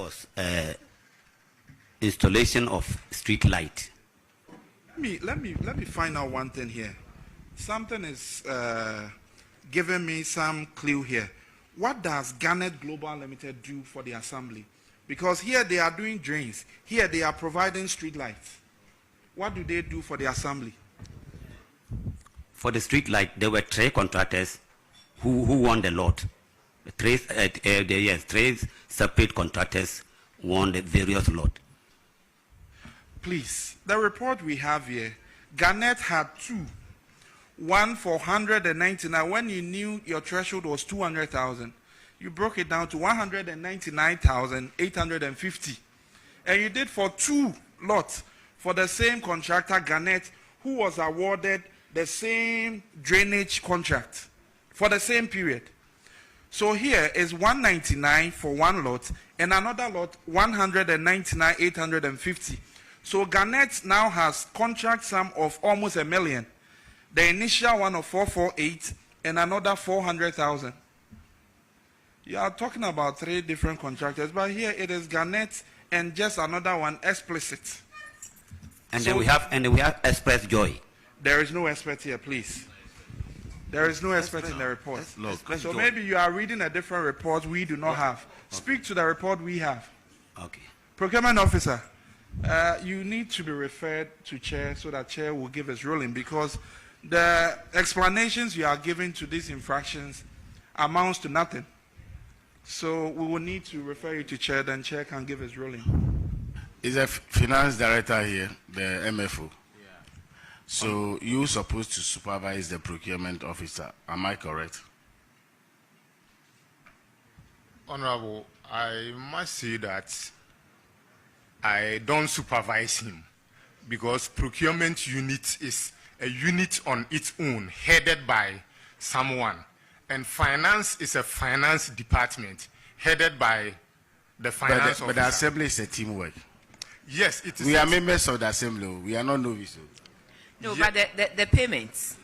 was installation of street light. Let me find out one thing here. Something is giving me some clue here. What does Garnet Global Limited do for the assembly? Because here they are doing drains. Here they are providing street lights. What do they do for the assembly? For the street light, there were 3 contractors who won the lot. 3 separate contractors won the various lot. Please, the report we have here, Garnet had 2. One for 199. When you knew your threshold was 200,000, you broke it down to 199,850. And you did for 2 lots for the same contractor, Garnet, who was awarded the same drainage contract for the same period. So here is 199 for 1 lot and another lot 199,850. So Garnet now has contract sum of almost $1 million. The initial one of 448 and another 400,000. You are talking about 3 different contractors, but here it is Garnet and just another one explicit. And so then we have Express Joy. There is no expert here, please. There is no expert in the report. So maybe you are reading a different report we do not have. Speak to the report we have. Okay. Procurement officer, you need to be referred to chair so that chair will give his ruling, because the explanations you are giving to these infractions amounts to nothing. So we will need to refer you to chair, then chair can give his ruling. Is a finance director here, the MFO? So you're supposed to supervise the procurement officer. Am I correct? Honorable, I must say that I don't supervise him, because procurement unit is a unit on its own, headed by someone. And finance is a finance department, headed by the finance officer. But the assembly is a teamwork. Yes, it is. We are members of the assembly. We are not novices. No, but the payments,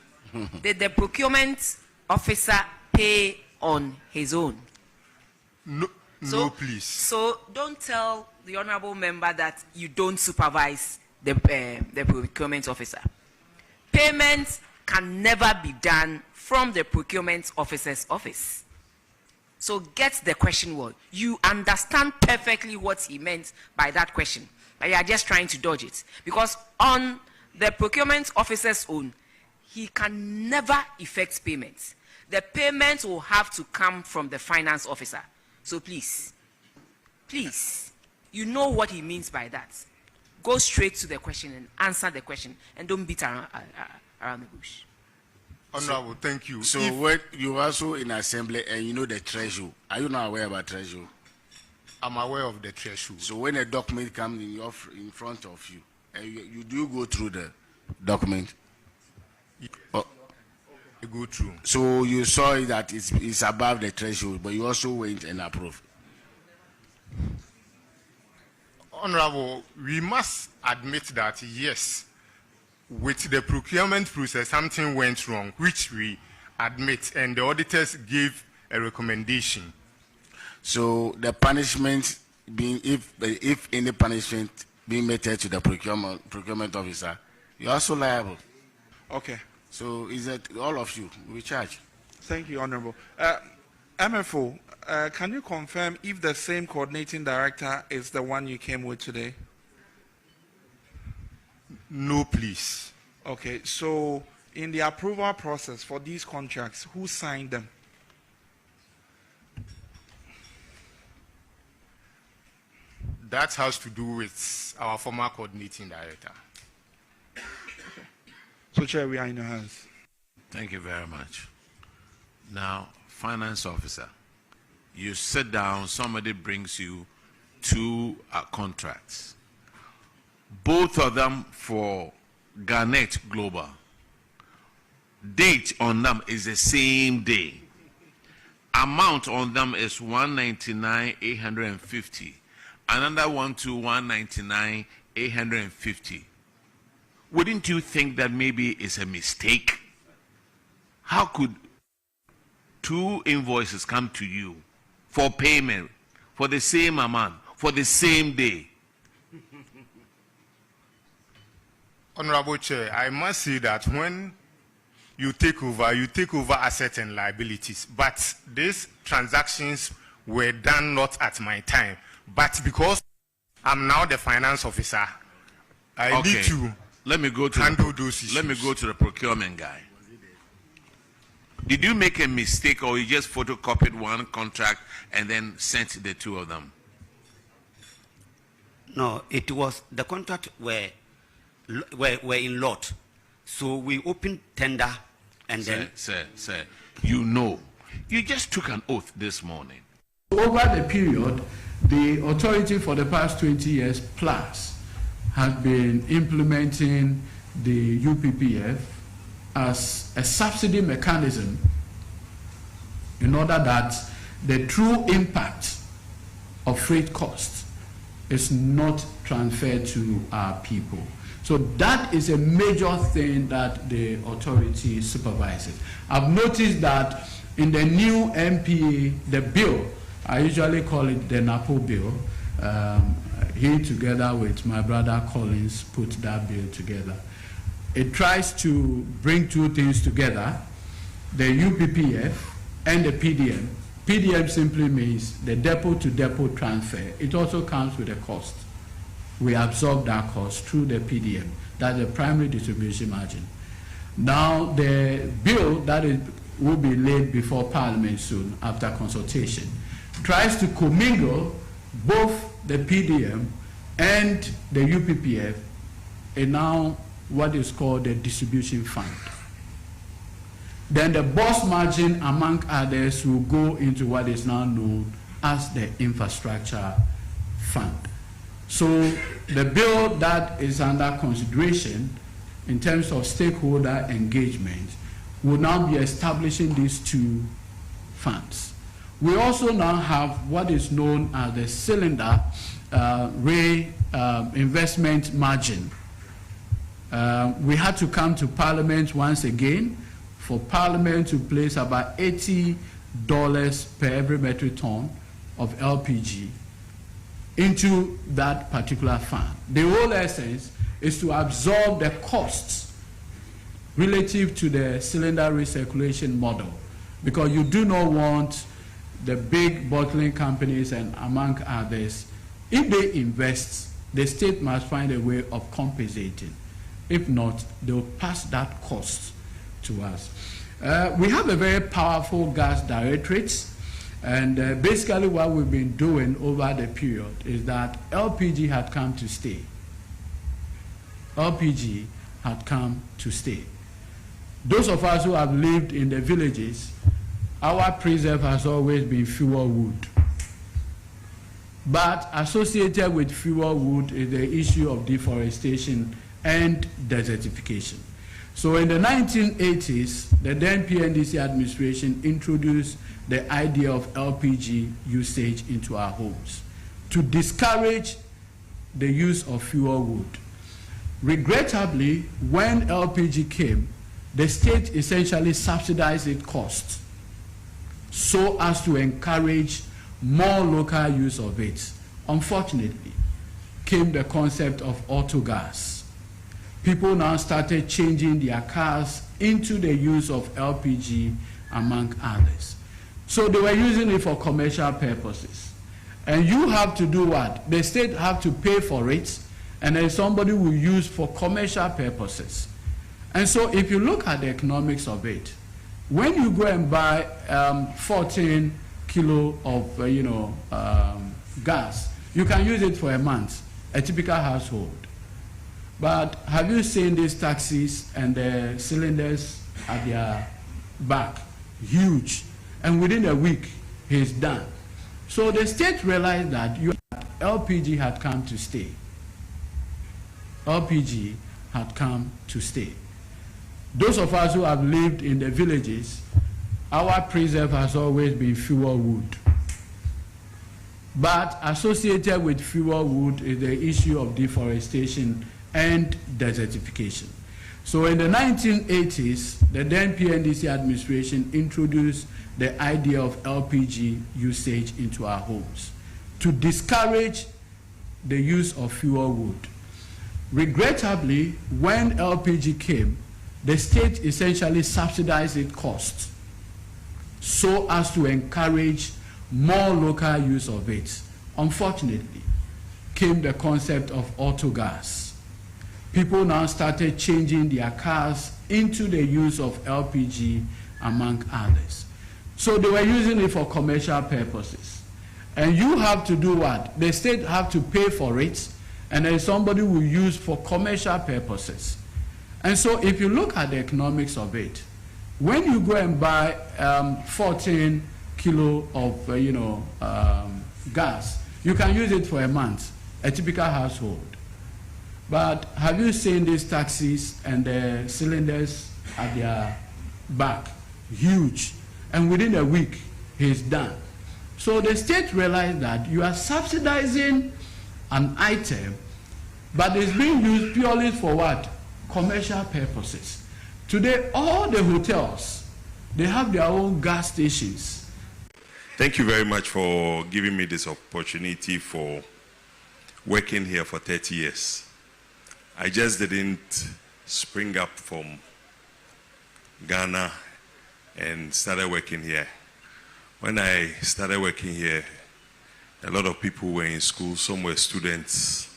did the procurement officer pay on his own? No, no, please. So don't tell the honorable member that you don't supervise the procurement officer. Payments can never be done from the procurement officer's office. So get the question well. You understand perfectly what he meant by that question, but you are just trying to dodge it. Because on the procurement officer's own, he can never effect payments. The payments will have to come from the finance officer. So please, you know what he means by that. Go straight to the question and answer the question, and don't beat around the bush. Honorable, thank you. So when you also in assembly and you know the threshold, are you not aware about threshold? I'm aware of the threshold. So when a document comes in front of you, and you do go through the document? You go through. So you saw that it's above the threshold, but you also went and approved. Honorable, we must admit that yes, with the procurement process, something went wrong, which we admit, and the auditors gave a recommendation. So the punishment being, if any punishment being meted to the procurement officer, you're also liable. Okay. So is that all of you we charge? Thank you, Honorable. MFO, can you confirm if the same coordinating director is the one you came with today? No, please. Okay, so in the approval process for these contracts, who signed them? That has to do with our former coordinating director. Okay. So, Chair, we are in your hands. Thank you very much. Now, finance officer, you sit down, somebody brings you 2 contracts. Both of them for Garnet Global. Date on them is the same day. Amount on them is 199,850. Another one to 199,850. Wouldn't you think that maybe it's a mistake? How could 2 invoices come to you for payment for the same amount for the same day. Honorable Chair, I must say that when you take over assets and liabilities, but these transactions were done not at my time. But because I'm now the finance officer, I need to handle those issues. Let me go to the procurement guy. Did you make a mistake, or you just photocopied one contract and then sent the two of them? No, it was the contract were in lot. So we opened tender and then... Sir, you know, you just took an oath this morning. Over the period, the authority for the past 20 years plus has been implementing the UPPF as a subsidy mechanism in order that the true impact of freight costs is not transferred to our people. So that is a major thing that the authority supervises. I've noticed that in the new MPA, the bill, I usually call it the NAPO bill, he together with my brother Collins put that bill together. It tries to bring two things together, the UPPF and the PDM. PDM simply means the depot-to-depot transfer. It also comes with a cost. We absorb that cost through the PDM. That's the primary distribution margin. Now, the bill that will be laid before Parliament soon after consultation tries to commingle both the PDM and the UPPF in now what is called the distribution fund. Then the boss margin, among others, will go into what is now known as the infrastructure fund. So the bill that is under consideration in terms of stakeholder engagement will now be establishing these two funds. We also now have what is known as the cylinder investment margin. We had to come to Parliament once again for Parliament to place about $80 per every metric ton of LPG into that particular fund. The whole essence is to absorb the costs relative to the cylinder recirculation model, because you do not want the big bottling companies and among others, if they invest, the state must find a way of compensating. If not, they'll pass that cost to us. We have a very powerful gas directorate, and basically what we've been doing over the period is that LPG had come to stay. LPG had come to stay. Those of us who have lived in the villages, our preserve has always been fuel wood. But associated with fuel wood is the issue of deforestation and desertification. So in the 1980s, the then PNDC administration introduced the idea of LPG usage into our homes to discourage the use of fuel wood. Regrettably, when LPG came, the state essentially subsidized its costs so as to encourage more local use of it. Unfortunately, came the concept of autogas. People now started changing their cars into the use of LPG, among others. So they were using it for commercial purposes. And you have to do what? The state have to pay for it, and then somebody will use for commercial purposes. And so if you look at the economics of it, when you go and buy 14 kilo of gas, you can use it for a month, a typical household. But have you seen these taxis and the cylinders at their back? Huge. And within a week, he's done. So the state realized that LPG had come to stay. LPG had come to stay. Those of us who have lived in the villages, our preserve has always been fuel wood. But associated with fuel wood is the issue of deforestation and desertification. So in the 1980s, the then PNDC administration introduced the idea of LPG usage into our homes to discourage the use of fuel wood. Regrettably, when LPG came, the state essentially subsidized its cost so as to encourage more local use of it. Unfortunately, came the concept of auto gas. People now started changing their cars into the use of LPG, among others. So they were using it for commercial purposes. And you have to do what? The state have to pay for it, and then somebody will use for commercial purposes. And so if you look at the economics of it, when you go and buy 14 kilo of gas, you can use it for a month, a typical household. But have you seen these taxis and the cylinders at their back? Huge. And within a week, he's done. So the state realized that you are subsidizing an item, but it's being used purely for what? Commercial purposes. Today, all the hotels, they have their own gas stations. Thank you very much for giving me this opportunity for working here for 30 years. I just didn't spring up from Ghana and started working here. When I started working here, a lot of people were in school, some were students,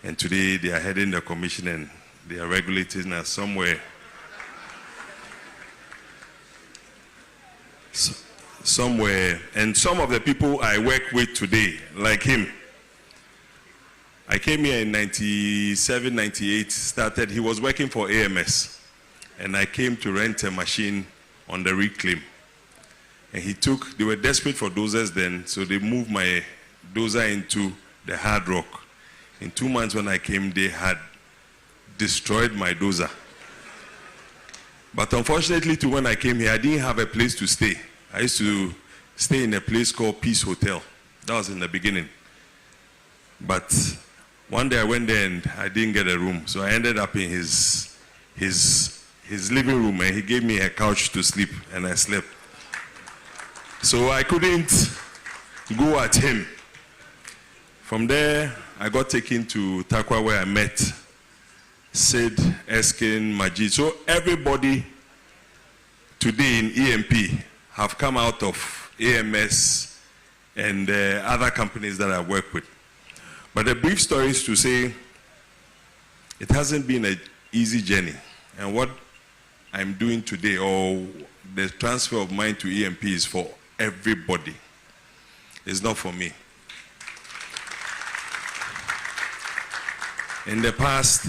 and today they are heading the commission and they are regulating us somewhere. Somewhere, and some of the people I work with today, like him, I came here in 97, 98, started, he was working for AMS, and I came to rent a machine on the reclaim. And they were desperate for dozers then, so they moved my dozer into the hard rock. In 2 months when I came, they had destroyed my dozer. But unfortunately, too, when I came here, I didn't have a place to stay. I used to stay in a place called Peace Hotel. That was in the beginning. But one day I went there and I didn't get a room, so I ended up in his living room, and he gave me a couch to sleep, and I slept. So I couldn't go at him. From there, I got taken to Takwa, where I met Sid, Eskin, Majid. So everybody today in EMP have come out of AMS and other companies that I work with. But the brief story is to say it hasn't been an easy journey. And what I'm doing today, or the transfer of mine to EMP, is for everybody. It's not for me. In the past,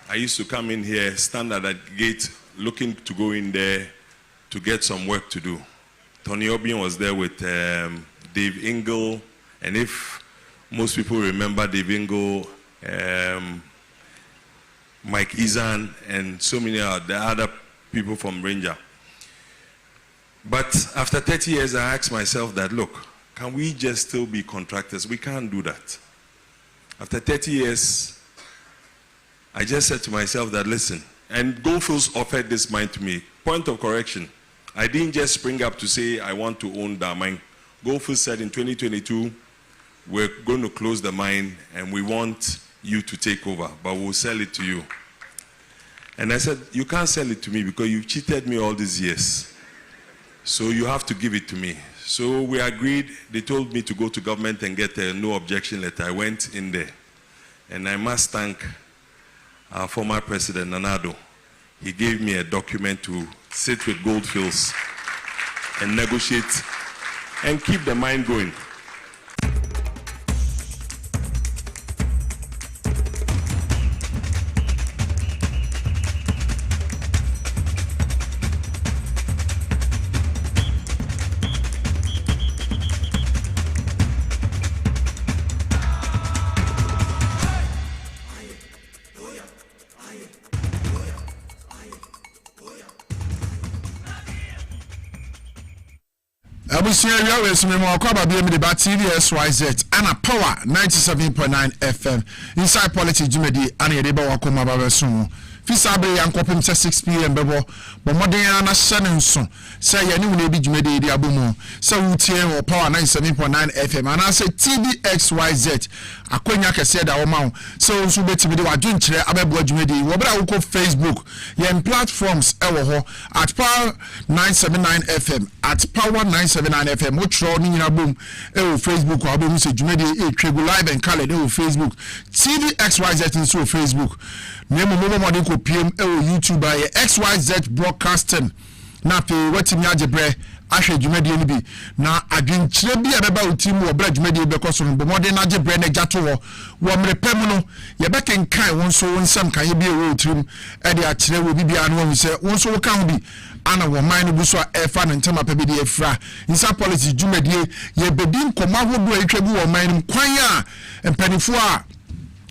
I used to come in here, stand at that gate, looking to go in there to get some work to do. Tony Obrempojng was there with Dave Ingle, and if most people remember Dave Ingle, Mike Izan, and so many of the other people from Ranger. But after 30 years, I asked myself that, look, can we just still be contractors? We can't do that. After 30 years, I just said to myself that, listen, and Goldfields offered this mine to me. Point of correction, I didn't just spring up to say I want to own that mine. Goldfields said in 2022, we're going to close the mine and we want you to take over, but we'll sell it to you. And I said, you can't sell it to me because you've cheated me all these years. So you have to give it to me. So we agreed. They told me to go to government and get a no objection letter. I went in there. And I must thank our former president, Nanado. He gave me a document to sit with Goldfields and negotiate and keep the mine going. Abusia we some more kwaba bi me ba TV SYZ ana power 97.9 FM inside politics jumedi ana ye de ba wakoma ba beso Fisabre yankopim say 6 p.m. bebo but modern na shanenso say ye ni we bi dwumade di abomo say wutie o power 97.9 FM and I say TDXYZ akonya kese da wo ma so nso betimi de wadwen kire abebo dwumade wo bra wo ko Facebook ye platforms ewo ho at power 979 FM at power 979 FM wo tro ni nyina bom ewo Facebook wa bom say dwumade e twego live and call ewo Facebook TDXYZ nso Facebook nemu mo mo ko PM ewo YouTube aye XYZ broadcasting na pe watimi agebre ahwe dwumade ni bi na adwenkyire bi abeba utim wo bra dwumade be koso no bomode na agebre na gyato wo mrepem no ye bekenkan won so wonsam kan ye bi ewo utim e de akire wo bibia no wo se won so wo kan bi ana wo man no bu so efa no ntama pa bi de efra insa policy dwumade ye bedin koma hodo etwabu wo man no kwan a mpanifo a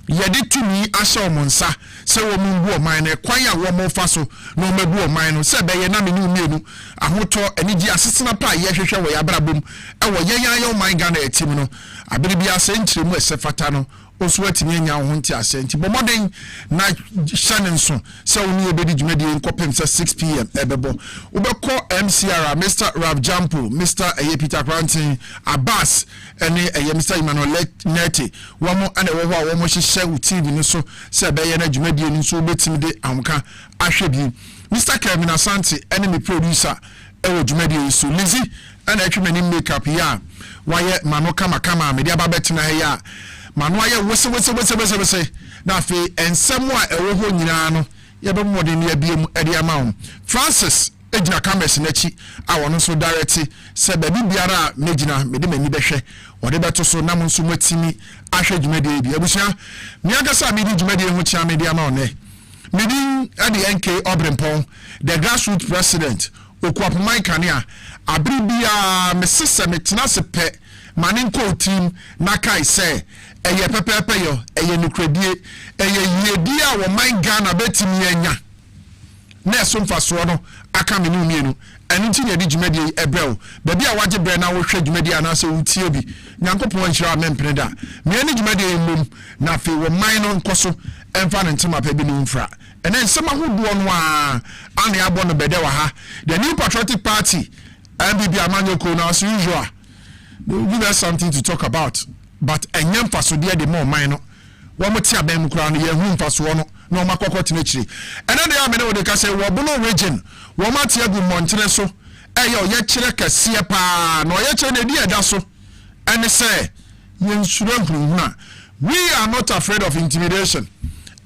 yedi tumi asha omonsa se wo mbu oman na kwan ya wo mo fa so no mabu oman no se be ye na me ni mienu ahoto anigi asesena pa ye hwehwe wo ya brabom e wo ye yan yo man ga na etim no abiri bia se nkyiremu esefata no oso atimi anya ho nti asenti bomoden na shanenso se oni ebedi dwumadi nkopem se 6 p.m. ebebo ubeko MCR Mr. Rab Jampo Mr. Peter Granting Abbas ene Mr. Emmanuel Neti womo ane wo ho womo hihye TV ni so se be ye na dwumadi ni so betimi de amka ahwe bi Mr. Kevin Asante ene me producer ewo dwumadi so Lizzy ene atwemani makeup ya waye mano kama me dia babetina ya manu aye wese na fe ensem a ewo ho nyina no ye be modern ya biem ede amawo Francis ejina cameras nachi a wono so direct se ba bibiara megina me de mani behwe wode beto so nam nso matimi ahwe dwumade bi abusia me agasa me di dwumade ho chia me de amawo ne me di ade NK Obrempojng the grassroots president okuapomai kania abribia me sese metina se pe maninko team nakai se eye pepepe yo eye nukredie eye yedi a wo man Ghana betimi anya na esomfa so no aka me no mienu enu nti ne di dwumadi ebrel baby a waje bre na wo hwe dwumadi ana se wutie bi nyankopon ankyira amempene da me ani dwumadi emom na fe wo man no nkoso emfa ne ntema pa bi no mfra ene nsema hodo no a ane abo no bede wa ha the new patriotic party MBB amanyoko na as usual they will give us something to talk about but enyem faso de de more mine no wo mo ti abem kura no ye hu faso no no makoko tinechiri ene de amene wo de ka say wo bono region wo ma ti agu montere so eyo ye kire kase pa no ye kire na di eda so ene say ye nsuro nhuna we are not afraid of intimidation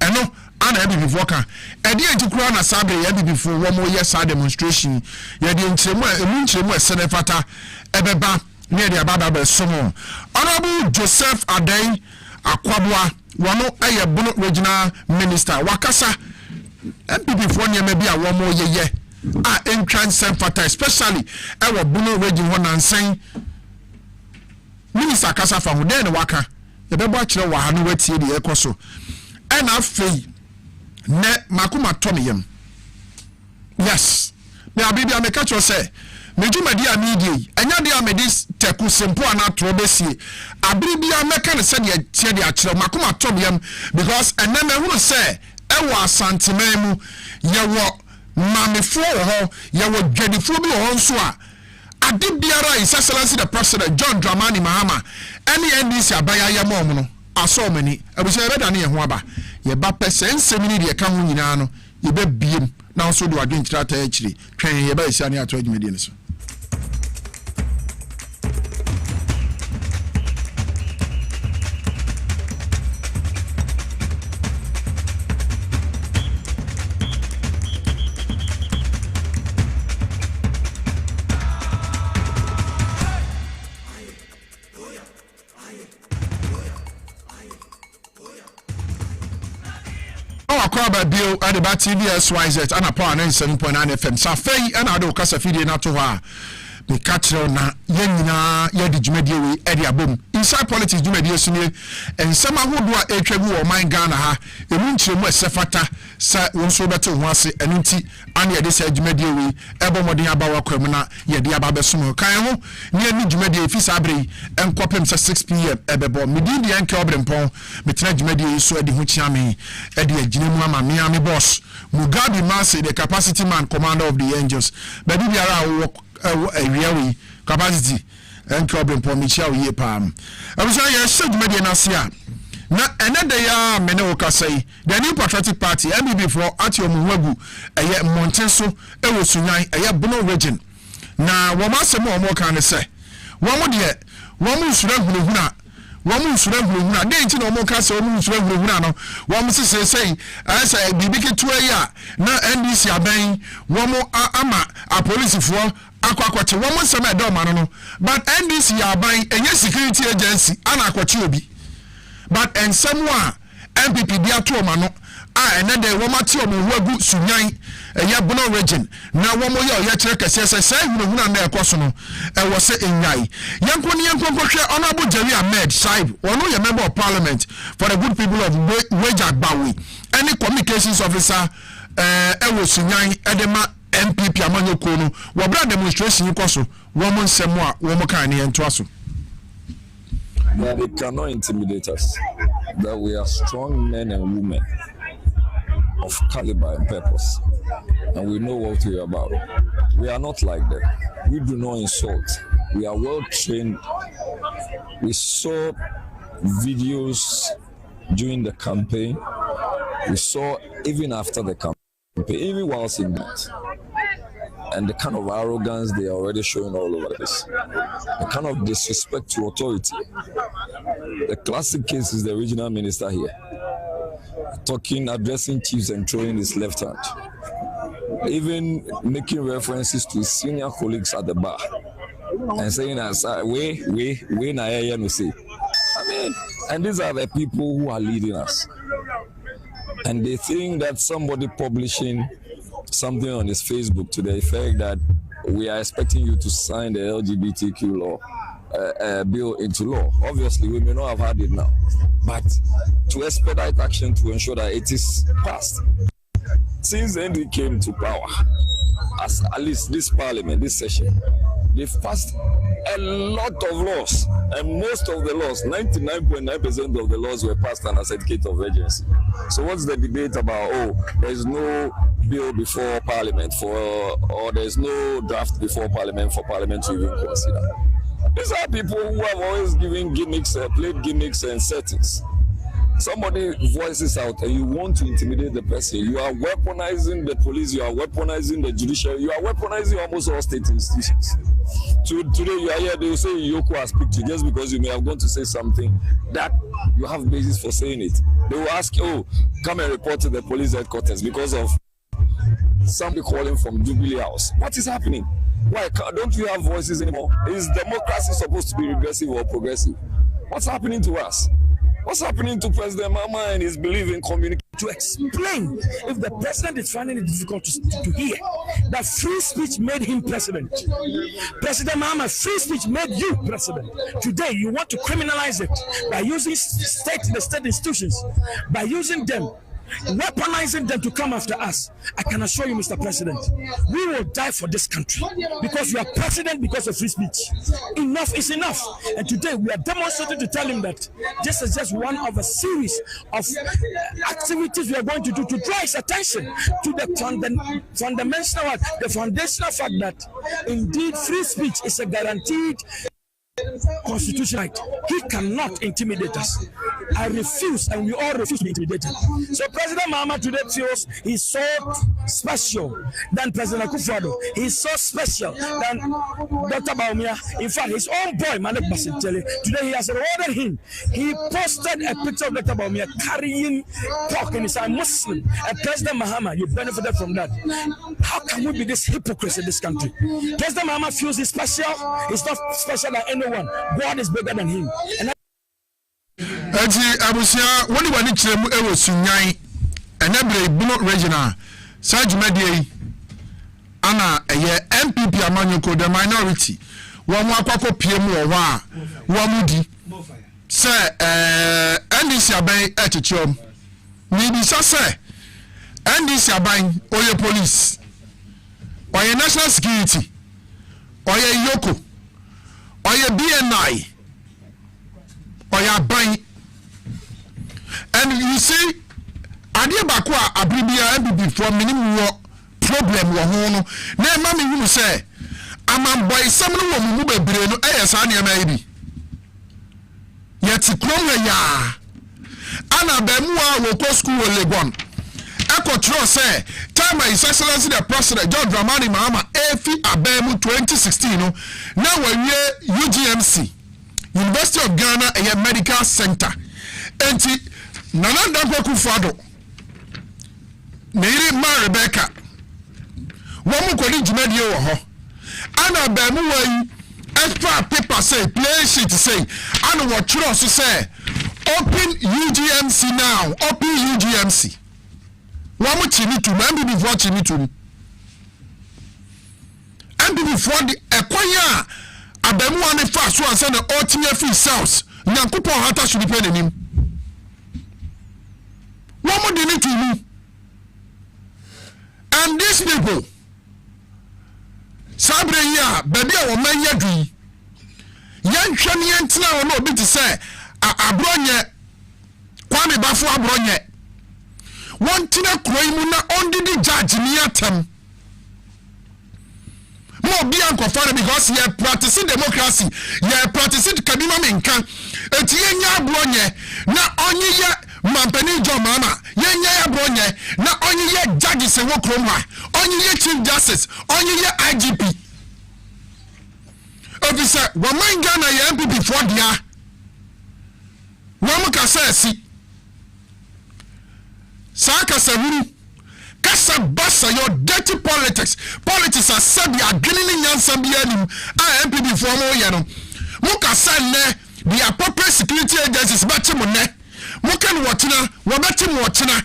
eno ana ebi before kan edi entikura na sabe ye before wo mo ye sa demonstration ye de nchiremu senefata ebeba near the Ababa Somo. Honorable Joseph Adey Akwabwa, Wano Aye Bono Regional Minister, Wakasa, MPP for maybe a one more ye. Entrance Fata, especially our Bono Region one and saying Minister Kasa from Den Waka, the Bebachra Wahanu Weti the Ecoso. And I fee ne Makuma Tomiyam. Yes, now baby, I make you say. Mejuma dia media enya dia medis teku sempo ana to besie abribia meka ne se dia tie dia kire makoma tobiam because eneme hu se ewo asanteman mu yewo mamefo ho yewo dwadifo bi ho nso a ade biara His Excellency the President John Dramani Mahama ene NDC abaya yemom no aso mani abusia beda ne ye ho aba ye ba pese nsemi ne de ka ho nyina no ye ba biem na so do adwenkyira ta akiri twen ye ba isia ne ato adwumadi ne so Akwaba bio adeba TVSYZ ana power 97.9 FM safei ana do kasa fidie na to ha me catcher na yenina yedi dwumadie we edi abom inside politics dwumadie so ne ensema hodo a etwagu o man Ghana ha emu nkyeremu esefata sa wonso bete ho ase enu nti ane yede sa dwumadie we ebomodin abawa kwam na yede aba besom kan ho ne ani dwumadie fi sa abre enkopem sa 6 pm ebebo medi de enke Obrempojng metena dwumadie so edi ho chiame edi aginemu ama me boss Mugabe Mase, the capacity man, commander of the angels. But if you are a capacity and problem for me, shall ye palm. I was saying, Nasia. Now, another year, Menoka say, the new patriotic party, MB before Atio Muwagu, a yet Monteso, Ewosunai, a yet Bono region. Now, what must more can I say? One more yet, one more should have Wamu surahuna denti no mo kase wamu surahuna no wamu say asa bibike to ya na NDC aban wamu ama a police for akwakwate wamu sama do ma no but NDC aban enye security agency ana akwache obi but ensemu a MPP dia to ma no enede womati omuwagu sunyan eya Bono region na womo ya kire kase sai hunahuna na ekoso no wo se enyai yanko hwe honorable Jerry Ahmed Saib ono ye member of parliament for the good people of Wejagbawe any communications officer wo sunyan edema MPP amanyoko no wo bra demonstration ikoso womo nsemu a womo kan ne ento aso. That they cannot intimidate us, that we are strong men and women of caliber and purpose, and we know what we are about. We are not like them. We do not insult. We are well trained. We saw videos during the campaign. We saw even after the campaign, even whilst in that. And the kind of arrogance they are already showing all over this. The kind of disrespect to authority. The classic case is the regional minister here. Addressing chiefs and throwing his left hand. Even making references to his senior colleagues at the bar. And saying, we na no say. I mean, and these are the people who are leading us. And they think that somebody publishing something on his Facebook to the effect that we are expecting you to sign the LGBTQ law bill into law. Obviously, we may not have had it now, but to expedite action to ensure that it is passed. Since then, we came to power, as at least this parliament, this session, they've passed a lot of laws, and most of the laws, 99.9% of the laws were passed under certificate of urgency. So what's the debate about, there's no bill before parliament or there's no draft before parliament for parliament to even consider? These are people who have always given gimmicks, played gimmicks and settings. Somebody voices out and you want to intimidate the person. You are weaponizing the police, you are weaponizing the judiciary, you are weaponizing almost all state institutions. Today you are here, they will say Yoko has picked you just because you may have gone to say something that you have basis for saying it. They will ask, come and report to the police headquarters because of somebody calling from Jubilee House. What is happening? Why don't you have voices anymore? Is democracy supposed to be regressive or progressive? What's happening to us? What's happening to President Mama and his belief in communication? To explain if the president is finding it difficult to hear that free speech made him president. President Mama, free speech made you president. Today you want to criminalize it by using the state institutions, by using them, weaponizing them to come after us. I can assure you, Mr. President, we will die for this country because you are president because of free speech. Enough is enough. And today we are demonstrating to tell him that this is just one of a series of activities we are going to do to draw his attention to the foundational fact that indeed free speech is a guaranteed constitutional right. He cannot intimidate us. I refuse, and we all refuse to be intimidated. So President Mahama today feels he's so special than President Akufo-Addo. He's so special than Dr. Bawumia. In fact, his own boy, Malik Basintele, today he has rewarded him. He posted a picture of Dr. Bawumia carrying pork in his hand, Muslim. And President Mahama, you benefited from that. How can we be this hypocrite in this country? President Mahama feels he's special. He's not special than anyone. God is bigger than him. Abusia, what do you want to Sunyan and every Bono regional Sajumadi Anna a MPP amanyoko the minority wɔn akwakɔ pie mu wɔ hɔ a wɔn di sɛ NDC aban ɛkyekyerɛm nibisa sɛ NDC aban ɔyɛ police ɔyɛ national security ɔyɛ yoko ɔyɛ BNI ɔyɛ aban and you see adeɛ baako a abribia MPP for minimum problem wɔ ho no na ɛma me hu sɛ amambɔi sɛm no wɔ mu bebree no ɛyɛ saa nneɛma yi bi yɛte kurom ha yaa ana baamu a wɔkɔ school wɔ Legon ɛkɔtwerɛ sɛ time a His Excellency the President John Dramani Mahama efi abamu 2016 no na wɔwie UGMC University of Ghana ɛyɛ medical center enti Nana Dankwa Kufuado Niri Ma Rebecca wɔn kɔdi dwumadie wɔ hɔ ana baamu wɔ yi extra paper say play sheet say ana wɔtwerɛ so say open UGMC now open UGMC wɔn kyini tum MPP for kyini tum MPP for the ɛkwan a abamu wɔ ne fa so ansa na ɔtumi free cells nyankopɔn hata so nipa n'anim wɔn de ne tum and these people sabre ya baby a wo man yadui yanhwe ne yentena wo no obi te se abronye kwame bafo abronye won tena kroi mu na ondidi judge ni atem mo bi ankofa because ye practice democracy ye practice kadima menka etie nya abronye na onye ye mampani jomama ye nya abronye na onye ye judge se wo krom ha onye ye chief justice onye ye IGP officer woman Ghana ye MPP for dia woman ka say si saka saburu kasa basa your dirty politics are said ya gini nyansa bia nim a MPP for mo ye no mo ka say ne the appropriate security agencies beti mo ne mo kan wotena wo beti mo wotena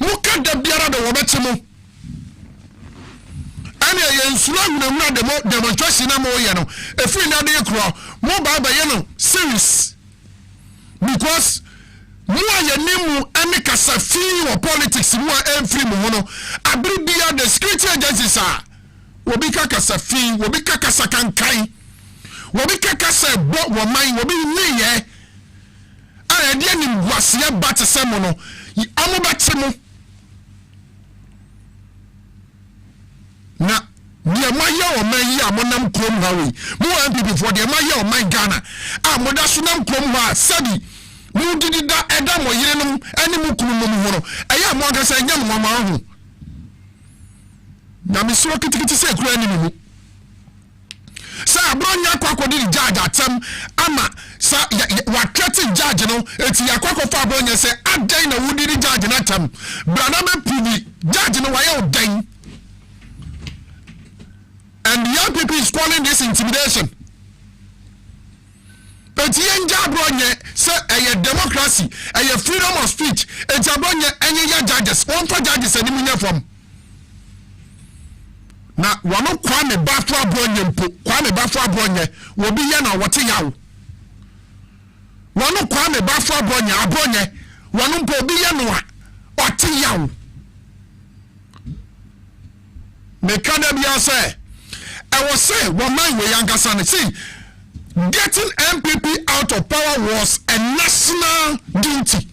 mo ka da biara da wo beti mo ani yensura nwuna demonstration na mo ye no efiri na de kro mo ba ye no serious because mo ayenimu ani kasafi wo politics mo enfiri mo no abribia the security agencies are obi ka kasafi obi ka kasakankai obi ka kasa bo wo man obi ni ye a de ni wase ba te se mo no amo ba te mo na dia maya o man yi amonam krom hawe mo MPP for dia maya o man Ghana a moda so nam krom ha sabi mo didi da eda mo yerenom ani mo kunu mo ho no eya mo aka say nyam mo ma ho na me so kitikiti say kura ni mu sa abronya kwakọ di judge atem ama sa wa threaten judge no eti yakwakọ fa abronya say adan na wudi di judge na atem brana me prove judge no wa ye odan. And the young people is calling this intimidation. But yen jabronye say a democracy, a freedom of speech, a jabronye any judges, one for judges and imunya from. Now, one of Kwame Bafra Bronye will be yana what yaw. One of Kwame Bafra Bronye, one of Bobby Yanua, what yaw. Mekadabia say. I was saying, one man we younger son, see, getting MPP out of power was a national duty.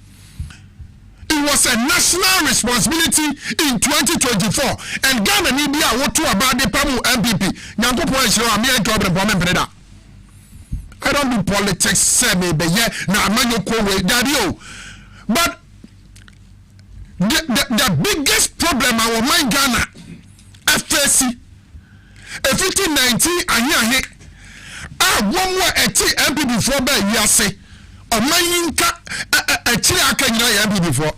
It was a national responsibility in 2024. And Ghana Nibia, what to about the Pamu MPP? I don't do politics, say me, but yeah, now I'm not going to daddy. But the biggest problem our mind Ghana, FSC. 1519 ahiahe one more MPP for by wiase omayinka achiri aka nyina ya MPP for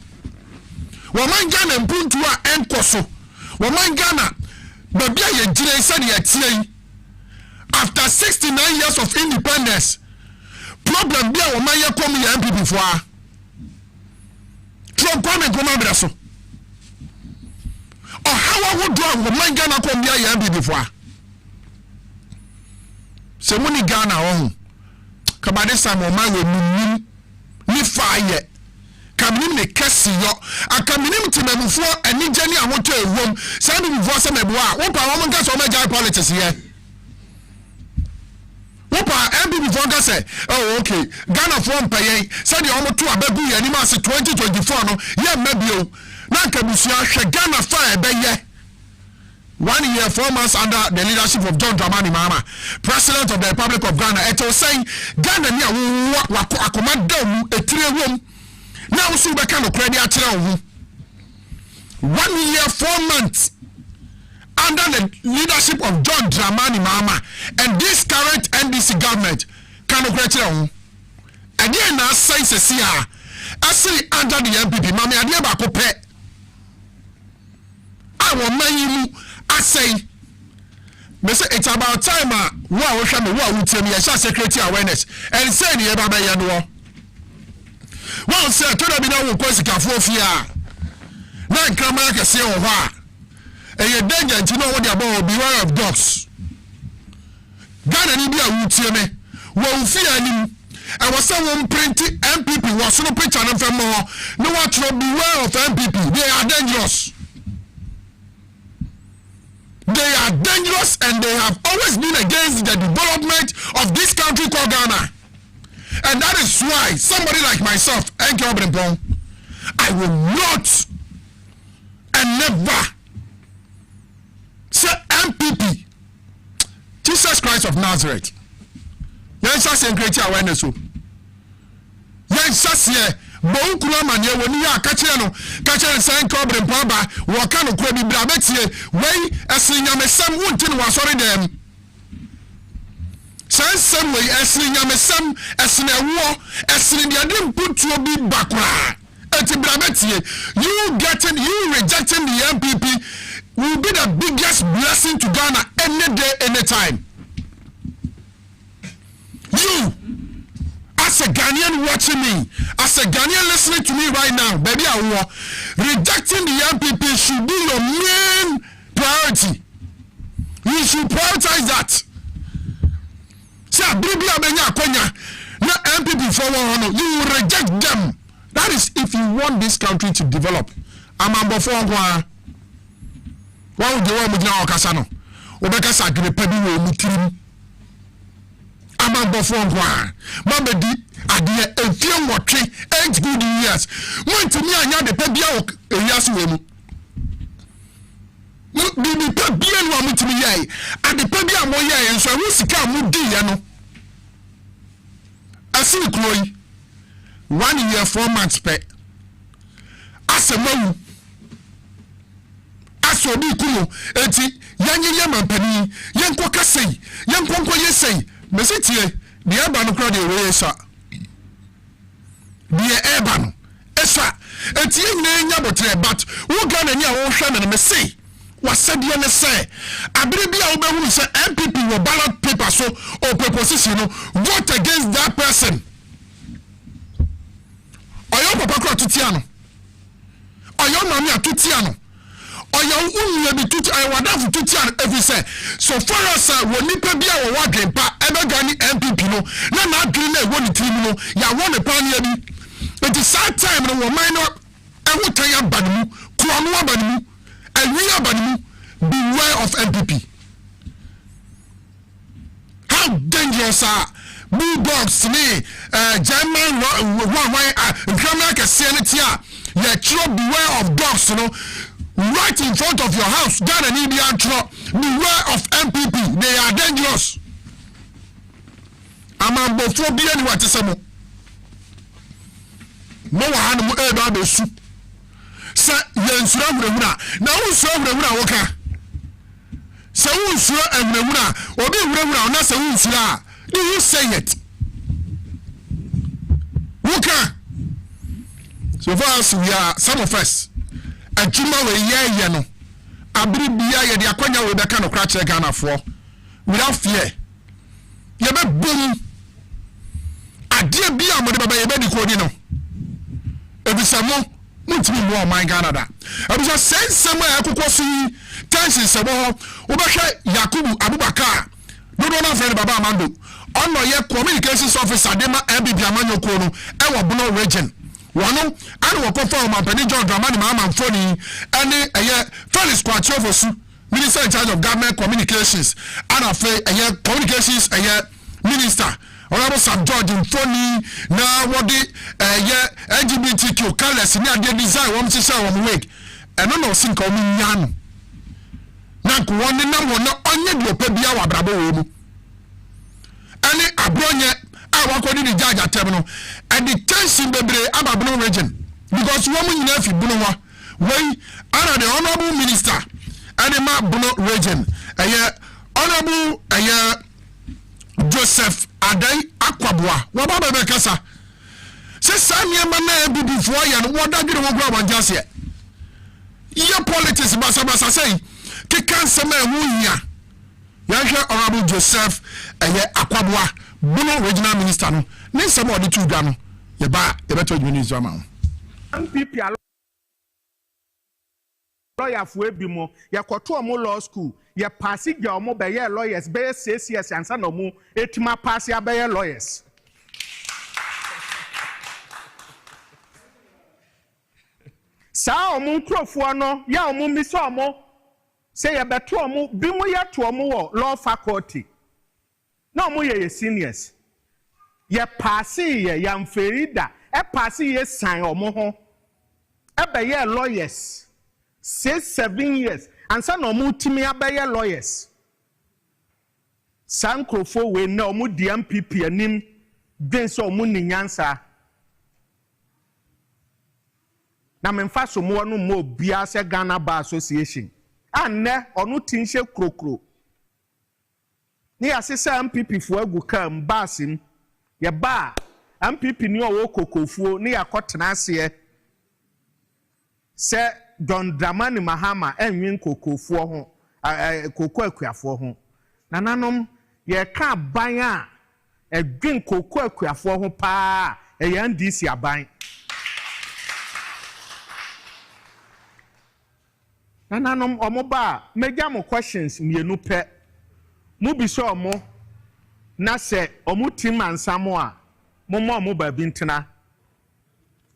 woman Ghana mpuntu a enkoso woman Ghana babia ye gire sani ya tie after 69 years of independence problem bia woman ye kom ya MPP for Trump come nkoma braso how would do woman Ghana kom bia ya MPP for se muni Ghana oh kabade samo ma we munim ni fire kaminim ne kesi yo akaminim temamufo anigye ne ahoto ewom sa bi before se meboa wo pa wo nka so ma jai politics here wo pa MB before nka say oh okay Ghana for mpayen say de omo to abagu yanima ase 2024 no ye mabio na kabusua hwe Ghana fa ebeye 1 year 4 months under the leadership of John Dramani Mahama, President of the Republic of Ghana. It was saying Ghana ni akomanda etire wom na wo so be kan okra dia kire wo 1 year 4 months under the leadership of John Dramani Mahama, and this current NDC government kan okra kire wo again na say sesia asiri under the MPP mama ade ba ko pe awo mayimu I say, it's about time. Wow, tell me, I shall security awareness and say, the Baba Yanua. Well, sir, could have been our Corsica for fear. Now, come back and say, oh, why? And you're danger to know what you're about. Beware of dogs. Ghana India would tell me, well, fear him. I was someone printing MPP was no picture of them more. No one should beware of MPP. They are dangerous. They are dangerous and they have always been against the development of this country called Ghana. And that is why somebody like myself, Obrempojng, I will not and never say MPP, Jesus Christ of Nazareth. Yes, I say create awareness. Yes, I say Boukula manye woni ya kache no kache sen Obrempojng ba wo ka no kura bi bra betie wei asinyamesam wonti no wasori dem sen wei asinyamesam asinewo asini de ade mputuo bi bakura eti bra betie you rejecting the MPP will be the biggest blessing to Ghana any day anytime. You as a Ghanaian watching me, as a Ghanaian listening to me right now, baby, rejecting the MPP should be your main priority. You should prioritize that. See, no MPP for you will reject them. That is if you want this country to develop. I'm on before one. Why would you want me now, Casano? Obekasa Grepebi will mutirim. I'm on before one. Mabedi adie efie wotwe 8 good years. When to me anya de pebia o years wemu. Bibi pebia no amutimi yai. Ade pebia mo yai enso hu sika mu di ye no. Asi kloi 1 year 4 months pe. Asemawu. Asobi kuno enti yanye mampani yenko kasei yenko yesei mesetie the urban no crowd dey sa the urban esa enti nya botre but wo Ghana ni a wo hwe me say wasadie ne say abere bia wo behu say MPP wo ballot paper so or proposition no vote against that person oyo papa kro tutia no oyo mami atutia no oyo unye bi tuti I wadafu tutia every say so far as woni pa bia wo wadwempa ebe Gani MPP no na adwene na ewo ni team no ya wo ne pan ya bi it is that time no wo man no ewo tan ya bademu kro no abademu awi abademu beware of MPP. How dangerous are bulldogs me German criminal casinotia ya beware of dogs you know right in front of your house. Ghana need beware of MPP. They are dangerous. I'm before being what is a mo. No one will ever be soup. Sir, you're from the Muna. Now, who's from the Muna? Okay. So, who's from the Muna? Or be Muna, not so who's here. Do you say it? Okay. So far as we are, some of us. Ajuma we ye no abiri bia ye de akwanya we be ka no kra kire Ghana for without fear ye be boom ade bia mo de baba ye be di ko ni no ebisamo mutimi mo my Ghana da ebisa sense mo akokɔ so tension se bo wo be hwe Yakubu Abubakar no friend Baba Amando ono ye communications officer de ma MBB amanyoko no e wo Bono region wano ane wo kofa o mampani John Dramani ma amfoni ane eye Felix Kwatiofosu minister in charge of government communications and afa eye communications eye minister Honorable Sam George Mfoni na wodi LGBTQ colors ni ade design wo msisa wo mwek eno no sinka wo nyano na ko woni na wo na onye de opa bia wa brabo wo mu ani abronye a wakodi di judge atem no and the tension bebre ababono region because wo mu nyina fi bunu wa wey ana the honorable minister and ma Bono region honorable Joseph Adai Akwabua wa baba be kasa se sanye na ebibifo ya no wodadwere wo gwa wanjase ye politics basa say ke kansema ehunya ya hwe honorable Joseph Akwabua Bono regional minister no ne nsem odi tu dwa no ye ba ye beto dwene izu ama MPP lawyer for ebimo ye koto omo law school ye pass gya omo be ye lawyers be CCS ansa na omo etima pass ya be ye lawyers sa omo nkrofo no ya omo misa omo say ye beto omo bimo ye to omo wo law faculty na omo ye seniors ye pass ye yamferida e pass ye san omo ho e be ye lawyers 6-7 years and some no multimi abaye lawyers sankrofo we na omu di MPP anim den so omu ni nyansa na memfa so mo no mo bia se Ghana Bar Association anne onu tinhye krokro ni asesa MPP fo agu kam basim ye ba MPP ni owo kokofuo ni yakotena ase se John Dramani Mahama enwin kokofuo ho koko akuafo ho nananom ye ka ban a edwin koko akuafo ho pa e NDC aban nananom omoba meja mo questions mienu pe mu bi so omo na se omo tim ansamo a momo omo ba bi ntena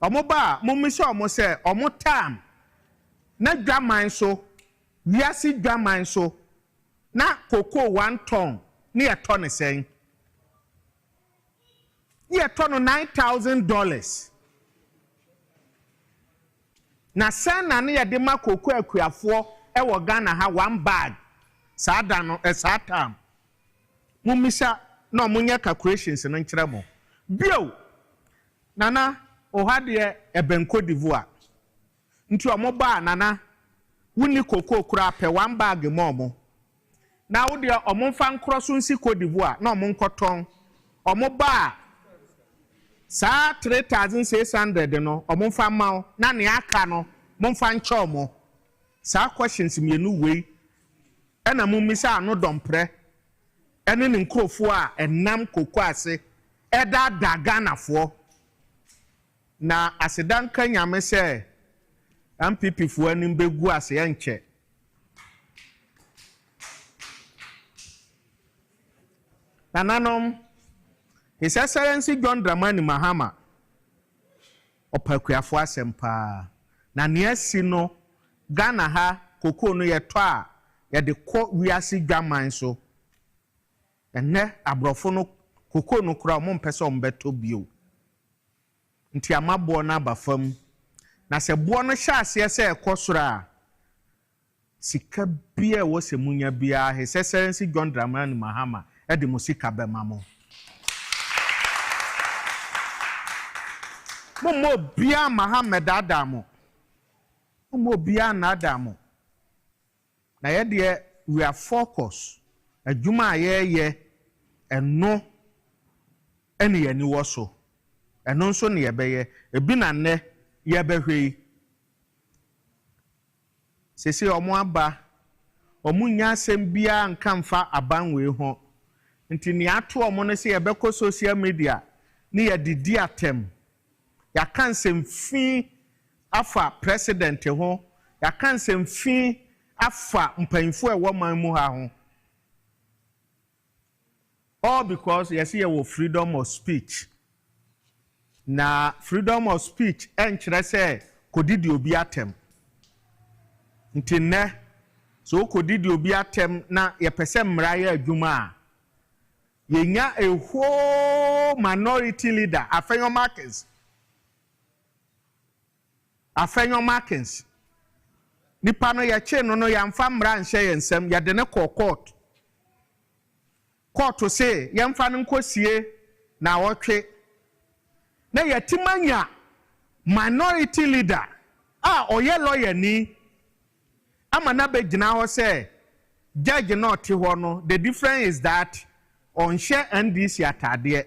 omoba mu mi so omo se omo time na dwaman so wiase dwaman so na koko 1 ton ni eto ne sen ni eto no $9,000 na sen na ne de ma koko akuafo e wo Ghana ha 1 bag saada no esatam mumisa na omunye calculations no nkire mo bio nana ohade ebenko divoa nti omoba nana wuni koko kura pe 1 bag mo na wo de omomfa nkroso nsi kodivoa na omonkoton omoba sa 3,600 no omomfa mawo na ne aka no momfa ncho mo sa questions mienu wei ena mumisa no dompre ene ne nkrofo a enam koko ase eda Ghana fo na asedan kan nyame se MPP fo anim begu ase enche nananom His Excellency John Dramani Mahama opakuafo asempa na neasi no Ghana ha koko no yeto a ye de ko wiase dwaman so enne abrofo no koko no kura mo mpese o mbeto bio nti amabo na abafam na se bo no hya ase se ekosora sika bia wo se munya bia His Excellency John Dramani Mahama e de musika be mamo Momo bia Mohammed Adamo. Momo bia na Adamo. Na ye de we are focused. Adwuma ye eno ene ye ni wo so. Eno nso ne ye be ye ebi na ne ye be hwei. Sese omo aba omo nya asem bia nka mfa abanwe ho. Nti ni ato omo ne se ye be ko social media ni ye didi atem. Ya kansem fi afa president ho ya kansem fi afa mpanfo e wo man mu ha ho all because you see your freedom of speech. Na freedom of speech enkyerɛ sɛ kodidi obi atem. Nti ne so kodidi obi atem na yɛpɛsɛ mmara yɛ adwuma a yɛnya a whole minority leader afenyo Markins nipa no yɛkye no yɛmfa mmara nhyɛ yɛn nsɛm yɛde ne kɔ court to say yɛmfa no nkɔsie na wɔtwe na yɛtimanya minority leader ɔyɛ lawyer ni ama na bɛgyina hɔ sɛ judge no ɔte hɔ no the difference is that ɔnhyɛ NDC atadeɛ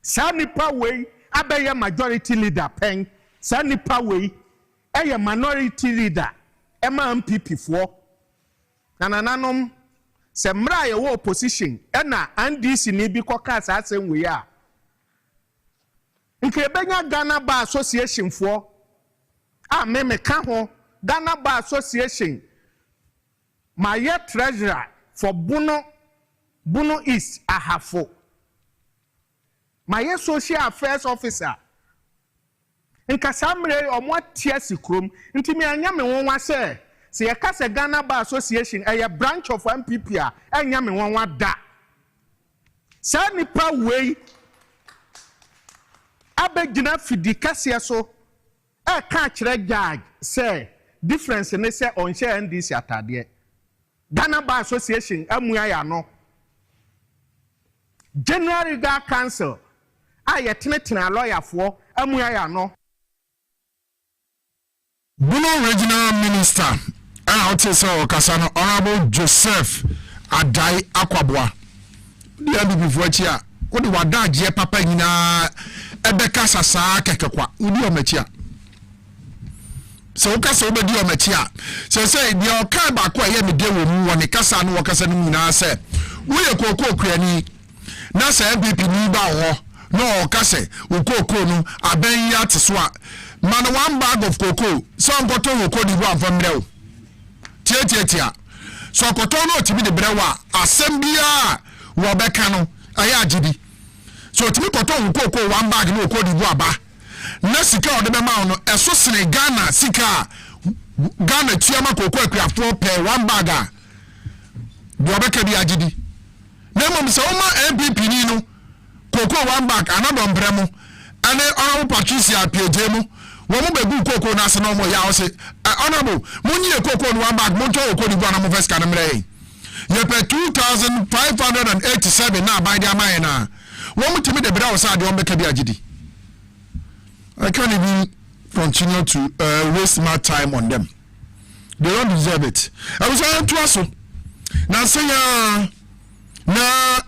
saa nipa wei abɛyɛ majority leader pɛn saa nipa wei ɛyɛ minority leader ɛma MPP foɔ na nananom sɛ mmara yɛwɔ opposition ɛna NDC ni bi kɔka saa asɛm wei a nkebenya Ghana Bar Association foɔ me ka ho Ghana Bar Association my treasurer for Bono East ahafo my social affairs officer nka samre omo atia sikrom nti me anya me wonwa se yeka se Ghana Bar Association a branch of MPP a anya me wonwa da sa nipa wei abegina fidi kase so ka kire judge say difference ne say on share NDC atade Ghana Bar Association amua ya no General Legal Council yetenetena lawyer for amua ya no Bono Regional Minister out say Okasano Honorable Joseph Adai Akwabwa dia bi before chia wo de wadaje papa nyina ebeka sasa kekekwa udi omachia so ukasa obedi omachia so say dia oka ba kwa ye me de wo mu woni kasa no wakasa no nyina se wo ye kokoko kuani na say MPP ni ba ho no okase ukoko no aben ya teso a man one bag of cocoa so nkoto wo kodi bu amfamrew tietietia so koto no tibi de brewa asem bia wo beka no aya agidi so tibi koto wo cocoa one bag no kodi bu aba na sika ode be ma no eso sene Ghana sika Ghana tiama cocoa akuafo pe one bag a do beka bi agidi na mom se o ma MPP ni no cocoa one bag anado mbremo ane honorable Patricia Piejemu wo mo begu cocoa na se no mo ya o se honorable munyi cocoa no one bag mo to cocoa di bu na mo first kan mre ye pe 2587 na by the man na wo mo timi de bra o sa de o beka bi agidi. I can't even continue to waste my time on them. They don't deserve it. I was saying to us, now say na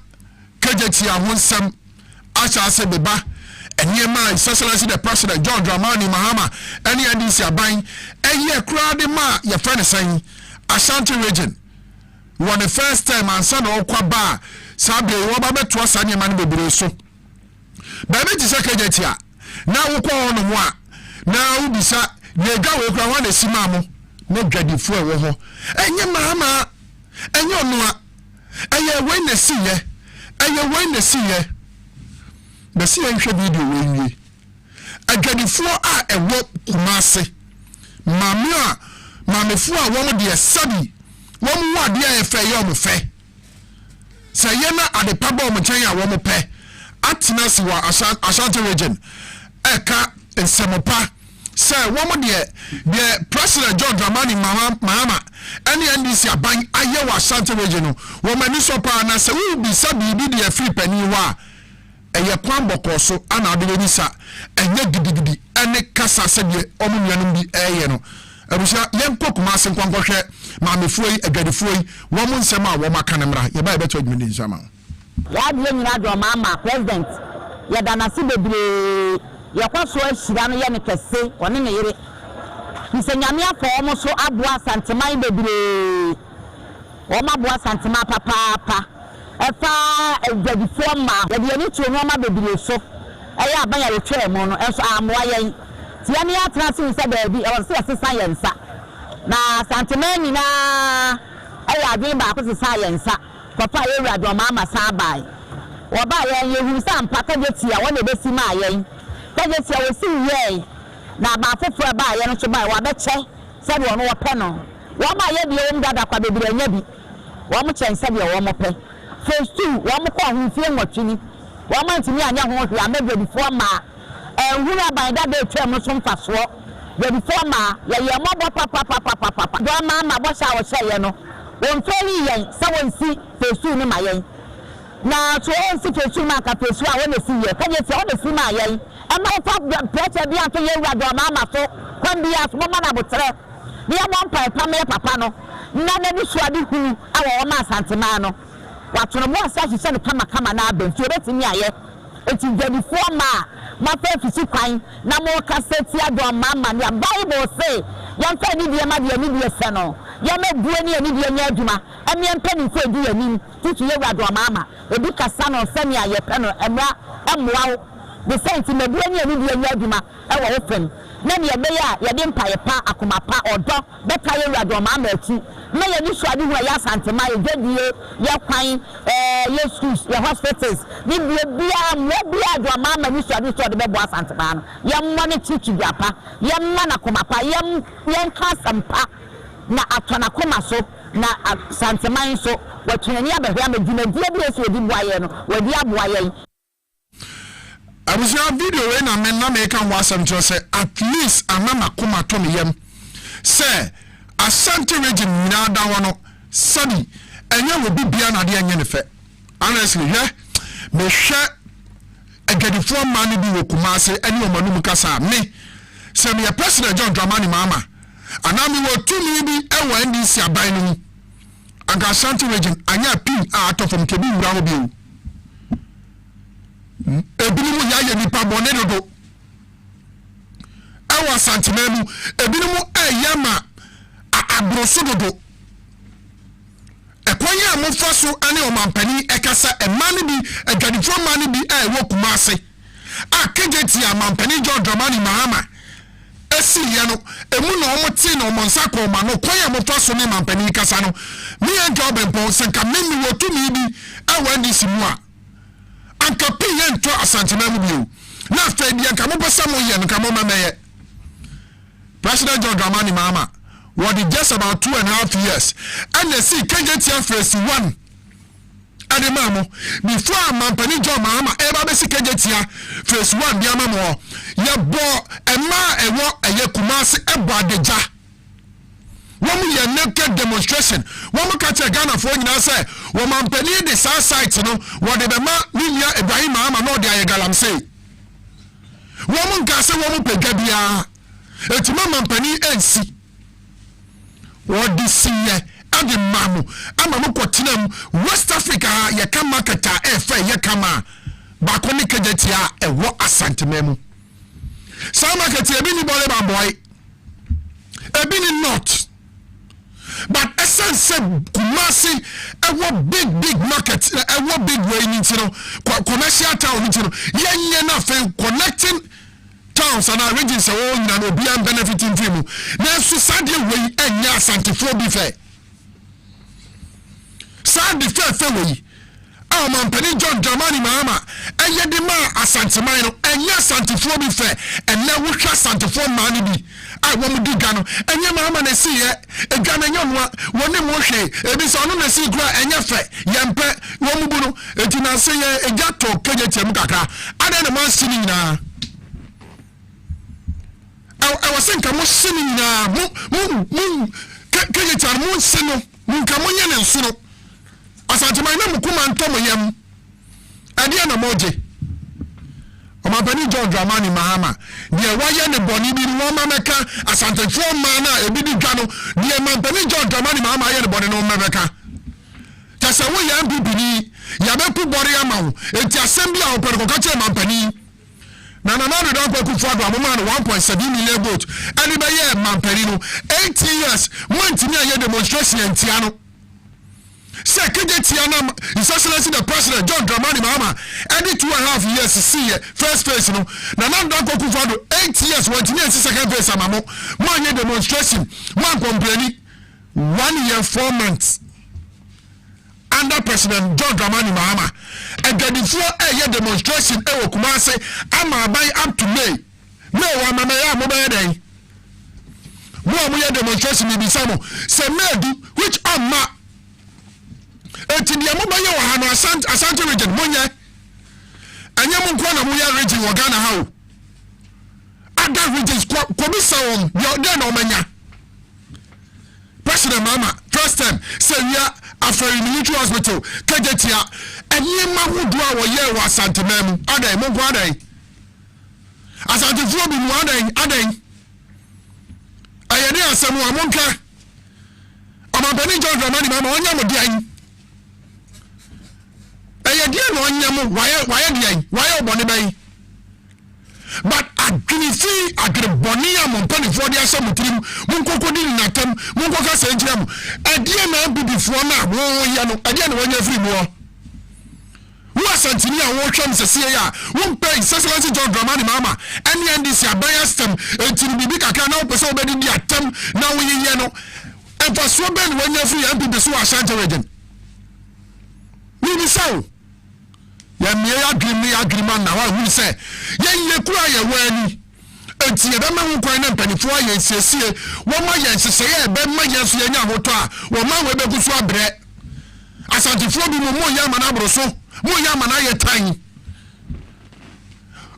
kejeti ahonsam acha se beba enye man socialist the president John Dramani Mahama any NDC aban eye kra de ma ye friend say Ashanti region won the first time ansa na okwa ba sabe wo ba beto asanye man bebre so ba be ti se kejeti a na wo ko ono mo a na wo bisa ye ga wo kra wan esima mo no dwadifo e wo ho enye Mahama enye ono a eye we na siye the see nhwe video we nwie adwadifo a ewo Kumase mamefo a wo de sabi wo mu ade a efe ye omo fe se ye na ade paba omo chen a wo mo pe atena si wa Ashanti region eka ensemopa se wo mo de president John Dramani Mahama any NDC aban aye wa Ashanti region wo mani so pa na se wo bi sabi bi de free pani wa eye kwan bokoso ana de ni sa enye gidigidi ene kasa se de omo nuanum bi eye no abusia yenko Kumase nkwankwohwe maamefuoi adwadefuoi wo mo nsem a wo maka ne mra ye ba beto adwene nsama ya de nyina do mama president ya dana si bebre ya kwaso ahira no ye ne kese one ne yire nsanyame afọ omo so aboa santeman bebre o ma boa santema papa efa adwadefuo ma ya de ni tu no ma bebre so eya aban ya retwe mo no enso amoa yen tia ne atra se nsa baabi e won se asesa yensa na santeman nyina eya adwen ba ko sesa yensa papa ye wura do mama sa bai oba yen yehu sam pakageti a wona be si ma yen kageti a we si ye na ba fofo ba yen so ba wa be che se de ono wo pe no wo ma ye bi o mdada kwa bebre anya bi wo mo chen se de wo mo pe phase 2 wo mo ko hu fie nwotwini wo ma ntimi anya ho hwe amebe before ma ehuna ban da be twem so mfaso before ma ye mo bo papa do ma bo sha wo she ye no won feri yen se won si phase 2 ni ma yen na so on si phase 2 ma ka phase 2 a won si ye kageti a won si ma yen ama fa pressure bi ato ye wura do ma so kwan bi aso ma na botre ni am papa me papa no na na bi so ade hu awo ma asantema no watono mo asachi se ne kama na abentu obetimi aye eti before ma fa fisi kwan na mo kaseti ado mama ni Bible say yan fa ni die ma die ni die se no ya me bue ni die nya adwuma emi empani fo edi yanim tutu ye wura do mama obi kasa no se ni aye pe no emra emwa the saint me bue ni die nya adwuma e wo ofem na ne be ya ye de mpaye pa akoma pa odo beka ye wura do mama achi na ye ni suade hu ya santema ye gedie ye kwan ye schools ye hospitals ni bia mo bia do mama ni suade so de be bo santema no ye mo ne chichi biapa ye ma na koma pa ye nka sampa na atona koma so na santema so watwenani abehwa medina die bi eso di boaye no wadi aboaye abusia video we na men na make am wasam to say at least anama koma to me yam say Asante region na da wono sabi enye wo bibia na de enye ne fe honestly me hwe agedifo man bi wo Kumase ene o manum kasa me se me president John Dramani Mahama anami wo tumi bi ewa NDC aban no anka Asante region anya pin ato from kebi wura ho bi ebinimu ya ye nipa bone dodo ewa Asante memu ebinimu eyama abroso dodo ekwanya amofa so ane o mampani ekasa emane bi agadifo mane bi wo Kumase akegeti amampani John Dramani Mahama esi ye no emu na omote na omonsa ko ma no kwanya amofa so ne mampani kasa no me enka Obrempojng senka memi wo tumi bi awa ndisi mu a anka piye nto Asante memu bi na after bi anka mo pesa mo ye nka mo mameye President John Dramani Mahama what is just about 2.5 years and they see KJTF phase 1 and the mamo before mampani John Mahama eba be see KJTF phase 1 bi amamo ya bo ema ewo eye Kumase ebo adeja womu ye naked demonstration womu kache Ghana for nyina say wo mampani the south side no wo de be ma niya Ibrahim Mahama no de aye galamsey womu nkase womu pega bia etima mampani ensi what this year and the mamu amamu kotinam West Africa ya kama kata efe ya kama bakoni kejetia ewo Asante memu sama kete ebini bole bamboy ebini not but essence Kumase ewo big market ewo big way ni tino commercial town ni tino yenye na fe connecting towns and our regions are all and will be benefiting from you. Now, society way and ya Santifo be fair. Sad the fair way. Our mampani John Dramani Mahama, and yet the man Asante Mino, and ya Santifo be fair, and now we shall Santifo money be. I want to do Gano, and your mamma they see it, a Ghana young one name Moshe, a bisono na see gra and your fe, Yampe, Womubuno, a Tina say a gato, Kajatem Kaka, and then a man sitting now. I was saying, come on, singing now. Moon, Kajatar, moon, sino, moon, come on, and sino. Asante my name, Kuman Tomoyam, Adiana Moje. Omabani John Dramani Mahama, dear Wayan and Bonnie, Wama Mecca, Asante Four Mana, a bidi Gano, dear Mampani John Dramani Mahama, and Bonnie no Mecca. Tasa way and Bibini, Yabeku Boriamau, it's assembly of Percocatia Mampani. Nana don't go for a woman 1.7 million votes. And by year, Mamperino, 8 years, one to me demonstration in Tiano. Second, Tiana, His Excellency the President John Dramani Mahama, every 2.5 years to see it, first phase, no. Nana don't go for 8 years, one to me, second phase, Amamo, 1 year demonstration, one complaining, 1 year, 4 months. under President John Dramani Mahama. And then before a demonstration, I will come and say, I'm up to May. No, I'm a mobile day. More demonstration will be some. Say, which are ma. And to the mobile, Asante region, Monya. And Yamunkwana Muya region, Wagana how. Other regions, Komisawum, you're there no mania. President Mama, first time, say we are after a military hospital, Kajetia, and ye man who do our year was Santa Mem, Ade, Monguade. As I develop in one day, Ade, I had some Monka. I'm a penny John Dramani, Mamma, on Yamu. I had one Yamu, why Bonnie Bay? But I can Bonia Montani for the Assamutrim, Munkokodi Natam, Munkoka Sanjam, a dear man before now, I didn't want every more. Who are Santinia Workshops, a CIA, who pay Cecil John Dramani Mama, and the NDC biased them, and to be big, I can't help us already the attempt, now we know, and for so bad when you're free and people so are Santa Region. Maybe so. Ya me agreement na wa hu say ye kura ye wani enti ye be ma hu kwan na mpanifo ye siesie wo ma ye nsese ye be ma ye so ye nya hoto a wo ma we be kuso abre asantifo bi mo ya ma na abroso mo ya ma na ye tan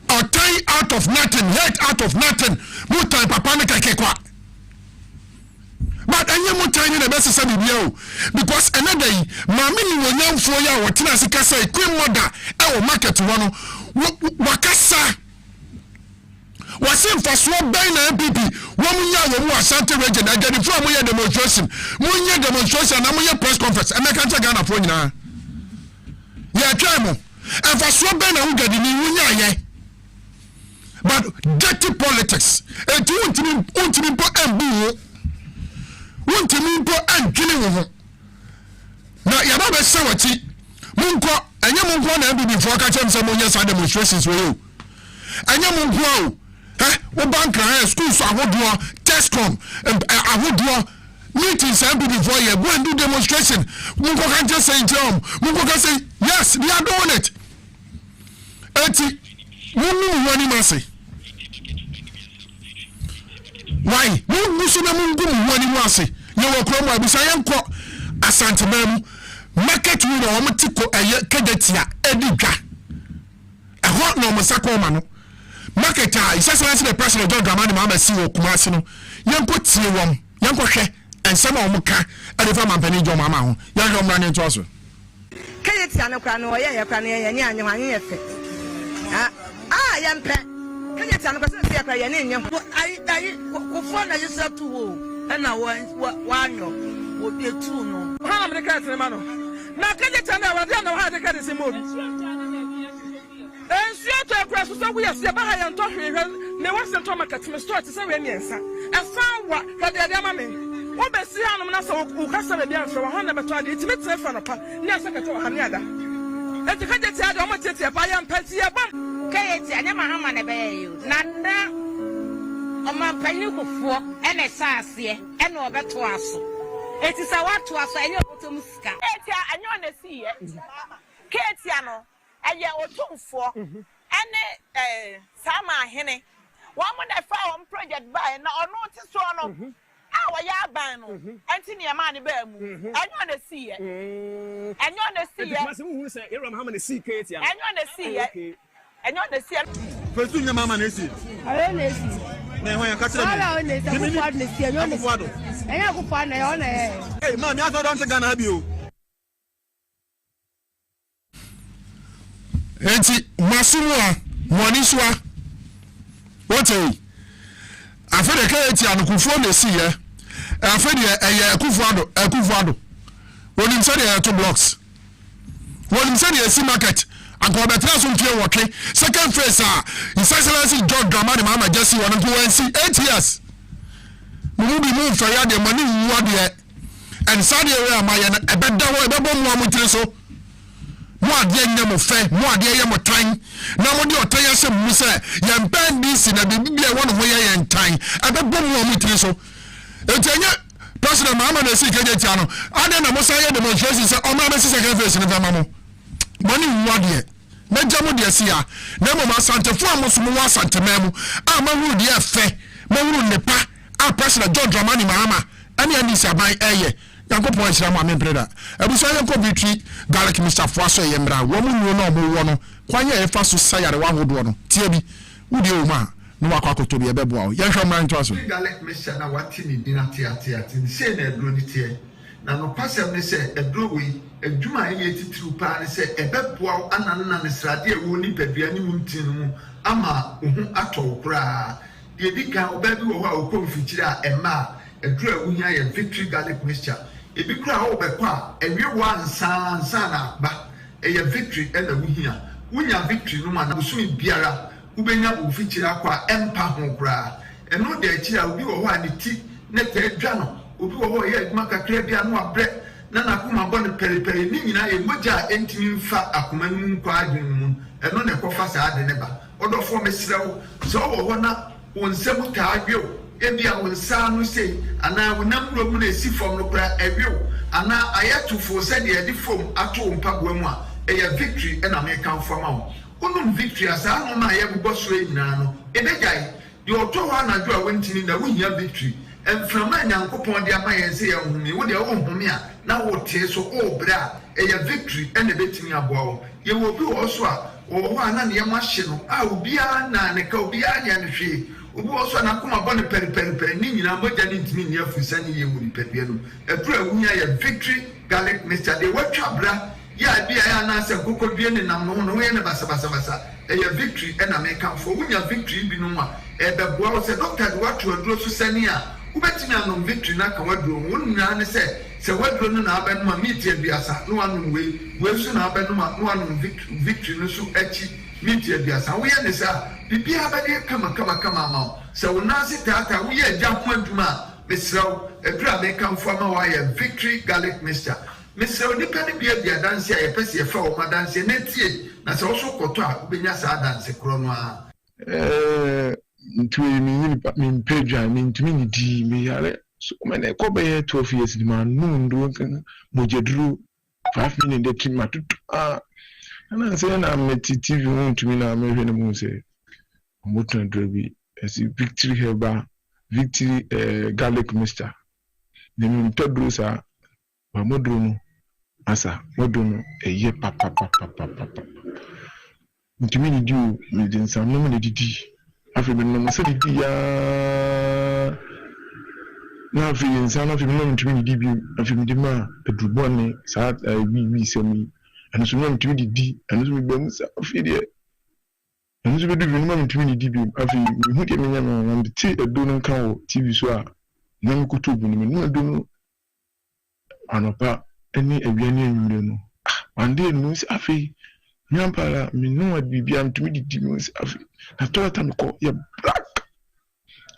or tie out of nothing hate out of nothing mo tan papa ne kakekwa. But I am not telling you the best of because another day, Mammy will young for you, what Tinasika say, Queen Mother, our market one, Wakasa was in for swap by an MPP, 1 year was Santa Region, I get it from your demonstration, 1 year demonstration, and your press conference, and I can't take on a phone now. Yeah, Camo, and for swap by who get in 1 year. But dirty politics, and you want to be put and boo. Want to mean go and killing her. Now, you have a sawati. Munko, and your Munko and before catching some of your demonstrations with you. And your Munko, what bank schools I would do, Tescom, and I would do meetings and before you go and do demonstration. Munko can just say, John, Munko can say, yes, they are doing it. Eti, Mungu wani masi. Why? Mungu suna Mungu wani masi. You will come by Bisayanko Asante Mem market winner or Matiko a Kadetia Ediga. A hot no Masako Mano. Marketer is just the president of John Dramani Mama CEO Kumasino. Young put C1, young Koke, and some of Muka, and if I'm a penny John Mama, young running to us. Kayetiano Crano, ya Crania, and Yan effect. Ah, young pet. Kayetiano Crania, I phone yourself to. And I one would be two no. How many cats, Romano? Now, can you tell me what I know how to get this movie? And she had to across so we are Sabah and talking. There wasn't Thomas at my store to say, yes, and found what had the mammy. What be see how I'm so who has a dance for 100 but it's met in front of her. Yes, I can tell Haniada. And you can't tell how much it's a buy and petty a bum. Kate, I never have money by you. Nanda. Oma panyu kufo ene saase ene obeto aso etisa watu aso enye otom sika etia anyo na siye ketia no eye otomfo ene sama ahene wo mo na fa wo project buy na ono ti so no a wo ya ban no enti ne ma ne ba mu anyo na siye etisa mu hu se eram ha ma na si ketia anyo na siye fesu nya mama na si ayo na si na ho ya ka tire me enye akufo na yo na eh ma mi aso don te Ghana bi o enti masumwa moniswa wote afede ka eti anukufo na si ye afede eye akufo wonim se dey to blocks wonim se dey si market and go better some pay working second phase his excellency John Dramani Mama Jesse one go and see 8 years we will be move for ya the money we want there and Saudi area my e beda wo e bebo mo amutire so mo ade nyam fe mo ade ye mo tan na mo de otan ya se mu se ye mpan dis na bibia won ho ye ye ntan e bebo mo amutire so etenya President Muhammad Esi Kejetiano, I don't know what I demonstration say, oh, my second face in the Mamo. Money word yet. Benjamin Desia, Nemo Santa Famos Mua Santa Memo, Amaru de Fe, Maru Nepa, our President John Dramani Mahama, and Yanisa by Aye. Yanko points Rama Membreda. I was saying, Coventry, Gallic Mr. Fosso Yembra, woman will know more. Quite a fast society, one would want. Tibi, would you, ma? No, I could to be a bebo. Yanko man to us. Gallic Mr. Nawatini dinner theatre, in saying a brunitier. Now, no passer may say a brewery, a Juma 82 pan say a bebo, and an Israel only Pebiani Muntin, Ama, Ato, Cra. The Edika or Baby or Confitira and Ma, a drew we a victory Gallic Mr. If you cry over qua, and you want Sana, but a victory and a winner. Winner victory, no man, Sumi Biara, Ubena will feature aqua empire bra. And no day, child will be a while tea, net jano, will be a while Maka Crebiano bread, Nana Kuma Bonnet Peri, Nina, a Moja, Entin fat Akuman Quadrin, and non a coffers are the never. Other form is slow, so one up, one several cardio. Ebi a wonsa no say ana wonam romu na esi fom no kra ewiu ana ayatu fo se de edi fom ato mpaboa mu a eya victory na me kan fam a onum victory asa no ma ye bobɔ so nyina no ebegai de oto ho na do a wontini na wohia victory emframa nyankopɔn de ama ye se ye humi wo de wo humi a na wo tie so o bra eya victory na betimi aboa wo ye wo bi wo so a wo ho ana ne ye ma hye no a obi a na ne ka obi a ya ne hwe Ubu also na kuma bone peri ni nyina moja ni ntimi ni afusa ni ye wuri pepie no epra wunya ya victory Gallic Mr. De watwa bra ya bia ya na se kokodue ni nam no no ye ne basa e ya victory e na me kan fo wunya victory bi no a e beboa wo se doctor de watwa aduro so sani a ubetimi anom victory na ka waduro wonu na ne se waduro no na abenu ma meet ya biasa no anom we so na abenu ma no anom victory no so achi meet ya biasa wo ye ne sa bibia abade kama ma so wonasi tata wo ye gya ho aduma mesraw ebra me kan fo ma wa ye victory Gallic Mr. Mesraw ni pani bia danse a ye pese ye fa o ma danse na tie na se wo so koto a obenya sa danse kro no a ntwe mi mpedwa mi ntumi ni di mi yare so me na ko be 12 years di man no ndo kan mojeduru 5 minutes de trim atutu ana se na meti TV ntumi na me hwe ne mu se Moton Drobi as victory heba victory Gallic Mr. The Mintodrusa Modruno Asa Moduno a year papa. Intimini do within some nominal D. After the Nomasadi now feeling some of the moment to me debut of him demand a Drubone, Sad we semi, and so on to me D, and so we bones of idiot. And so we do remember to me debut of him who came in and the tea a donor cow TV so no could to be no don't know any avian one day no afi nyampala me no would be am to me demons afi na tola time call ya black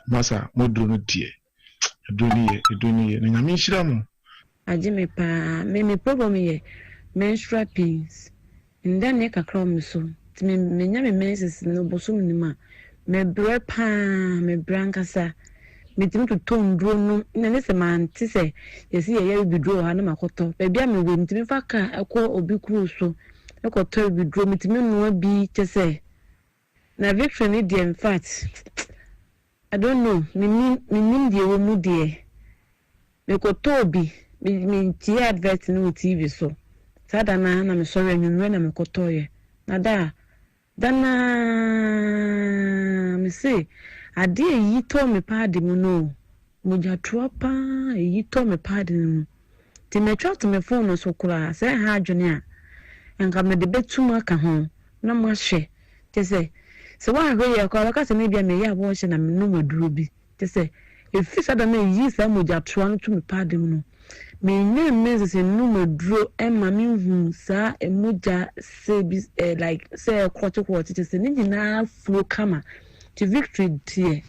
masa modro tie edoni na nyame hira mo ajime pa me problem ye menstrual pains nda ne kakra me so me nyame menses no bosom ni ma me bre pa me brankasa me timi to tondro no na ne se man ti se yesi ye bidro ha na makoto be bia me we timi fa ka ekọ obi kru so ekoto bidro me timi no bi tese na victory ni in fact I don't know me die wo mu die me koto obi me tie advert no TV so sada na me sorry anwure na me koto ye na dana me say ade yi to me padi mu no mo ja tropa yi to me padi mu ti me twa to me phone so kura say ha adwene a enka me de betuma ka ho na mo hwe te say so wa hwe ya kwa ka se me bia me ya bo hwe na me no maduro bi te say efi sada na yi sa mo ja troa no to me padi mu no me nye mezi se no maduro e ma me hu sa e moja se bi like say kwoti te say ni na flow kama to victory tie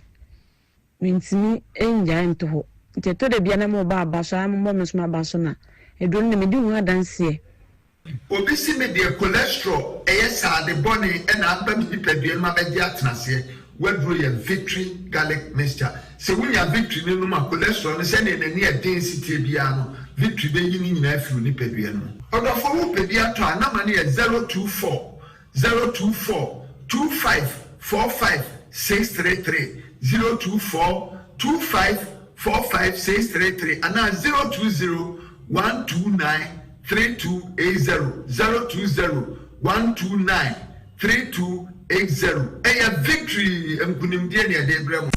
mintimi enja nto ho te to de bia na mo ba abasha mo me so abasha na edo ne me di hu adanse obi si me de cholesterol e yesa de boni e na aba mi nipadua ma be di atenase whether you victory garlic mixture. So when you victory no ma cholesterol send any density biano victory be yin na afi ni peduano. Odo for wo pedia to anamani 024 2545 633 024 2545 633 and 020 129 3280 020 129 3280. A victory mkunimdieni adebramo.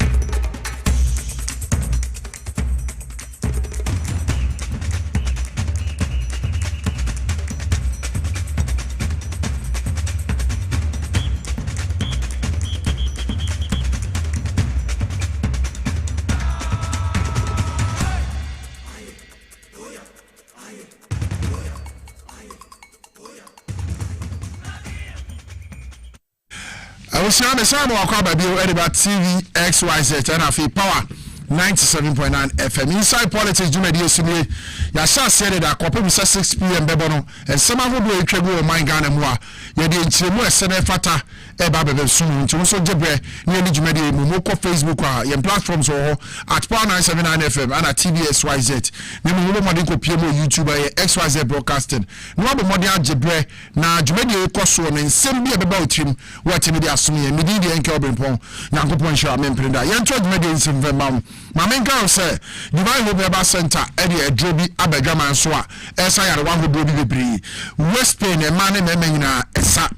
Siame Samo Akaba Bio Ediba TV XYZ and Afi Power 97.9 FM. Inside Politics Jumedi Simi Yasha said that Kope 6 p.m. Bebono and some of the Trego Mind Ghana Moa Yadi Chimo Sene Fata Eba Bebe Sumu to also Jebre nearly Jumedi Mumoko Facebook and platforms or at Power 979 FM and at TV XYZ. Nemu Madiko PMO YouTuber XYZ broadcasting. Nwabo Modia Jebre na Jumedi Koso and Sembi about him what him dia sumi and Midi and Obrempojng Yankopon Sha Memprenda. Yanto Jumedi in Simvemam. Mamenka say Divine Hope Center Eddie Adrobi Abedjama Soa Esa ya one who do be West Pain and man memena esa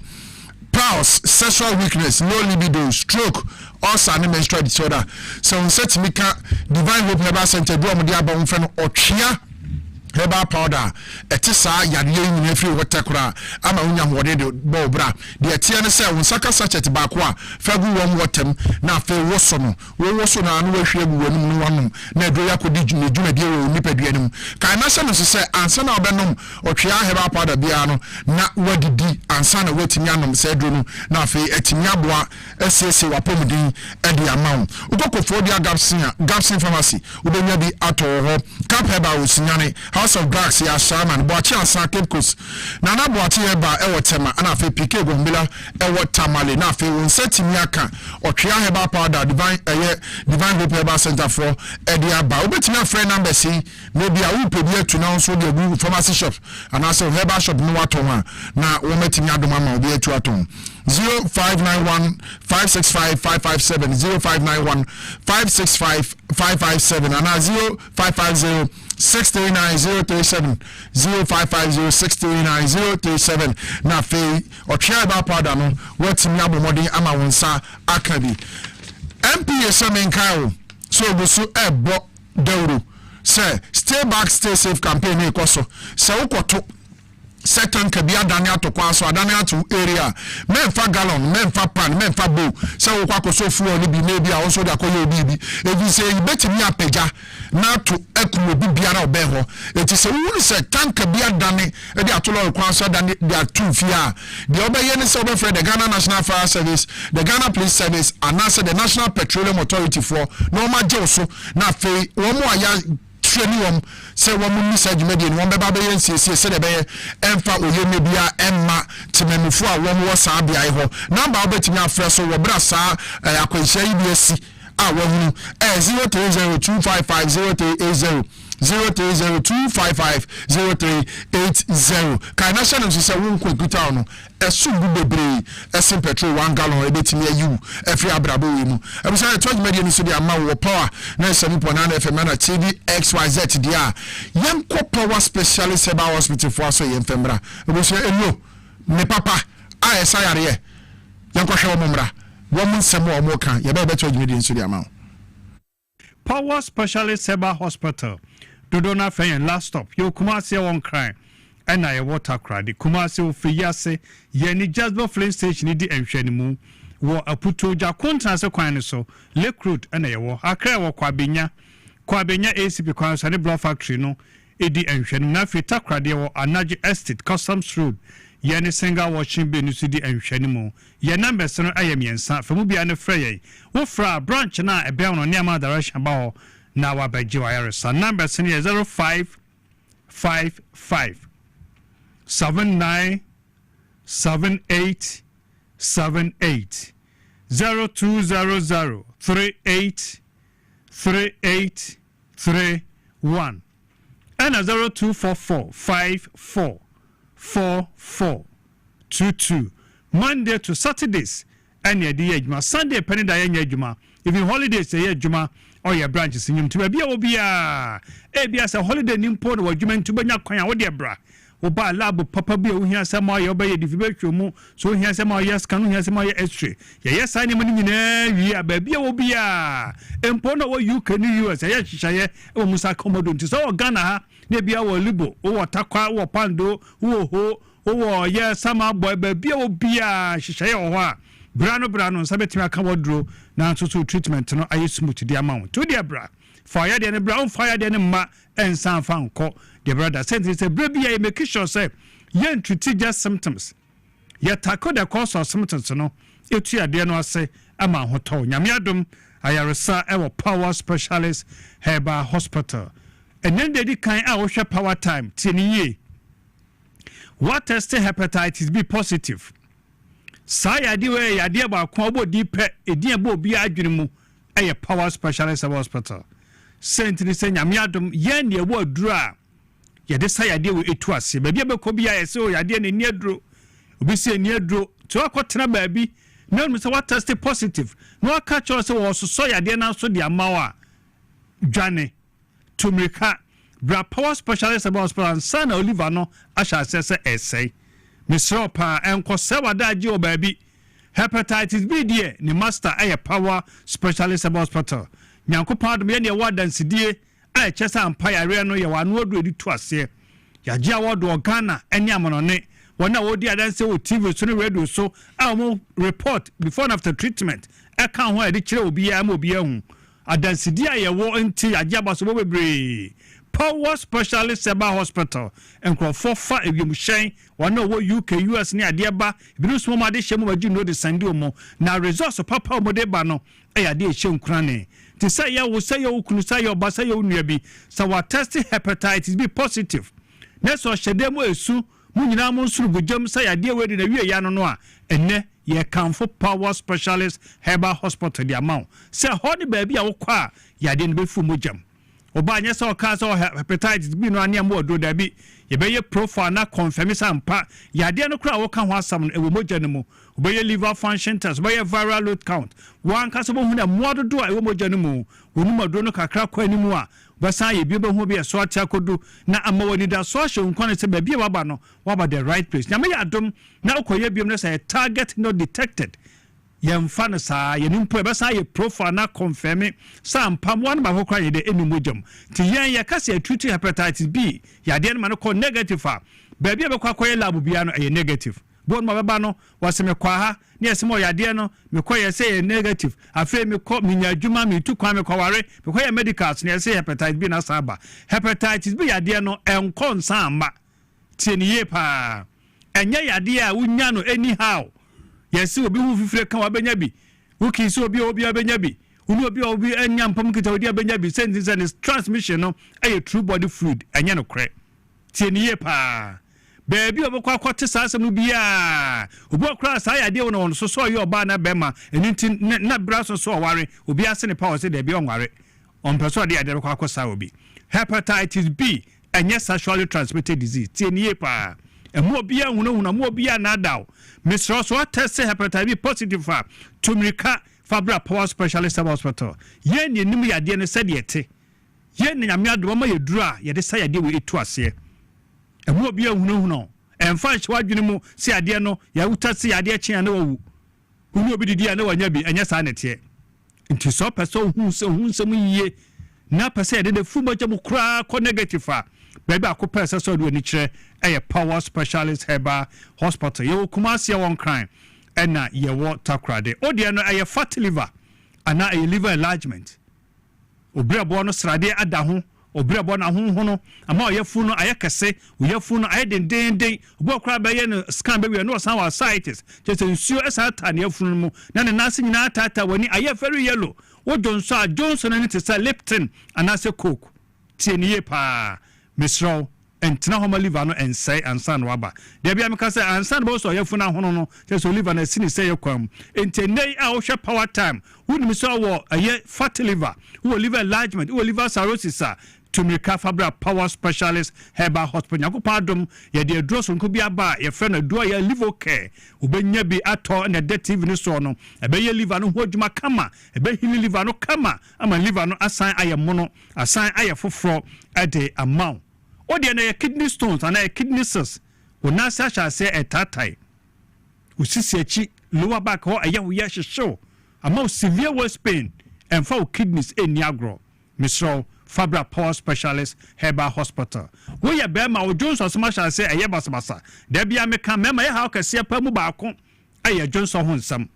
pulse, sexual weakness, low libido, stroke, also an menstrual disorder. So set Mika Divine Hope Center do amudia ba unfeno ochia herbal powder etisa yadeye nyina free water kura ama unya hode de bobra de etia ne se unsaka sachet ba ko a fagu wom watem na fe woso no woso na anu wahwe bu wanum no wanum na do yakodi dwuma de wo nipaduanim kan na se no se ansa na obenom otwea herbal powder bia no na wadidi ansa na watimi anom se do no na fe etimi aboa esese wapomdin e de amaw ukokofo dia Gapsin pharmacy ubenya bi ato ho cap herbal osinyane House of Drugs ya Shaman Boachi Asa Cape Coast Nana Boachi Eba Ewo Tema ana fe PK Gombila Ewo Tamale na fe wonseti miaka otwea heba powder Divine Hope Herbal Center for Edia Ba obetimi afre number si maybe a wo pebia tu na so de gu pharmacy shop ana so herbal shop no wato ha na wo metimi adoma ma obi etu aton 0591 565 557 0591 565 557 and 0550 639 037 na fe otwea ba powder no watimi abomodin ama wonsa akabi MPA Samenkao so busu ebo dawro say stay back stay safe campaign e koso se ukoto certain kabia dania to kwaso adania to area memfa gallon memfa pan memfa bowl se wo kwakoso fuo ni bi maybe a also da koyo bi evi say betimi apagya na to ekumo bibiara obeho eti se wo se tank kabia dani e di atolo kwaso dani dia two fia the obeye ne se obefre the Ghana National Fire Service the Ghana Police Service and also the National Petroleum Authority for normal jeoso na fe wo mo aya training say woman message media no be baba yensie say de be emfa oyeme bia emma temamufo a wo mo sa bia ho number obetimi afre so wo bra sa akwanhia yi bia si a wo hunu 0302550380 0302550380 kana shana so say won kwekuta no esumbu bebre esim petrol 1 gallon ebetimi ayu efri abrabo we mu ebisa touch media ni so dia ma wo power na 7.9 FM na TV XYZ dia yem ko power specialist eba hospital for so yem fembra ebisa eno ne papa a esayare ye yem ko hwe omra wo mun semo omo kan ye be touch media ni so dia ma Power Specialist Seba Hospital Dodona Fayen last stop yo Kumasi won crime and I water cry the Kumasi Fiyase Yeni Jasper Flame Station di enhwanimu wo aputo ja contrast kwan so Lake Road and I wo akra wo kwabenya ACP kwan so ne block factory no edi enhwanimu na fita krade wo Anaji Estate Customs Road Yeni single watching be no di enhwanimu ye numbers no ayemiensa famu bia ne frey wo fra branch na ebe no neama direction ba ho na wa baji wa yaresa numbers no 0555 797878 0200 383831 and 0244 544422 Monday to Saturdays and your day Sunday penny day juma even holidays say juma or your branches in to be obia as a holiday nimpo or jument to benya kwanya wo de bra wo ba lab papa bi o hia sama ye obey division mu so hia sama yes kanu hia sama ye extra yes ani mani nyina wi ababia wo bia empo na wo UK ni US ye hihye wo musa komodo nti so Ghana ha na bia wo libo wo takwa wo pando wo ho wo ye sama boy babia wo bia hihye wo ho a brano sabetimi aka wodro na so treatment no aye smooth di amount to dia bra fire de ne brown fire de ne ma ensan fa nko the brother said it's a baby I make sure say yen treat just symptoms ya tackle the cause of symptoms no etu ade no ase ama hoto nyame adom ayaresa e power specialist herbal hospital and then they kan a wo hwe power time tieniye what test hepatitis B positive sayade we yade ba ko obodi pe edin ba obi adwene mu eye power specialist hospital sentini se nyame adom yen de wo aduru a yade sayade we etu ase ba bia be ko bia yese o yade ne ni aduro obi se ni aduro to akotena ba bi na no se what test positive no aka cho se wo so yade na so de amawa dwane tumrika bra power specialist hospital sana Oliver no asha se essay Mr. Pa enko sewa daji o baby hepatitis B die ni master aye power specialist hospital nyankopon adom ye ne wadansidie aye chesa empire re no ye wanu odu edi to ase ya gia wodo Ghana eni amonone wona wodi adanse o TV so no radio so mo report before and after treatment e kan ho edi kire obi ya ma obi ehun adansidie aye wo enti agia baso bo bebre power specialist herbal hospital enkrofo fa ewiemhyen wana wo UK US ni ade ba biru so mo ade hyemu magi no de sande omo na resource papa omo de ba no e ade hye nkurane ti say ya wo say ya okunu say ya obasa ya onua bi sa wa test hepatitis B positive na so hyede mo esu mu nyina mo nsuru gojam say ade we de na wie ya no a enne ye kanfo power specialist herbal hospital di amount say ho ni ba bi a wo kwa ya de no be fu mojam oba anya so ka so hepatitis B no ania mo odo da bi ye be ye profile na confirm sampa ya de no kra wo ka ho asam no ewo moja no mu oba ye liver function test oba ye viral load count wan ka so bo hu na mo do a ewo moja no mu wonu mado no kakra kwa ni mu a basa ye bi be hu be so atia kodu na amawani da so hye nkwane se ba bi waba no waba the right place nyame ya dom na okoye biom no say target not detected yemfa no saa yenimpo e besa ye profile na confirm sampam wan ba hokra ye de enumojam ti yen ye kase treat hepatitis B ya de no ko negative a ba bia be kwakoye lab bia no e negative bon ma beba no waseme kwa ha ne yesemo ya de no me ko ye say negative afi me ko minya adwuma me tu kwa me kware me ko ye medicals ne say hepatitis B na saba hepatitis B ya de no enko nsa tieniye pa enye ya de a wunya no anyhow yes obi hu fifire kan wabenya bi wuki so obi abenya bi unu obi anya mpam kita odi abenya bi sense and transmission no a true body fluid anya no kre tieniye pa baby obokwa kwate sasem no bia obi okra sa ya de won so so ye oba na bema enti na braso so ware obi ase ne power se de bi onware on person de ade kwa kosa obi hepatitis B anya sexually transmitted disease tieniye pa emu obi ahunahuna mu obi anadaw Mr. So test hepatitis B positive fa tumrika fabra power specialist hospital yen ye nim yade ne sede yete yen nyame adom ma yeduru a yede sa yade we etu ase emu obi ahunahuna emfa hye wadwene mu si ade no ya wutase yade akyen na wawu unu obi didi na wanya bi anya sa nete nti so person hu se mu yiye na pese yede de fu moja mu kra ko negative fa baby akopɛ sɛ so do ani kyerɛ ɛyɛ power specialist herbal hospital ye Kumasi won crime ɛna ye wo takrade odi no ɛyɛ fat liver ana ɛyɛ liver enlargement obrɛbɔ no srade ada ho obrɛbɔ na ho no ama ɔyɛ fu no ayɛ kɛse ɔyɛ fu no ayɛ dendenden obo kra bɛyɛ no scan bɛwie no san wa sites just nsuo ɛsa ta ne afu no mu na ne nase nyina tata wani ayɛ very yellow wo jonso a Johnson ne te sɛ Lipton ana sɛ Coke tieniye pa Mr. entina homa liver no ensay ansa no aba de bia meka say ansa no so yefo na hono no so liver na sini say yekwam entenei a wo hwe power time woni so wo aye fatty liver wo liver enlargement wo liver cirrhosis to make Fabra Power Specialist Herbal Hospital. Yako pardon ye de adro so nko bia ba ye friend adro ya liver care obenya bi ato na dirty even so no ebe ye liver no ho adwuma kama ebe hili liver no kama ama liver no asan aye mono asan aye foforo ade amount o de na ye kidney stones and kidney cells ona sa sha say etatai usisi achi lower back ho aye wo ye hyehyeo ama severe waist pain and for kidneys eni agro misro Fabra Power Specialist Herbal Hospital. We ya bema o Johnson sma sha say eye basabasa. Da bia me kan mema ye ha kase pa mu ba ko aye Johnson ho nsam.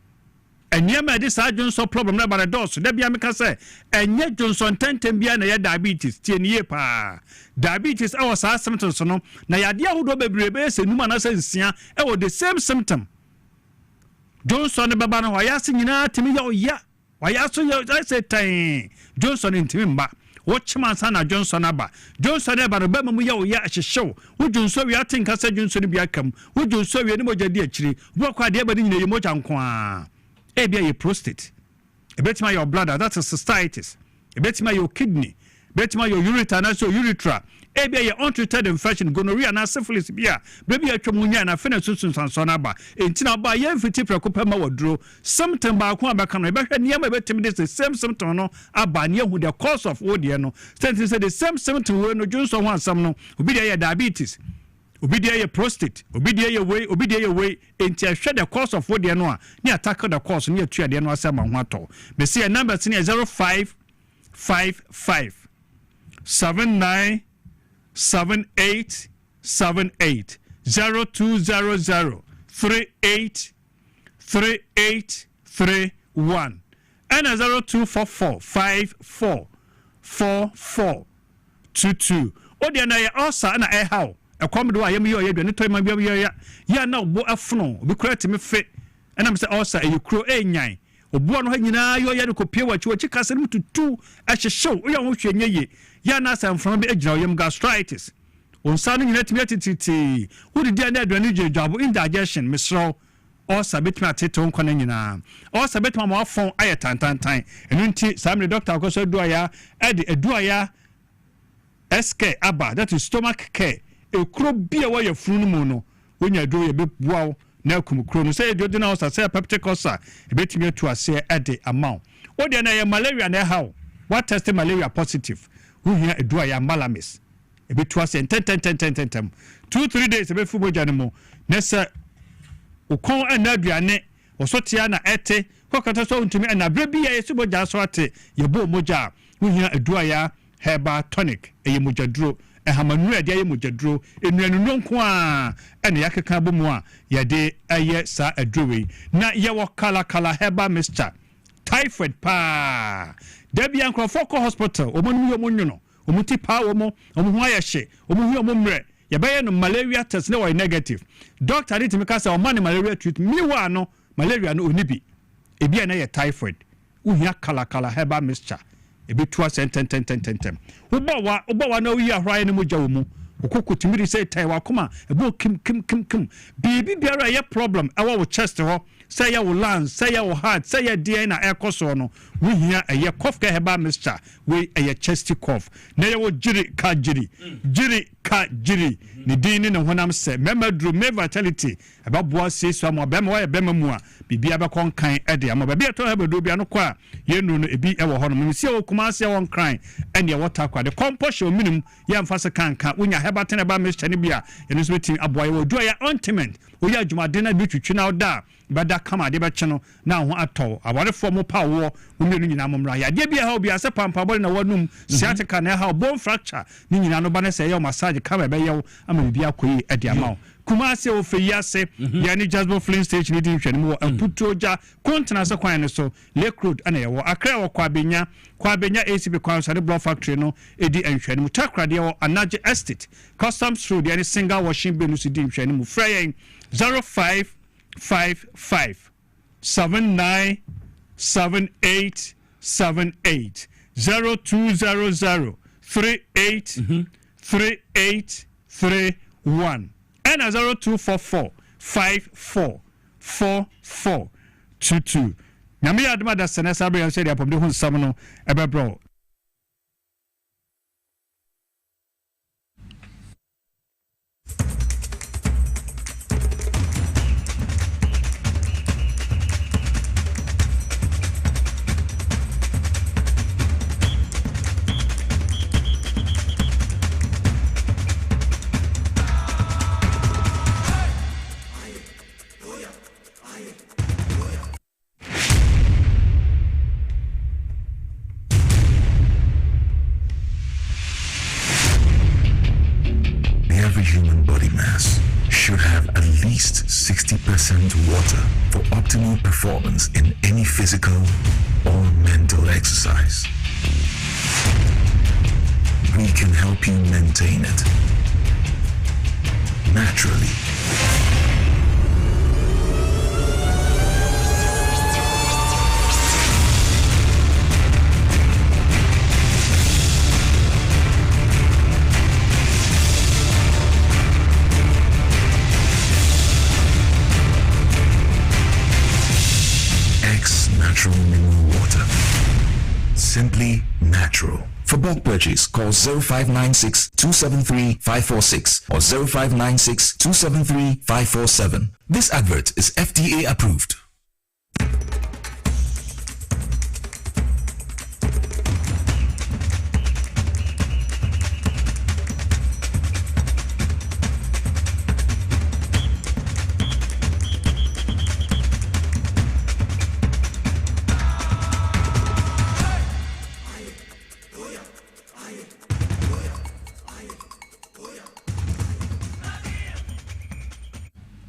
Enye ma de sa Johnson problem na ba the dos. Da bia me ka say enye Johnson tentem bia na ye diabetes tie ne ye pa. Diabetes our sa symptoms no na ya de ahodo bebrebe se numa na se nsia e wo the same symptom. Johnson baba na wa ya se nyina timi ya o ya. Wa ya so ya say tan. Johnson ntimi mba. Watch man sana Johnson aba Johnson aba no bema mu ya oya ahyehyew wo Johnson wi atenka sa Johnson bi akam wo Johnson wi ni moja di akiri wo kwa de aba ni nyina ye moja nko a e bia ye prostate e betima your bladder that is cystitis e betima your kidney betima your ureter na so urethra e bia ye untreated infection gonorrhea na syphilis bia baby atwamunya na fena susun sanso na ba entina ba ye mfiti prekopa ma wadro symptom ba ko abaka no e behwe niam e betim the same symptom no aba ne hu the cause of odie no since say the same symptom we no Johnson ho asam no obi dey ye diabetes obi dey ye prostate obi dey ye way enti ahwe the cause of odie no a ne attack the cause ne atu ade no asam ho ato me say number tin 0555 79 7878 0200 38 3831 and 0244 54 4422 odi na ya osa na how ekwam do ayem yo yedwe ne toyma bia ya na obo afono obi correct me fe and am say osa eyukro enyan obo no ha nyina yo ye ne kopie wachi kase no tutu ahyehyew o ya ho hwenye ye ya na asam from be agina oyem gastritis onsa no nyina timi atititi wodi dia na adwane djabo indigestion misro osa betimi ateto nkwana nyina osa betimi ma afon aye tantantan enu nti samre doctor akoso duaya edi eduaya SK aba that is stomach care ekro bia wa yafunu mu no wonya do ye bebuaw na akumukro no say do na osa say peptic ulcer ebetimi atu ase edi amount odi na ye malaria na how what test malaria positive who here eduaya malamis ebetu ase 10 2-3 days ebefu boja ne mo nesa ukon anaduane osotia na ete kokata so ntumi anabra bia yesu boja so ate yebo moja who here eduaya herbal tonic eye mojaduro ehamanu ade eye mojaduro enuanu nonko a ene yakeka bomu a yade eye sa adrowe na ye wo kala herbal mixture typhoid pa debia nkrofoko hospital omonu yo monwono omuti pa omo omu ayehye omu hu omumre yabaye no malaria test na were negative doctor did me kasa o man malaria treatment mi wa no malaria no onibi ebia na ye typhoid uhia kala herbal mixture ebetu ase 10 ubo wa na oyi ahraye ne moja wo mu okokotimiri say tai wa koma ebo kim bibi biara ye problem awa wo chest ho say ya wo lungs say ya wo heart say ya DNA na ekoso no wo hia eye cough ka herbal mixture we eye chest cough na ye wo jiri ka jiri ni dini ne honam se memadru me vitality ababoa sesu am abema wa bema mu a bibia be konkan ede am bibia to hebedo bia no kwa ye nu no ebi e wo hono msi wo kuma se won kran ene water kwa de compost o minimum ya mfase kanka wonya hebatene ba mixture ne bia eno so betim aboa ye wo do ya ointment wo ya adwumade na bi twitwi na oda bada kama de be cheno na ho ato aware fo mo pa wo umienu nyina momra ya de bia ha obi ase pampa bole na wanum sciatica na ha bone fracture ni nyina no ba na se ye massage kama be ye ama bibia koyi ede ama Kumasi ofeyase yani Jasper Flint Stage ni di hwene mu amputoja kontena se kwan ne so Lake Road ana ye wo Accra wo kwa benya ACB kwan so de block factory no edi enhwene mu Takra de wo Anaje Estate Customs Road yani single washing bin no si di hwene mu frey 0555 797878 0200 38 31 and 0244 544422. Nyame adma da senesa be say dia pomde hu nsam no ebebro. Every human body mass should have at least 60% water for optimal performance in any physical or mental exercise. We can help you maintain it naturally. Natural mineral water. Simply natural. For bulk purchase, call 0596 273 546 or 0596 273 547. This advert is FDA approved.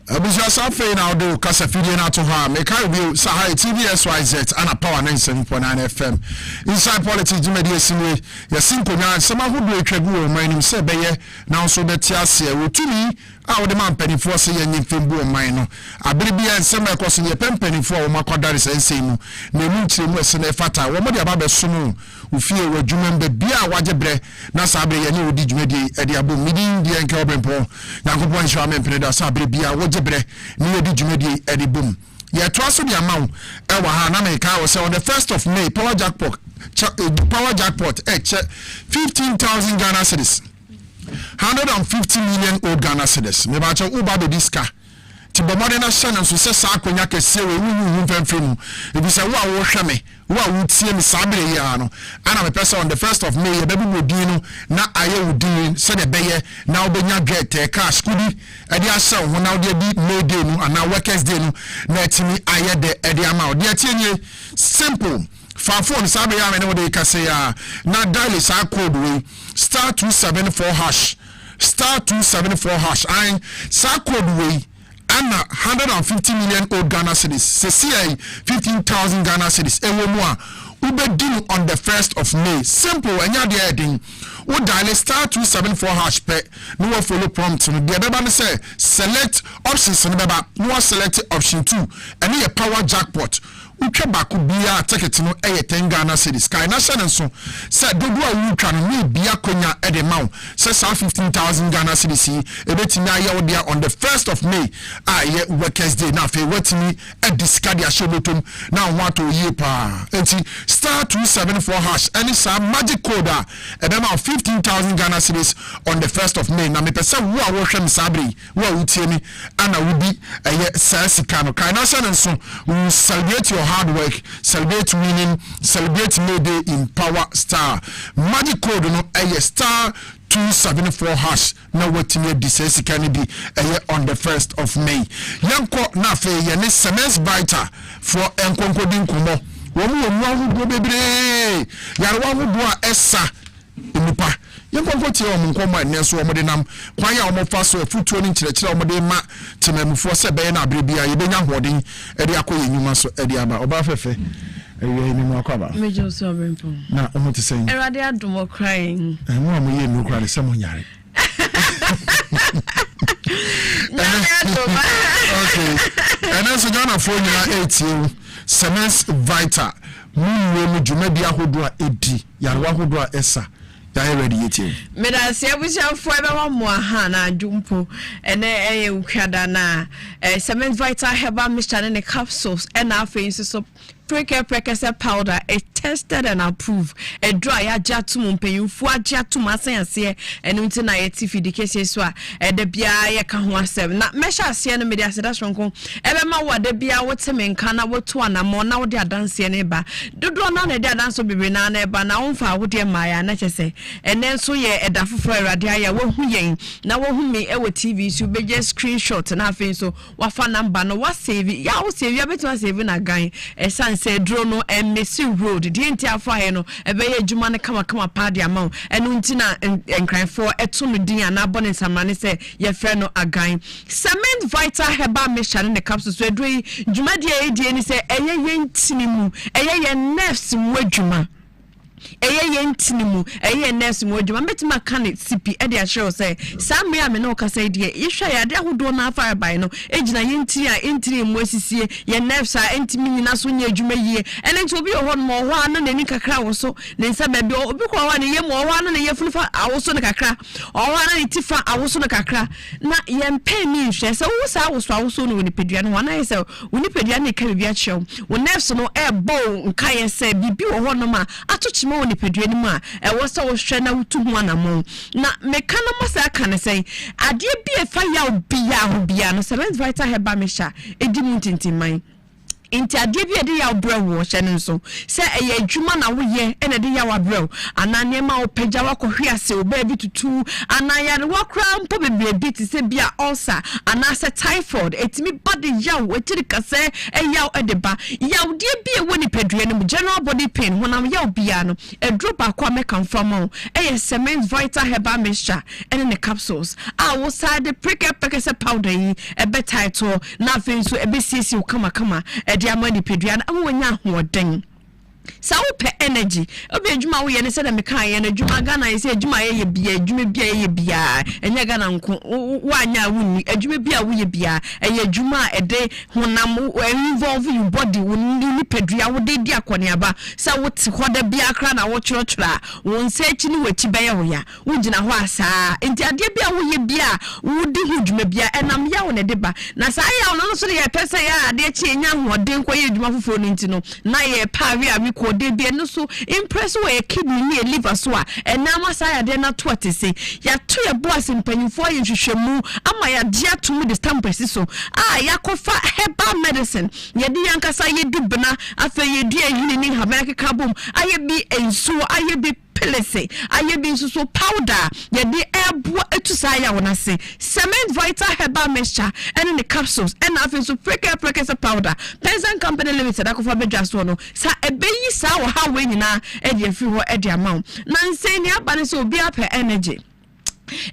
Abuja Safe now do Casa Fidiana to her. Make I will Sahai TVSYZ and a power 97.9 FM. Inside politics, media simile. Your simple now, some who do a tribune, my name said, now so that Tiasia will to me. I would demand penny for saying anything boom minor. I believe and some crossing your penny for Macadaris and Sinu. Nemuchi Western Fata, what about the Sunu, who fear what you remember Bia Wajabre, Nasabe, and you did medi at the Abu Midi, the Anchor Obrempojng, Nakupon Shaman Peneda Sabre Bia Wajabre, near did you medi at the boom. Yet twice the amount, Ewahanameka was on the 1st of May, Power Jackpot, 15,000 Ghana cedis. 150 million old Ghana cedis. Me ba cho uba be diska. Ti bo modern channel so se sa akonya kese we wu mfamfam mu. E bi se wo a wo hwe me, wo a wo tie me sabere ya no. Ana me pesa on the 1st of May e be bi din no na aye wo din se de beye na obenya get cash kudi e de asa ho na de di May day no ana workers day no na etimi aye de e de ama. De tie simple. For phone sabe ya me no de kase ya na dial sa code we star 274 hash star 274 hash and sa code we and 150 million old Ghana cedis CCI 15,000 Ghana cedis e wo mu a ube deal on the 1st of May. Simple and ya de heading wo dial star 274 hash pe no wo follow prompt no de beba no say select options no beba no select option 2 and your power jackpot utwa bako bia ticket no 10 Ghana cedis kai na shane so say dodo a utwa no me bia konya e de maw say 15,000 Ghana cedis e betimi aye wo dia on the 1st of May aye workers day na fe wetimi e discard ya shobotom na want to ye pa enti star 274 hash any sa magic code e be ma 15,000 Ghana cedis on the 1st of May na me pese wo a wo hwem sabri wo a utie mi ana wudi eye sa sika no kai na shane so we celebrate your hard work, celebrate winning, celebrate May Day in Power Star. Magic code no a star 274 hash na wetime disesi can be on the 1st of May. Yanko na fe yene semester vita for enkonkodin kumo. Womu go bebre. Yarwa wo do a esa inipa. Yanko tie o munko ne so o de nam kwan ya o fa so afutuo ni nkyerɛkyerɛ o de ma temamufo se be na abrebia ye benya hoden e de akoye nyuma so e de aba oba fefe ewe ni mu akwaba mejo so Obrempojng na o mute sen erade adomo crying mo amoye no cry se mo nyare okay and so Ghana for nyina 8 semester vita mu dwumadi ahodo a edi yarwa ahodo a esa ya ready yeti me da se abusha fo ebe wa mo aha na adwumpo ene ukada na cement vital herbal mixture ne capsules and afei so Prosecutor powder is tested and approved. A dry ajatum payufu ajatum asense and untina yeti fidi kese swa de bia ye ka ho asem na mesha ase no media seda sonko ebema wa de bia wote menka na woto anamo na wode adanse ne ba dodo na na de adanso bibi na na ba na wonfa wode maya na chese enen so ye eda foforo awade aya wo hu yen na wo hu me e wo TV so beje screenshot na afin so wafa number no wa save ya wo save ya betima save na gan say drone and Messi road the entire fire no ebe ye adwuma ne kama party amount enu ntina enkran for etu din ana bone samane say ye frɛ no agan cement vital herbal mixture ne capsules so edui dwuma de die ni say eye ye ntini mu eye ye nerves mu adwuma eye ye ntini mu eye nerves mu adwuma metima kan sipi e de show say samre ame no ka say de yehwa ya de ahodo na fire by no ejina ye ntini a ntini mu asisie ye nerves a ntimi nyina so nya adwuma yie ene nti obi ho no ho ano na ni kakra wo so ne nsa ba bi obi ko ho ne ye mo ho ano ne ye funufa awoso ne kakra ho ano ne tifa awoso ne kakra na ye mpe mi hwe say wo sa awoso no woni pedua no wana ye say woni pedua ne ka bibia chew wo nerves no e bo nka ye say bibi ho no ma atochi ma woni pedua ni mu a e wo say wo hwe na wutu ho anamo na meka no masa ka ne say ade bi e fa ya bia no cement vital herbal mixture edi mu tintimman inti ade bi ede ya obrɛ wo hye ne nso sɛ ɛyɛ adwuma na wo ye ene de ya wabrɛ anane ma wo pagya wakɔhwe ase wo ba bi tutu anaya ne wakra mpo bebre bi ti sɛ bia ulcer anase typhoid etimi body yaw etiri kase yaw edeba yaw de bi e woni padua no general body pain honam yaw bia no edro ba kwa meka mfam ɛyɛ cement vital herbal mixture ene ne capsules a wo side Prosecutor powder yi ebe title na afin so ebe sisi wo kama dia money pedua na wonya hoden sa wo pe energy obi adwuma wo ye ne se na meka ye na adwuma Ghana ye se adwuma ye bia adwuma bia ye bia enya Ghana nko wanya wuni adwuma bia wo ye bia eye adwuma ede honam involve your body woni pedua wo de di akone aba sa wo ti hoda bia kra na wo churchura wo nse chi ni wachi bɛyɛ wo ya wo gina ho asa enti ade bia wo ye bia wo di hudwuma bia enam ya wo ne de ba na sa ya wo no so ye pese ya ade chi enya hoden ko ye adwuma foforo no enti no na ye pawe a ko de bia no so impress we kidney ni liver so a enam asa ya de na to atese ya to ye boss mpanyimfo ye hwehwemu ama ya de ato mu de stamp so ya kofa herbal medicine ye de yankasa ye dubna afa ye di ayini ni habaka kabum aye bi enso aye bi pelese aye bi so powder ye de ebo etusa ya wonase cement vital herbal mixture and the capsules and afin so Prosecutor powder Pension Company Limited akofa bedwa so no sa ebeyi sa wo ha we nyina e de afi ho e de amount na nse ni aba ne so obi apɛ energy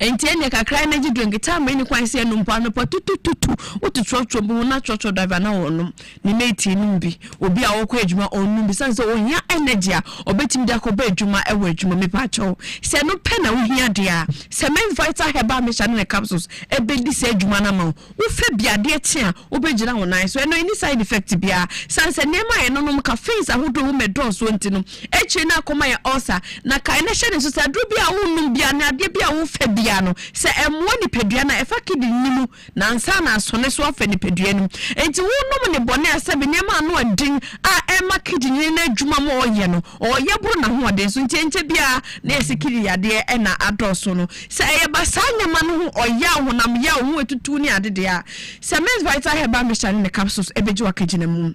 enti ene kakra energy drink time any kwan se no mpa no tutututu wotutrotro bu na trotro driver na wonum ni mate ni bi obi a wokɔ adwuma onum bi sanse onya energy a obetim da kɔ ba adwuma e wɔ adwuma me pa kyɛw se no pɛ na wo hia de a cement vital herbal mixture ne capsules e be di se adwuma na ma wo fa bia de tie a obegyina wo nan so eno any side effect bia sanse nema ye no nom caffeines ahodo wo medon so enti no echi na akoma ye ulcer na kai na hye ne so sa dro bia wo num bia na ade bia wo bia no se emwo ni pedua na efa kidi nimu na ansa na asone so afa ni pedua nim enti wo nom ne bone asabe nema no adin a ema kidi ni na adwuma mo oye no oye buru na ho odin so ntenche bia na esikiri yade e na adoso no se eye basa nyama no ho oya honam ya ho etutu ni adede a cement vital herbal mixture ne capsules ebeji wakagina mu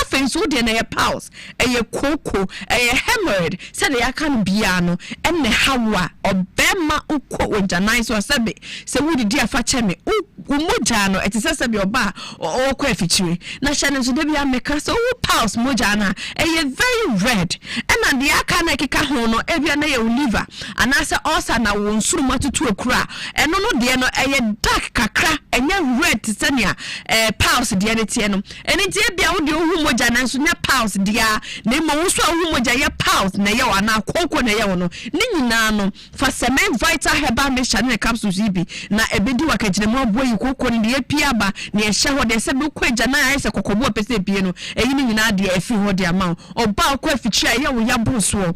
afen so de na ye pulse eye koko eye hemorrhoid se de yakan bia no enne hawa obema ukọ ojanai so sabe se wudi dia fa cheme umoja no etise sabe oba okọ afichire na hye so de bia meka so pulse moja na eye very red ena de aka na keka ho no ebia na ye liver anase ulcer na wonsuru matutu akura eno no de no eye dark kakra enye red tisania pulse de ne tie no eni tie bia wo de moja na nso nya pulse dia na mo nso ahu moja ya pulse na ye wa na koko na ye wo no ni nyina no fa cement vital herbal mixture ne capsules ibi na ebedi wakagina mo aboyi koko ne ye pia ba na ye hye ho de se be kwaja na ya se kokobo pese bie no eyi ni nyina de afi ho de ama oba akọ afichi a ye wo ya bo so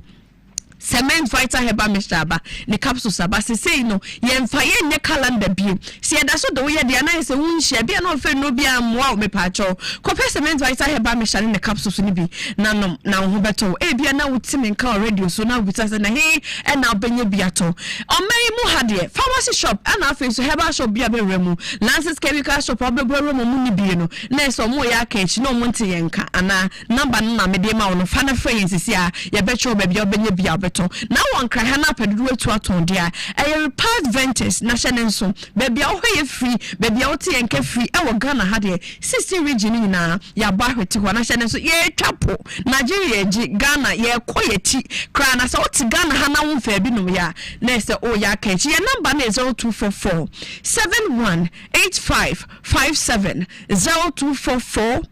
cement fighter heba mishaba ne capsules aba say no yemfa yenye calendar bio se yeda so do ye de na se wunhia bia na ofe no bia moa o mepacho kope cement fighter heba mishane ne capsules ni bi na no na ho beto e bia na wutime nka already so na wuta se na he e na obenye bia to o mai mu hade pharmacy shop ana afi so heba shop bia be remu lances chemical shop obebo remu mu ni bi no na so mo ya ka echi no mo nte yenka ana number na me de ma wo no fa na frɛ yensisi a ye becho ba bia obenye bia beto na won kra ha na pedu atu aton dia e repart ventures na hyene nso ba bia wo ye free ba bia wo te yenka free e wo Ghana ha de 60 region na ya ba hwete ho na hyene nso ye twapo Nigeria ji Ghana ye koyeti kra na so ti Ghana ha na wo fa bi no ya na se o ya ka echi ye number na 0244 718557 0244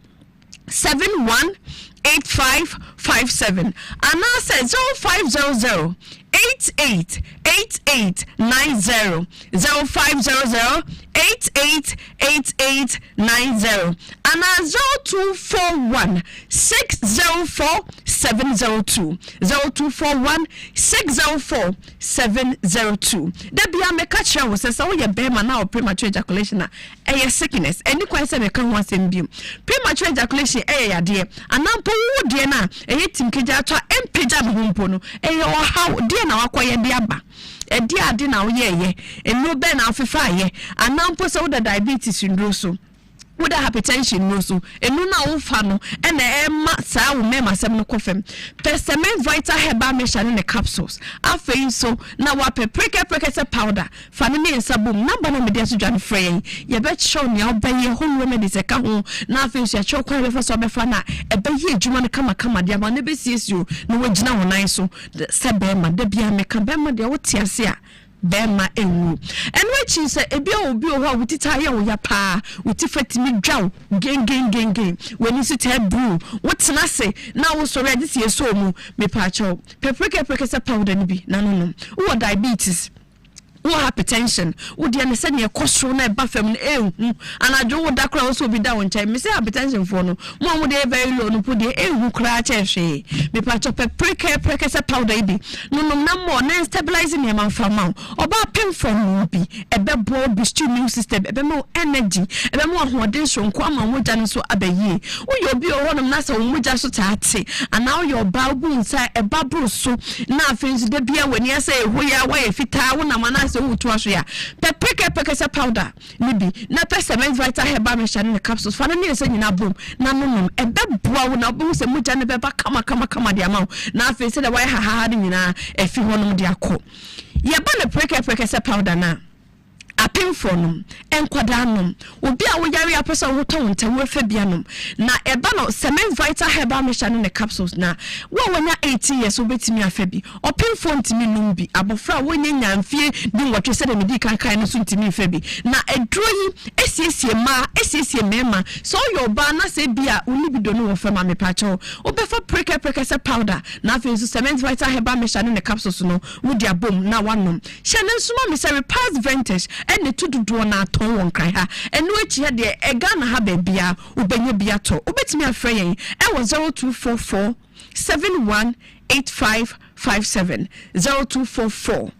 718557 and I said 0500 888890 0500 888890 and 0241 604 702 0241 604 702 Debia me catch you say so ye bema na premature ejaculation na e sickness any kwai say me kan ho asem bi premature ejaculation e ya de anampo wo de na e timkeja atwa empeja me humpo no e yo how de na wakoye de aba edi ade na wo ye enu be na afefa ye anampo so the diabetes ndro so with hypertension no so enu na wo fa no e na ema saa wo mema sem no kofem cement vital herbal mixture ne capsules afei so na wa preke se powder fa ne nsabum number na me dey so dwan frey ye be show ne obaye home remedies ka ho na afei so ya show kwa be fa so be fa na e be ye adwuma ne kama dia ma ne be siesio na wagina ho nan so se be ma de bia me ka be ma de wo tiase a Bema ewu and which is a obi o with it ya wo ya pa with fatimi dwaw gen when you sit head brew what's na say now wo so ready see so mu me pa cho preke se powder ni bi no wo diabetes wo hypertension wo de ne se ne ekosro na eba fam na anadwo wo dakra wo so bi da won chai me say hypertension for no mo de very low no put de kra cha hwe me pa cho preke se powder bi no na mo na stabilize ne man fam oba pem from bi ebe bo boost immune system ebe mo energy ebe mo ahoden so nko ama mo ja no so abayi wo yo bi o wonom na se wo mo ja so taate ana wo yo ba bu nsa eba bro so na afensu de bia wani ase ehu ya wa efita wo na mana se wo to aso ya preke se powder ni bi na cement vital herbal mixture ne capsules fa na ne se nyina bom na nonom ebe boa wo na bo se mo ja ne beba kama de ama na afensu de wa ha de nyina efi honom de akọ ye ba ne preke se powder na apim for nom enkwadanom obi a wo yare apesa wo to ntam we fa bianom na eba no cement vital herbal mixture ne capsules na wo wanya 18 years obetimi afa bi opim for ntimi num bi abofra wo nyanya mfie di nwotwe se de medi kankan no so ntimi fa bi na edro yi esiesie mema so your ba na se bia unibido no wo fa ma me pacho obefa preke se powder na afi so cement vital herbal mixture ne capsules no wo dia bom na wanom hye ne nsuma me se repast vintage ene tududo na aton won kran ha enu echi he de ega na ha ba bia ubenye bia to obetimi afre yen e wo 0244 718557 0244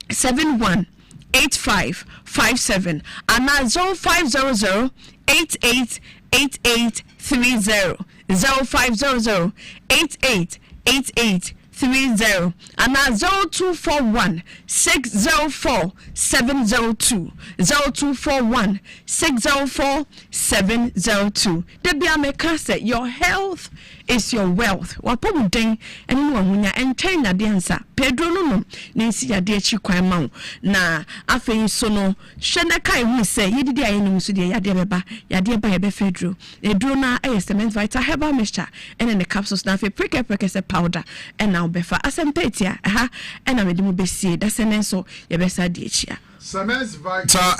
718557 and 0500 888830 0500 888830 and 0241 604 702 0241 604 702 Debia meka say your health is your wealth wapom den ene no ahunya enten na de ansa pedro no nsi ya de achi kwan ma na afei so no hwene kai hu say yedidi aye no so de ya de beba ya de ba ye be pedro edro na cement vital herbal mixture ene ne capsules na afei preke se powder ena obefa asempetia ha ena medimu besie da senenso ye be sa de achia cement vital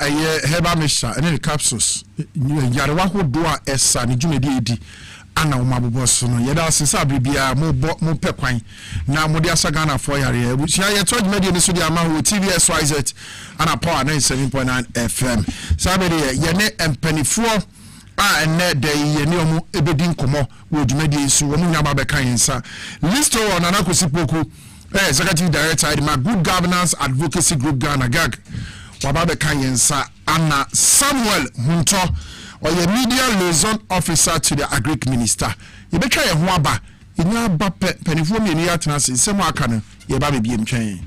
herbal mixture ene ne capsules yare wa hodo a esa ne dwumedi edi ana umabubo so no yeda sesa bibia mo pekwan na mo de asagana for yare abuchia ye toj media ni so de ama ho TVSYZ ana power 97.9 FM sabede ye ne empanifuo a enne de ye ne omu ebedi nkomo wo dwumadi su wo nyama be kan nsa listo on anakosi poku Executive Director my Good Governance Advocacy Group Ghana GAG wababe kanyensa Anna Samuel Hunto or your media liaison officer to the Agric Minister. You be try ho aba inya ba penifo me ni atena se semo aka no ye ba be biem twen.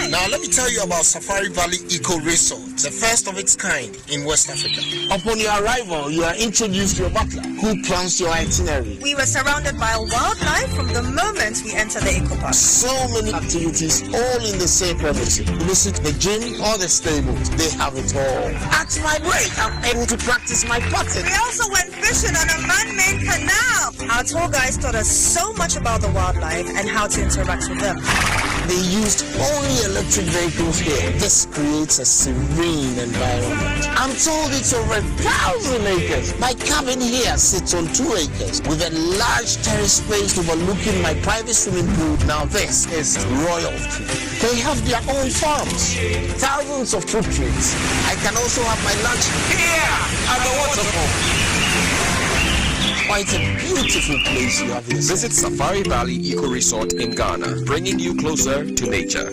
Now let me tell you about Safari Valley Eco Resort, the first of its kind in West Africa. Upon your arrival, you are introduced to your butler, who plans your itinerary. We were surrounded by wildlife from the moment we entered the eco park. So many activities, all in the same premises. Visit the gym or the stables, they have it all. At my break, I'm able to practice my putting. We also went fishing on a man-made canal. Our tour guides taught us so much about the wildlife and how to interact with them. They used only electric vehicles here. This creates a serene environment. I'm told it's over 1,000 acres. My cabin here sits on 2 acres with a large terrace space overlooking my private swimming pool. Now this is royalty. They have their own farms, thousands of fruit trees. I can also have my lunch here at the waterfall. Quite a beautiful place you have here. Visit Safari Valley Eco Resort in Ghana, bringing you closer to nature.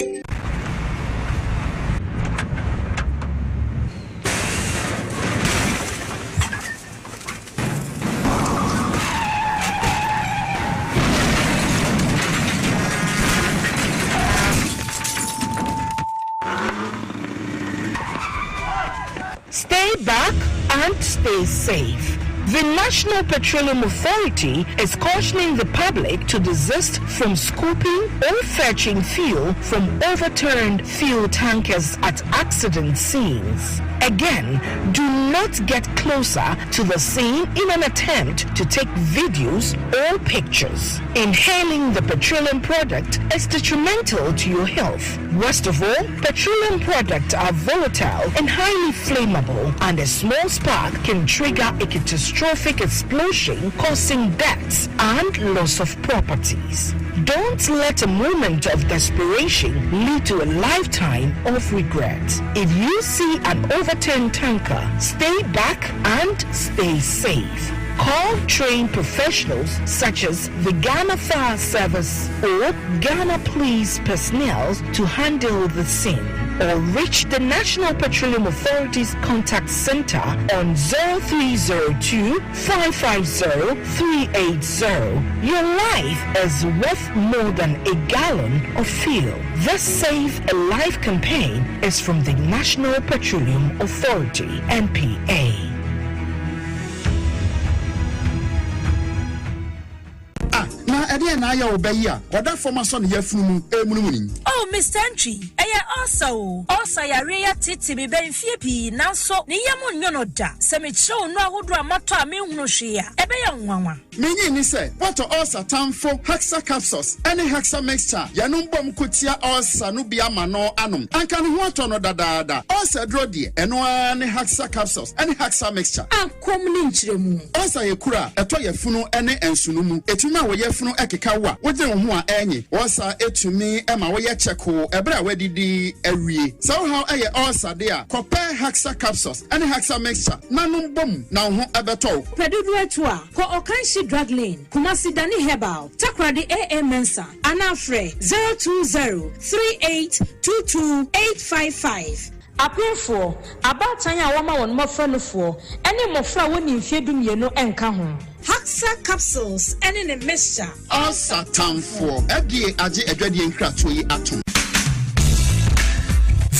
Stay back and stay safe. The National Petroleum Authority is cautioning the public to desist from scooping or fetching fuel from overturned fuel tankers at accident scenes. Again, do not get closer to the scene in an attempt to take videos or pictures. Inhaling the petroleum product is detrimental to your health. Worst of all, petroleum products are volatile and highly flammable, and a small spark can trigger a catastrophic explosion, causing deaths and loss of properties. Don't let a moment of desperation lead to a lifetime of regret. If you see an overturned tanker, stay back and stay safe. Call trained professionals such as the Ghana Fire Service or Ghana Police personnel to handle the scene, or reach the National Petroleum Authority's contact center on 0302 550 380. Your life is worth more than a gallon of fuel. This Save a Life campaign is from the National Petroleum Authority, NPA. Oh, Mr. Entry, also ya titi mi benfie pi nanso ni yamu nyono da se me chiro no ahodo amato a me hunu hwe a ebe ya nwanwa menyi ni se what ulcer tamfo hexa capsules any hexa mixture yanum bom kotia ulcer no bia ma no anom anka no ho to no dadaada ulcer dro de eno any hexa capsules any hexa mixture akom ni nchiremu ulcer ye kura eto ye funu ene ensunu mu etuma wo ye funu ekeka wa wo gye ho a enyi ulcer etumi ema wo ye cheko ebra wadidi awie so how eye ulcer de a compare hexa capsules any hexa mixture nanum bom na ho ebeto pedudu etu a ko okanshi drug lane kumasi dani herbal takrade AA Mensa anafre 02038228855 apefo abatan ya wama won mofranofo ene mofra woni mfiedum yeno enka ho Haxa capsules and in a mixture. Ulcer tamfo FDA age adwadie nkrato yi atom.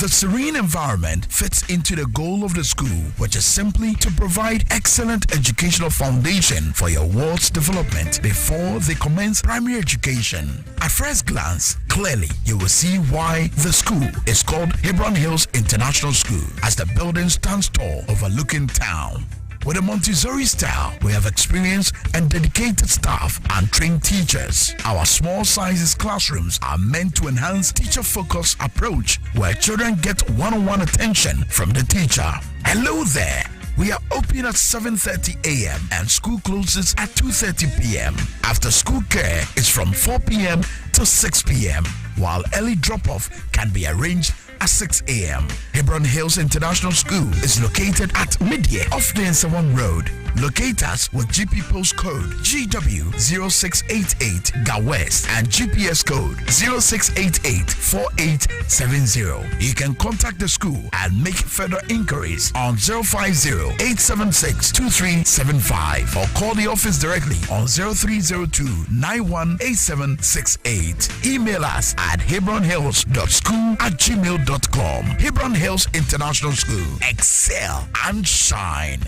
The serene environment fits into the goal of the school, which is simply to provide excellent educational foundation for your ward's development before they commence primary education. At first glance, clearly you will see why the school is called Hebron Hills International School, as the building stands tall overlooking town. With a Montessori style, we have experienced and dedicated staff and trained teachers. Our small sizes classrooms are meant to enhance teacher-focused approach where children get one-on-one attention from the teacher. Hello there. We are open at 7:30 a.m. and school closes at 2:30 p.m. After school care is from 4 p.m. to 6 p.m. while early drop-off can be arranged at 6 a.m. Hebron Hills International School is located at Midye off the Nsawam Road. Locate us with GP postcode GW0688 Ga West and GPS code 06884870. You can contact the school and make further inquiries on 050-876-2375 or call the office directly on 0302-918768. Email us at hebronhills.school@gmail.com. Hebron Hills International School. Excel and shine.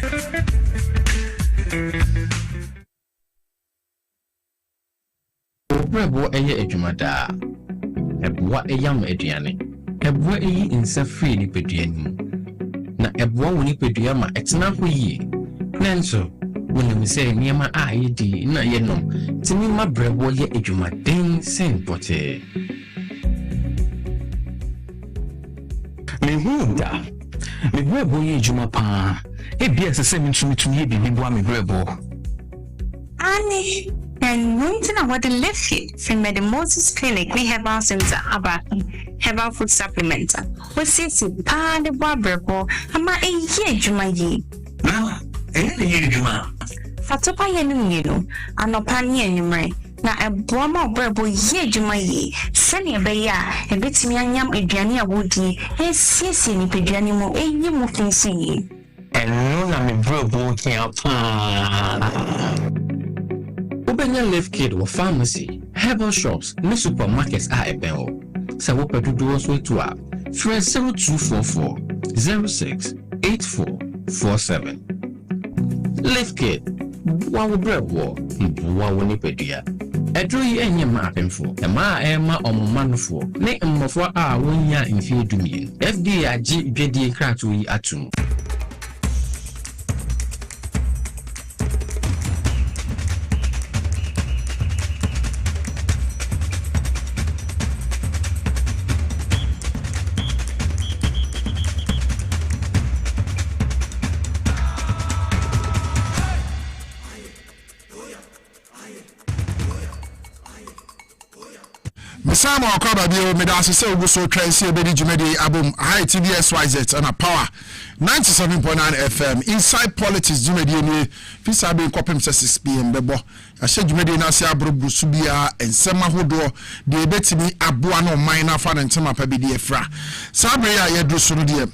Obrempojng eye adwumada. Eboa eyam aduane. Eboa eyi nsa free ni peduanim. Na eboa woni pedua ma etena ho yi. Nanso, woni se niema a yedi na yenom. Timi ma brebo ye adwumaden sen pote. Mehunda. Mebrebo ye adwuma pa. Ebia sese mitumi bibi boa mebrebo. Ani, and winter what the left feet from the Moses Clinic we have our center about herbal food supplementer. We see the barberbo ama a year juma ye. Now, any juma. Fatopa yenu, and no pani anymore. Na a broma brebo ye juma ye. Send a beya, a bit me and yam a jania woody, a sissy ni pedianimo, a ye moving see. And no, I'm a brebo here. Obenya Left Kid or pharmacy, herbal shops, no supermarkets are a bell. Sawopa to do us with 0244 068447. Left Kid, Wawa Brebo, Wawa Nipedia. A dreary and your mapping for a ma emma or man for, nay, and for our 1 year in fear to me. FDA GBD Kratui Atum. Mesama okaba bio medase se uguso transi ebedi jumedi abum high TVSYZ and a power 97.9 FM inside politics jumedi ni fisa be kopem 6 pm bebo ahye jumedi na se abrobu subia ensema hodo de ebetimi aboa no man na fa ntema pa bedi efra sabre ya yedru so no de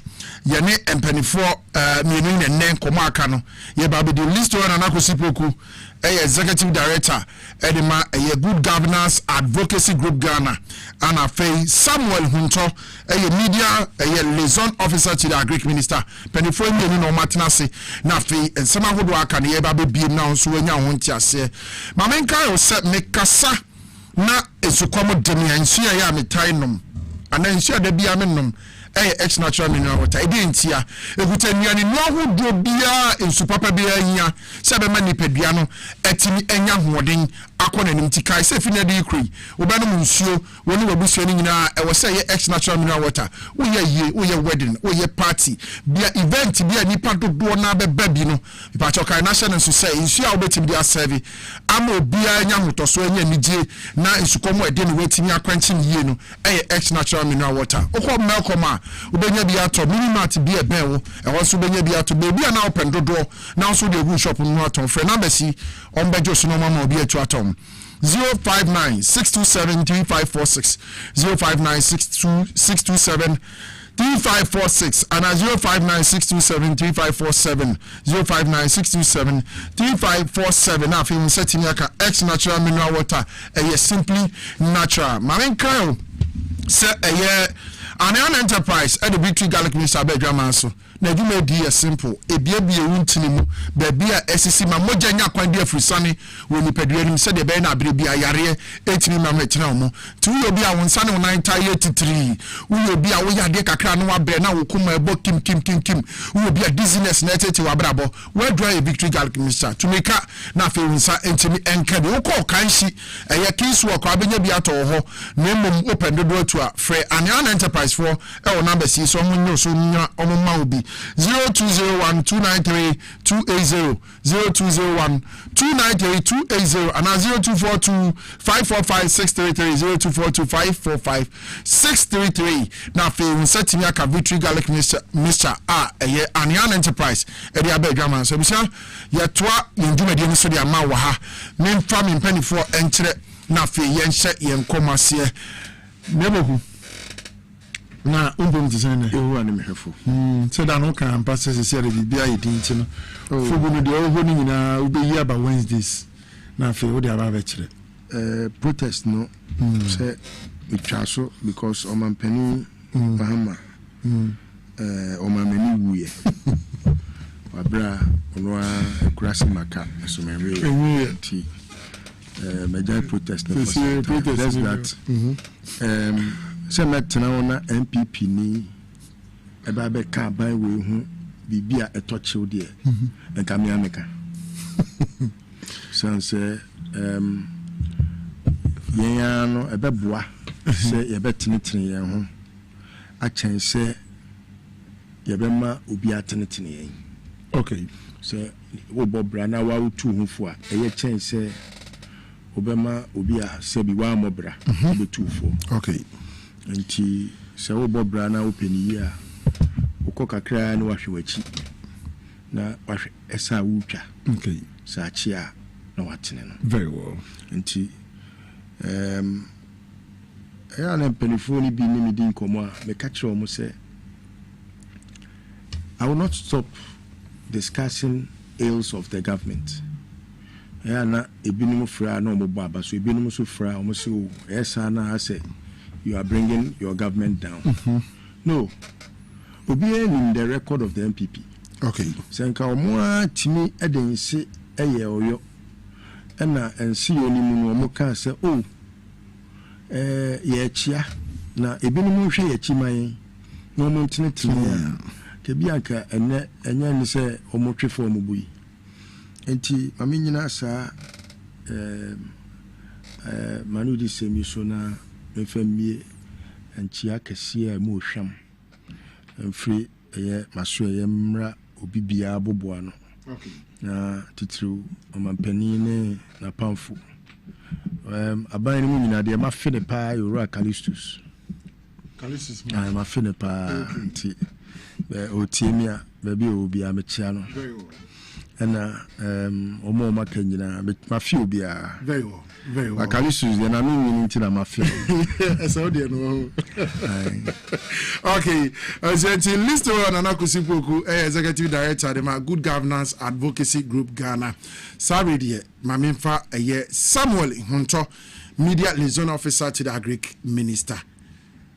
yene empanifo mienu ne nen komo aka no ye ba be the list one na kosipoku executive director edema good governance advocacy group Ghana and afei Samuel Hunto media liaison officer to the agric minister penifo mienu no matenase na afei ensema hodo aka ne ye ba be biem na nso wanya ho ntiase mamenka yo se mekasa na esukomo demia nsu ya metai nom ana nsu da bia menom ex natural mineral water edentia ekuta nuane no ahodo bia ensu papa bia nya se be mani pedua no etimi enya hoden akona nim tikai se fi na de ikri obanom nsuo woni wabusuo ni nyina e wo se ye ex natural mineral water wo ye wedding wo ye party bia event bia nipa dodo na be babi no pa chokai national nsu se nsuo a obetimi dia serve ama bia nya hotoso enya nigye na ensukomo ede no wetimi akwanchi yie no ex natural mineral water okọ melkoma ubenya bi ato minimat bi ebenwo e wonso ubenya bi ato bebi na open dodo na so de good shop no ato frɛ number si on bejo so no mama obi etu atom 059-627-3546 059-627-3546 and 059-627-3547 059-627-3547 na fim setting aka ex natural mineral water simply natural marenka se an enterprise at the Victory Garlic Minister Bedra Manso. na dwuma di yɛ simple ebiebie wuntini mu baabi a esisi ma mogya nya kwan di afrisane wɔ nipadua nim sɛ de bɛyɛ na abere bi ayare etimi ma metena wo tu yo bi a wonsane wo nan taye titiri wo bi a wo yade kakra no wabrɛ na wo kuma ebo kim wo bi a dizziness na etete wabrabo we draw a victory garlic mixture to make na fe wonsa entimi enka de wo kɔ kanhyi ɛyɛ kinsu wɔ kwa benya bi atɔ ho na mmom open do to a frɛ Anian Enterprise for ɛwɔ number si so mo nyo so nya ɔmo ma obi 0201293280 0201293280 and 0242545633 0242545633 na fe wonsatimi aka victory garlic mixture a ɛyɛ Anian Enterprise ɛde aba adwaman so bisa yɛtoa yɛndwumadi no so de ama wɔ ha memfa me mpanifo ɛnkyerɛ na fe yɛnhyɛ yɛnkɔmaseɛ nebohu na umbom tisane ewu ani mehefo so da no kan pass se de bibia yedinti no fogu no de oho ni nyina ubeyi aba Wednesdays na fe wo de aba ba kire protest no say itwaso because omampani bahama omamani wuye wabra onwa kurasi maka so menwe ti major protest no for that se metena wona MPP ni eba be ka ban we hu bibia etochew de enka me ameka sanse yenya no ebeboa se yebetenetene yen ho a chen se yebema obi atenetene yen okay se wo bobra na wa utu hu fo a eye chen se obema obi a se bi wa mobra betu fo okay nti se wo bobra na openi yi a ukokakra na wahwewachi na wahwe esa wutwa okay sa chi a na watene no very well nti ya na penifoni bi ni midin komo a me ka kire omo se I will not stop discussing ills of the government. Ya na ebinim fra na omo bo abaso ebinim so fra omo se o esa na ase you are bringing your government down. No. Obi in the record of the MPP. Okay. Senka omo timi edense eye oyo. Ena ensi oni mu omo ka se oh ye chia na ebinom hwe ye chiman no omo tinetine ke bianka enya ni se omo twefo omo bui. Enti mami nyina sa manu di semi so na mfamie anchia kese a mu hwam mfiri eye maso eye mra obibia aboboa no okay na titru omampani ne na pamfo aban ni mu nyina de ma fene pa yoro Callistus ma fene pa nti otiemia baby obi a mechia no na omo maka nyina ma fi obi a very well Callistus de na me nti na ma fi so de no okay Azenti list on Anakusipoku executive director de my good governance advocacy group Ghana sorry dear mamimfa Samuel Hunto media liaison officer to the agric minister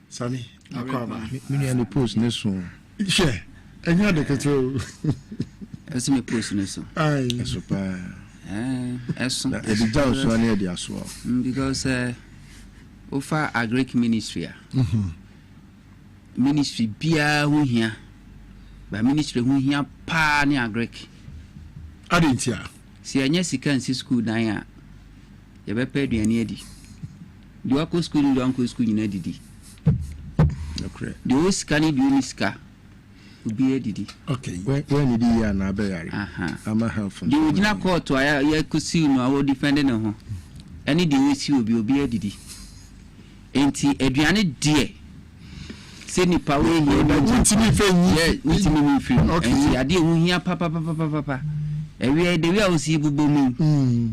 Sami akwa me any post neso share enya de keto ese me post neso eso pa eso e di down so na di aso because ofa agric ministry ministry bia hu hia ba ministry hu hia pa ni agric adentia si anya sika nsi school dan a ye be pa aduane adi di wako school di wanko school nyina didi okay di o sika ni di o sika obi adidi okay when did you na be yare ama health di o gina court aya ye kusi no awo defend ne ho ani di o si obi adidi enti aduane die se ni pa we here na ntimi fe nyi ntimi mi fi enti ade hu hia papa ewe de we osi bubo mu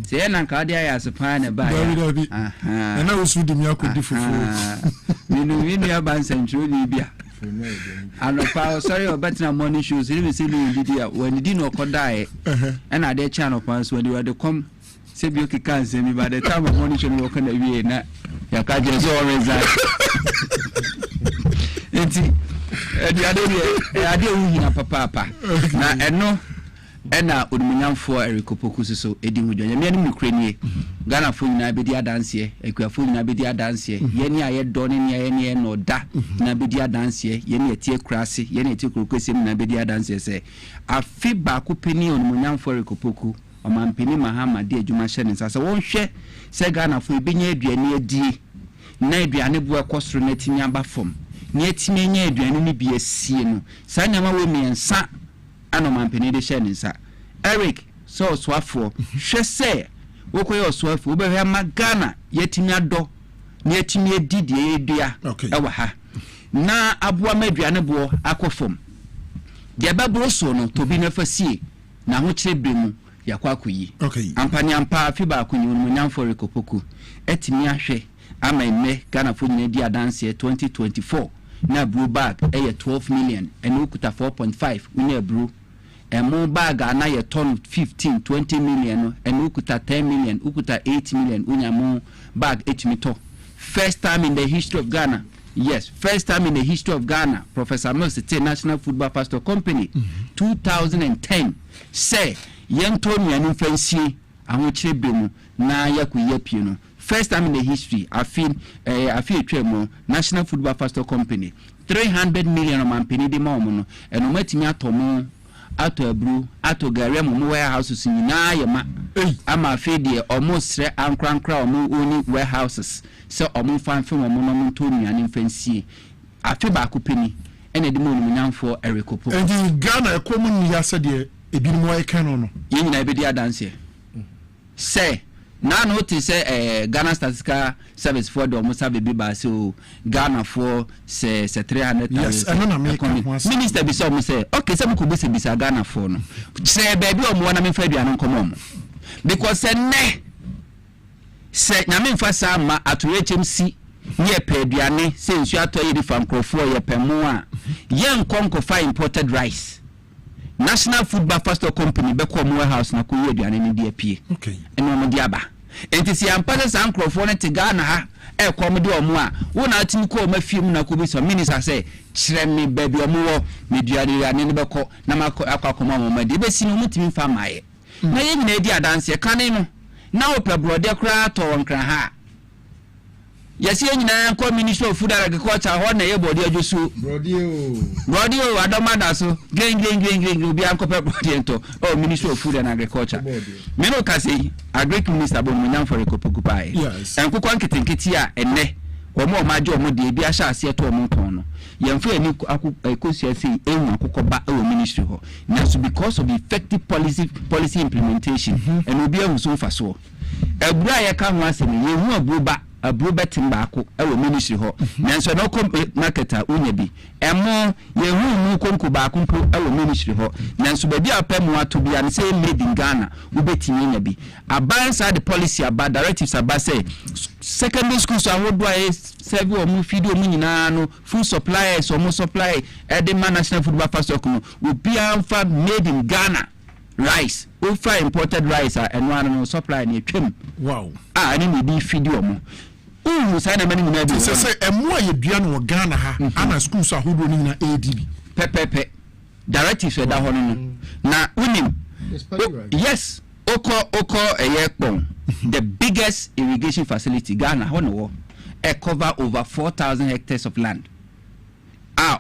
se na nka ade aya sepa na ba ya na osu di mi akodi fufu minu ya ban central libya anopa sorry obetina morning shows ni se lu didi a when di no kodae na ade cha no pan so de come se bi okika nse mi by the time morning show no kana wie na ya ka je so resign enti ade ohina papa na eno ena odumunyamfo erikopoku so edi hudwa me anim nukre nie Ghana fo nyina bedi adanse ekuafo nyina bedi adanse yeni aye doni ne yeni no da na bedi adanse yeni etie krase yeni etie krokosem na bedi adanse se afi ba ko peni odumunyamfo erikopoku omampeni mahama de adwuma hye ne sasa wonhwe se Ghana fo ebenya aduane adi na aduane bo ekosoro na timi aba fom na etimi enya aduane ni bi asie no sa nyama we miensa ano mampeni de hye ne nsa Eric so swafo hwe se wokoye swafo wo behwe ma Ghana yetimi ado na yetimi edi de edua ewa ha na aboa ma aduane bo akofom de babro so no to bi na fasie na ho kyerebe mu yakwa koyi ampani ampa afi ba konyi mu nyamfo rekopoku etimi ahwe ama ime Ghana fo nyina di adanse 2024 na blue bag 12 million and ukuta 4.5 una blue emo bag ana ye ton 15 20 million and ukuta 10 million ukuta 8 million unyamo bag etmito first time in the history of Ghana. Yes, first time in the history of Ghana. Professor Mills National Football Pastor Company 2010 say young Tony and fancy ahochrebe na yakuyepie no. First time in the history, I feel Tremo, National Football Pastor Company, 300 million of mampeni de mono, and no matimi atomo, ato blue, ato garemu warehouses in Yama, ama fede almost ankra only warehouses, so omu fan from a monomontoni and infancy. I feel back penny, and a demon for Eric. And in Ghana, a common yesterday, a bit more canon. In Iberia dance here. Say. Na notice Ghana Statistical Service for the almost have a bit so Ghana for say 300,000. Yes, I know Minister be so say okay some could be Ghana for no. Say baby o mo na me fa aduan come because say na me fa sa ma ato HMC ye pe aduane say nsu ato ye from crofo ye pe mo a ye nkonko fa imported rice. National Football Pastor Company be come warehouse na ko ye aduane ni de apie. Okay. Eno mo dia ba. Enti si ampase san crofo ne te Ghana ha e kom de omo a wo na atimi ko ma fiem na ko bi so minister say kire me baby omo wo me duane ya ne be ko na akwa mo de be si no mutimi fa maaye na ye nyina di adanse kan no na wo pe brode kra to wonkra ha yes ye nyina ko Ministry of Food and Agriculture ho na ye body ajusu brode o adomada so geng obi anko pe brode ento oh Ministry of Food and Agriculture me no ka say agric minister bo munyam for ekopokupai yes en kokon kitenketi a enne omo maje omo de bi ahya ase to omo ton no yemfa ani akosia sei enwu akokoba e ministry ho na so because of the effective policy implementation and obi ahu so fa so abura ye ka ho asem ye hu abruba betin baako ewo ministry ho nanso no marketer unya bi emo ye hu mu konku baako mpo ewo ministry ho nanso ba bi apemu ato bia ne say made in Ghana ubetimi nya bi abansa the policy about directives about say secondary schools ahodo ay serve o mu feed o mu nyina no food suppliers o mu supply the National Football Pastor Company will be amfa made in Ghana rice over imported rice and one no supply na twem wow ani me bi feed o mu say na mani na bi say emo ayedua no Ghana ha ana schools ahodo ni na ADB pepepe directives da ho no na unim yes oko eyekpon the biggest irrigation facility Ghana ho no cover over 4,000 hectares of land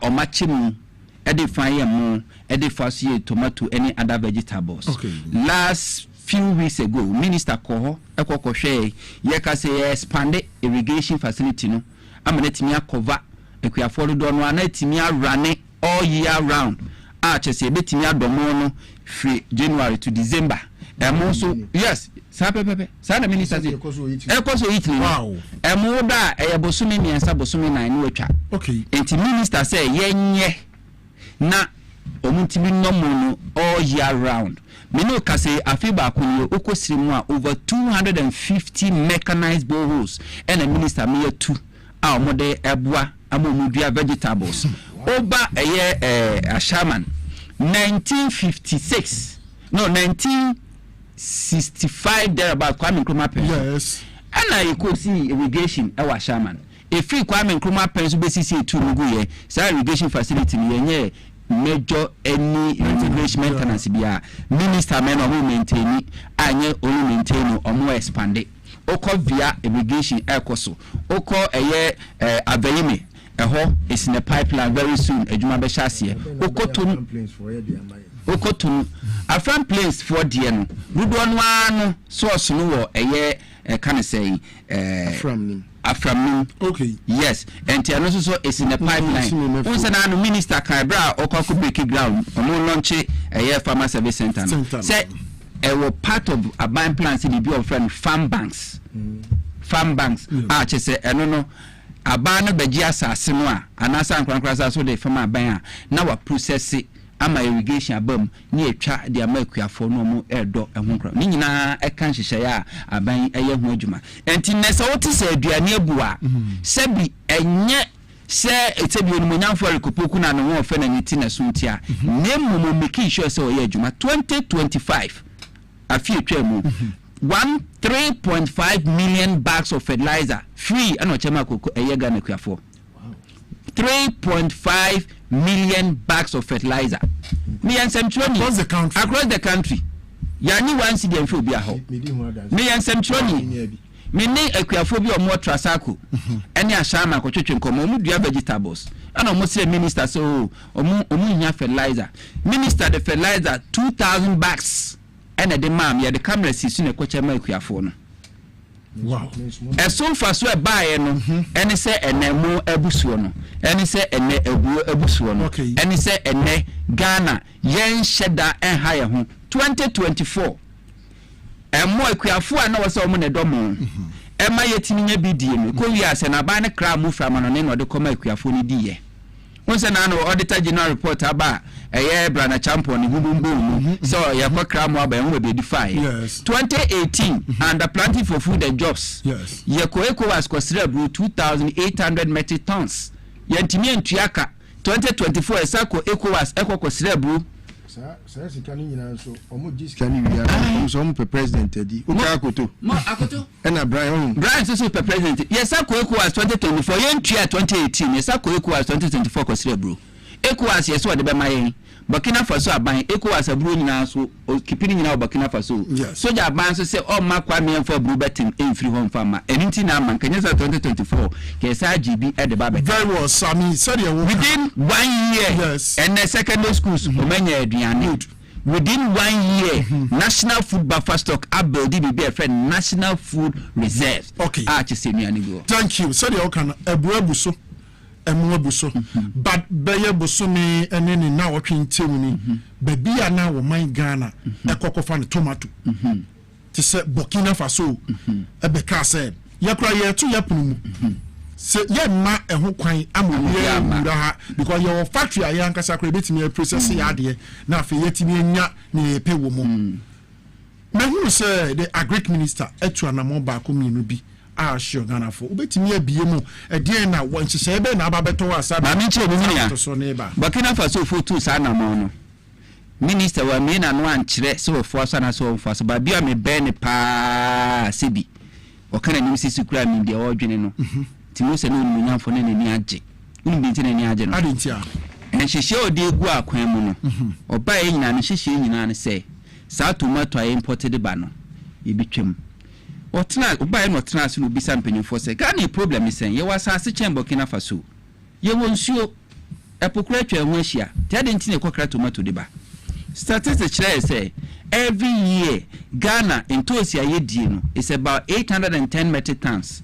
o machim edify mo edify tomato any other vegetables last few weeks ago minister koho ekokohwe ye ka say expand irrigation facility no amanetimi cover ekuafo do no anatimi run all year round chese betimi adomo no free January to December so yes pepe na minister say ekoso Italy wow da bosumi miensa bosumi 9 no atwa okay enti minister say yenye na omuntimi no all year round meno ka say afiba akunye okosirimu a over 250 mechanized boreholes and a minister me 2 a omode eboa amomudua vegetables oba a shaman 1965 there about Kwame Nkrumah yes and I could see irrigation our shaman if free Kwame Nkrumah pens BCC to Muguye, say irrigation facility yenye major any irrigation maintenance bia minister men or maintain it, anye only maintain or more expand it. Oko via irrigation ekoso. Oko eye Aveyime. Is in the pipeline very soon. Ejuma be shasiye. Okotun. A front place for Diano. Rudo no source no eye can say from okay. Yes. And Tianoso is in the pipeline. Once an minister Kaibra or Kokubiki ground. Omo launch a farmer service center. Say a part of a buying plans in the view of friend farm banks. Farm banks. Archie say I don't know. Abana begia asase no a anasa nkrankrasa so de fama aban a na wa process ama irrigation abam ni etwa de ama akuafo no mo edo ehon nkra ni nyina e kan hyehyɛ ya aban eye ho adwuma enti nesa wote se aduane abua sebi enye se etebi onumonyamfo rekopoku na no ho ofe na nyiti na suntia na mumo make sure se oye adwuma 2025 afi etwa mu 3.5 million bags of fertilizer free and ochema koko eyega na kuafo 3.5 million bags of fertilizer me and Centroni across the country yani one city and phobia ho me and Centroni me ne akuafo bi omo trasako ene ashama ko twetwe nkomo omu dua vegetables and omo say minister so omu nya fertilizer minister the fertilizer 2000 bags and the mam ya the camera sees in a coach and make your phone. Wow. As soon as we buy no, and he say and more ebusuono, and he say and ebusuono, okay, and he say and Ghana, yen shedda and higher home 2024. And more equiafo and was all money domo. And my yetini BDM, Korea, and a banner crowd move from an name or the come equiafoni die. Once an annual auditor general report about a year brand champion in boom. So you have a crime will be defined. Yes. 2018 and the planting for food and jobs. Yes. Yakoeko was considered 2,800 metric tons. Yantimi and Triaka 2024 Esako Eco was eco considerable. Sir, can you so almost can you some president Eddie Akoto and a Brian so president. Yes, Eco was 2024 Yantria 2018. Yes, Eco was 2024 considerable. Eco was yes what the Bamayan. Burkina Faso aban ECOWAS aburu nyina so kipini nyina Burkina Faso so ja aban so say o ma kwa me for bru betim enfri home farmer enti na man kanyesa 2024 ke sa GB at the babet very well Sami said within 1 year yes and the secondary schools omanya aduane within 1 year national food buffer stock abodi be a friend national food reserve okay thank you said you can ebuabuso emuabuso but beye busumi eneni na wotwentewuni babia na wo man Ghana ekokofa ne tomato ti se Burkina Faso ebeka se yakura yetu yapunu se ye ma eho kwan amuriya mura ha because your factory ayankasa kra betimi process ya de na afi yetimi nya ne pe wo mu na hu se the agric minister etu anamo ba ko mienu bi sure Ghana for ubetimi abie mu ede na wanchise ebe na ababeto asa na minche obuminia Burkina Faso fotu sa na mo no minister wa me na no ankyere se ofo asa na so ofo asa ba bia me be ne pa sebi o kana nim sisi kura mi de o dwene no timo se no nyamfo ne ni age uni bi ntene ni age no adentia en hihye odi egu akwan mu no oba e nyina ne hihye nyina ne se sa tomato ay imported ba no yebitwem otna ubaye no tna so no bisa mpanyimfo se Ghana problem is ye wasase chen Burkina Faso ye wonsuo epokura twa ho ahia tiade ntine kokra tomato de ba statistics say every year Ghana entosia ye die no is about 810 metric tons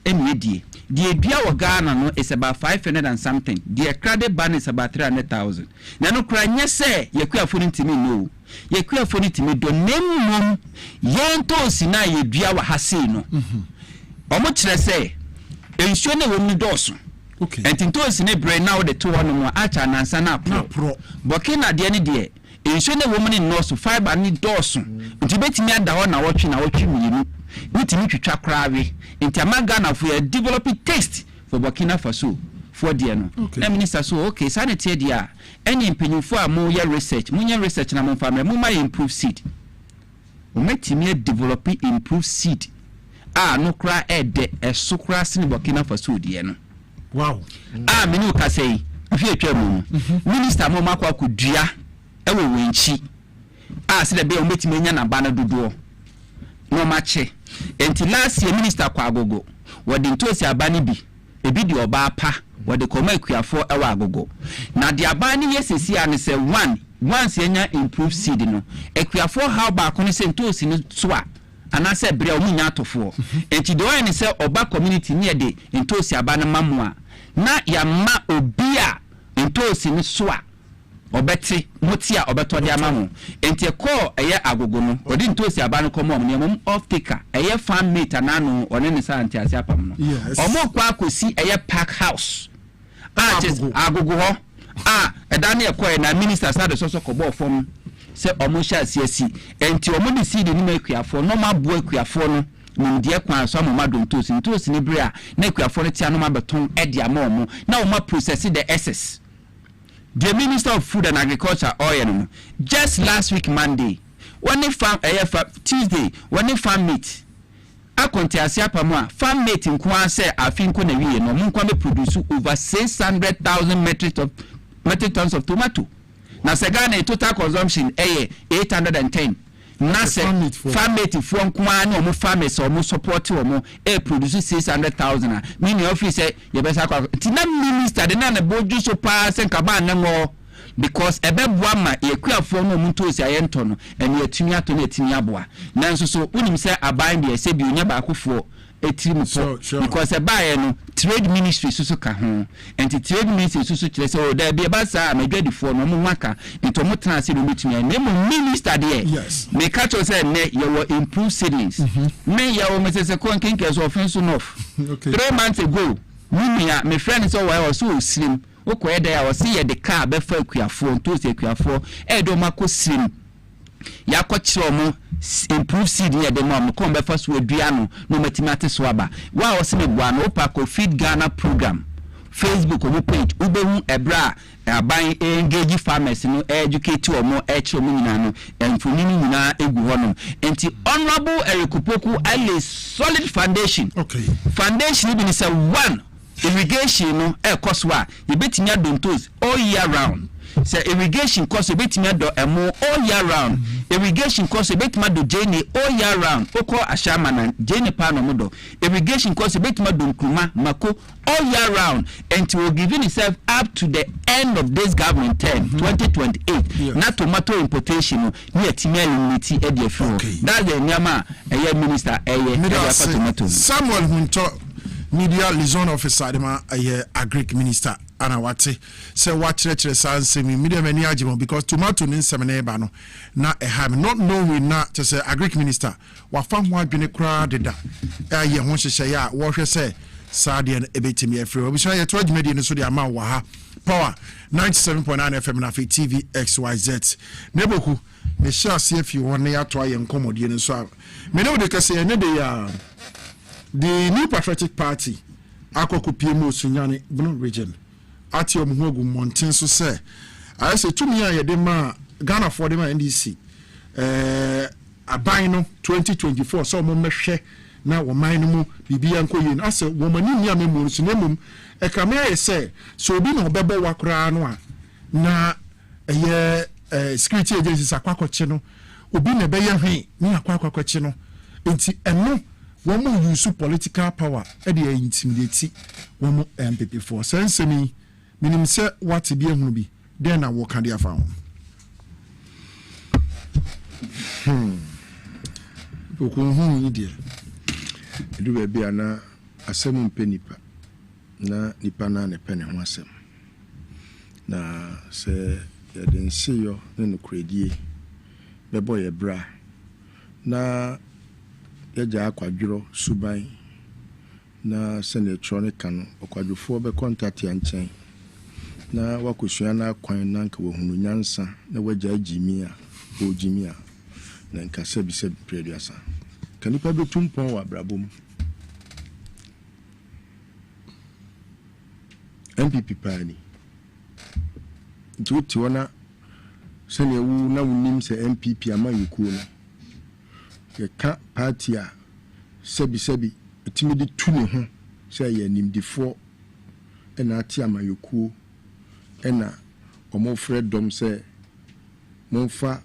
emedie the dua wa Ghana no is about 500 and something the credit ban is about 300,000 na no kra nye se ye kuafo ntimi no ye kuafo ntimi do nemum ye ntosi na ye dua wa hase no omo kire se ensuo na wo ni doso okay entintosi ne bre na wo de to wono mo acha nansa na pro Burkina de ne de ensuo na wo mo ni noso fiber ni doso ntibetimi ada ho na wotwe miyinu witimi twitwa krawe intiama Ghana for a developing taste for Burkina Faso for there no na minister so okay sanity dia any mpenyufo a mo ya research na mo family mo ma improve seed o metimi develop improve seed no kra ede eso kra sene Burkina Faso die no wow menu ka sei afi atwa mu minister mo makwa kodua ewo wenchi se de be o metime nya na ba na dodo no mache enti last year minister kwa agogo wodi ntosi abani bi ebi di oba pa wodi koma akuafo ewa agogo na di abani yesesi ane se once enya improve seed no akuafo how ba ko ne se ntosi ne so a anase bre o munya atofo enti do ene se oba community ne de ntosi abani mamoa na ya ma obi a ntosi ne so a obeti mutia obeto de amamu enti ko eye agogo no odi ntosi abano komo ne mum off taker eye fan mate anano one ne sa anti ase apam no omo kwa akosi eye park house agogo ho eda ne ko na minister sade so kobo fom se omo sha siasi enti omo de seed ni makuafo no mabo akuafo no nimdie kwa so amoma do ntosi ni bre a na akuafo no tia no mabeton e dia ma omo na omo process the SS. The Minister of Food and Agriculture, just last week Monday, when they farm Tuesday, when they farm meat, I contact Siapamwa, farm meat in Kwanse, I think when we no Munkwame produce over 600,000 metric tons of tomato. Now, Sagana total consumption 810. Nase farm mate from Kwan or farmers or more support or more produce 600,000. Mini office Yabesa Tina minister the nana boju so pass and cabana more because a bebwama a queer form of Muntos Ayenton and your Timia to Netiabua. Nanso so unim say a bind the Sebi never for a team because a buyer trade ministry susuka home and the trade ministry susu so there be a basa may get the phone no maka into mutana see meet me name minister there yes me catch us say you will improve cities me ya o mese kon kinkers offense enough 3 months ago me friend so why was so slim okoye there was see the car be fa akuafo to see akuafo do mako slim ya kwachi omo improve seed near the mom come be first we duano no matimate swaba wa o se me bua no pa ko feed Ghana program Facebook omo page ubehu ebra aban engage farmers no educate omo eche omo nyina no enfuni nyina egu hono enti honorable Erikupoku a solid foundation foundation bi ni say one irrigation no ekoswa e betimi adontos all year round. Say irrigation cost a bit do all year round. Irrigation cost a bit do Jenny all year round. Oko Ashamana, Jenny Panomodo. Irrigation cost a bit do Nkrumah, Mako all year round. And to giving itself up to the end of this government term, 2028. Not tomato importation, near Timel Unity Ediafro. That's the Nyama, a minister, a tomato. Samuel Hunto, media liaison officer, a agric minister. Ana wate say watchere sanse mi media mani agimo because tomato ni nsemene ba no na eham not knowing na to say agric minister wa fa ho adwene kra deda ye ho hyehye ya wo hwe say saade na ebetimi afre obi so ye to adwumadi ni so de ama wa ha power 97.9 FM na fe TV XYZ neboku me sha se afi won ya to aye nkomodie ni so me no de kase ne de ya the New Patriotic Party akoku PMO sunyane Bono region ati omuhogu mountain so say I say to me ayede ma Ghana for the NDC aban no 2024 so mo mehwe na wo man no mu bibia nko yin ase wo mani nia memuru so nemum e kame aye say so obi no bebo wakra no a na security agencies akwakoche no obi na be ye hwen ni akwakoche no enti eno wo mo use political power e dey intimidate wo mo MPP for sense me minim se what be ehunu bi den na wo kan dia fa ho okun idea edu be bia na asem mpenipa na nipa na ne pene ho asem na se ya den seyo ne no kredie bebo ye bra na ya ja akwadworo suban na senator kan okwadwofo be contact ya nchen na wakosua na kwan na nka wohunu nyansa na waja jimia o jimia na nka sebi preduasa kanipa betumpon wa brabom MPP pani ntuti wana sene wu na wunim se MPP ama yuku no ye ka party a sebi timidi tu ne ho say ye nimdifo ena ati amayokuo ena omo fred dom say monfa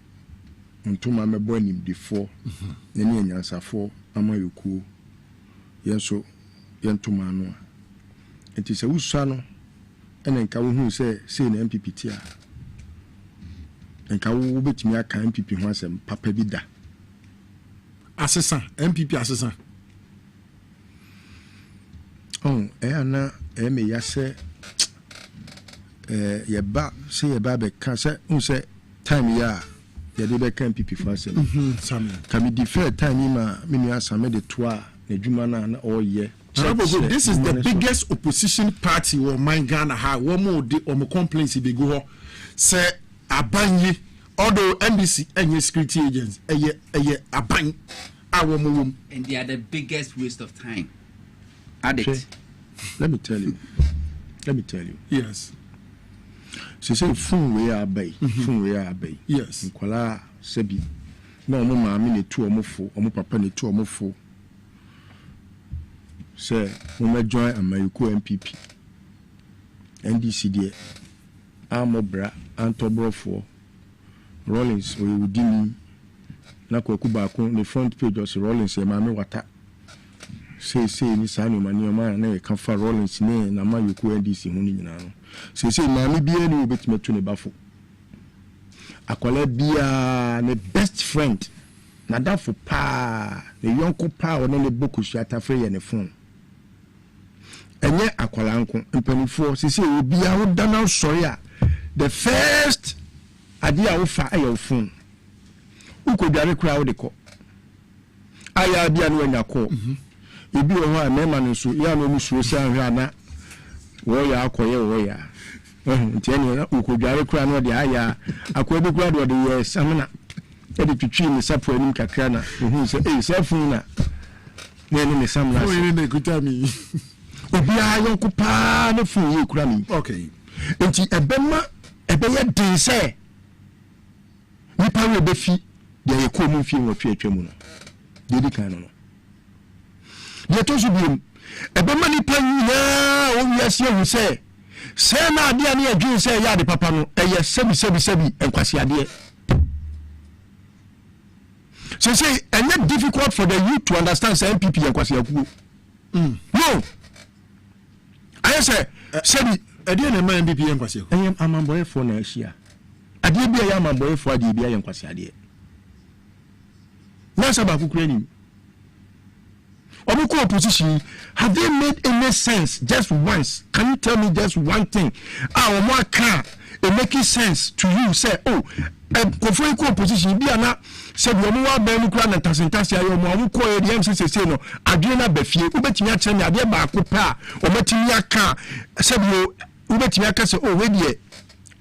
ntoma mebo nimdifo ne ne nyansafo amayokuo yenso yentoma no enti se wusa no ena nka wo hu say na MPP ti a nka wo betimi aka MPP ho asem papa bi da assessant MPP assessant ana me yase yeba se yeba be kan se unse time ya ye de be kan MPP for asem kami defer time ma me nua asame de toa na dwuma na oye. This is the biggest opposition party or my Ghana ha one more de or complaints be go say abanye although NBC and security agents abanye and they are the biggest waste of time. Let me tell you. Yes. She said fun we are bay. Yes. Nkwala sebi. Na omo maami ne tu omofo, omo papa ne tu omofo. Say we join America MPP. NDC there. Amobra Antobrofo. Rollins we within na kwaku baako the front page of Rollins e maami wata. Say ni sanu mani o ma na e kan fa Rollins ne na Mayoko NDC ho ni nyina no. Say maami bia ni obetimetu ne bafo. Akwala bia ne best friend na dafo pa ne yonko pa o ne boku shiata frɛ ye ne phone. Enye akwala nko mpanifo say obi a wo dana sori a the first idea wo fa ayo phone. Ukodware kura wo de ko. Aya bia no anya ko. Ebi o ho a mema no so ya no mu suro se ahwe ana wo ya akoye wo ya nti ene na ukodware kura no de aya akoye bi kura de yes amna e de twitwi ni sapo anim kakra na hu se sefun na ne samla so ene kuta mi obi ayo ko pa no fu ye kura mi okay nti ebema ebeye din se nipa we be fi de ye ko mu fi wo twetwe mu no de di kan no ye to so bi ebema nipa nyina o wiase hu se na ade ne adwun se ya de papa no eye sebi enkwase ade so say and not difficult for the youth to understand say MPP enkwase akuo no I say sebi ade na man MPP enkwase akuo eye amamboye for na ahia ade bia ya amamboye for ade bia enkwase ade na saba kukura ni Obuko opposition, have they made any sense just once? Can you tell me just one thing? One car, it making sense to you? Say, Kofo opposition, be na said we wa ben kura na tasentasi ayo mo amuko e di MCC no adwena bafie ubetimi ache na ade ba ko pa obetimi aka said you ubetimi aka say we die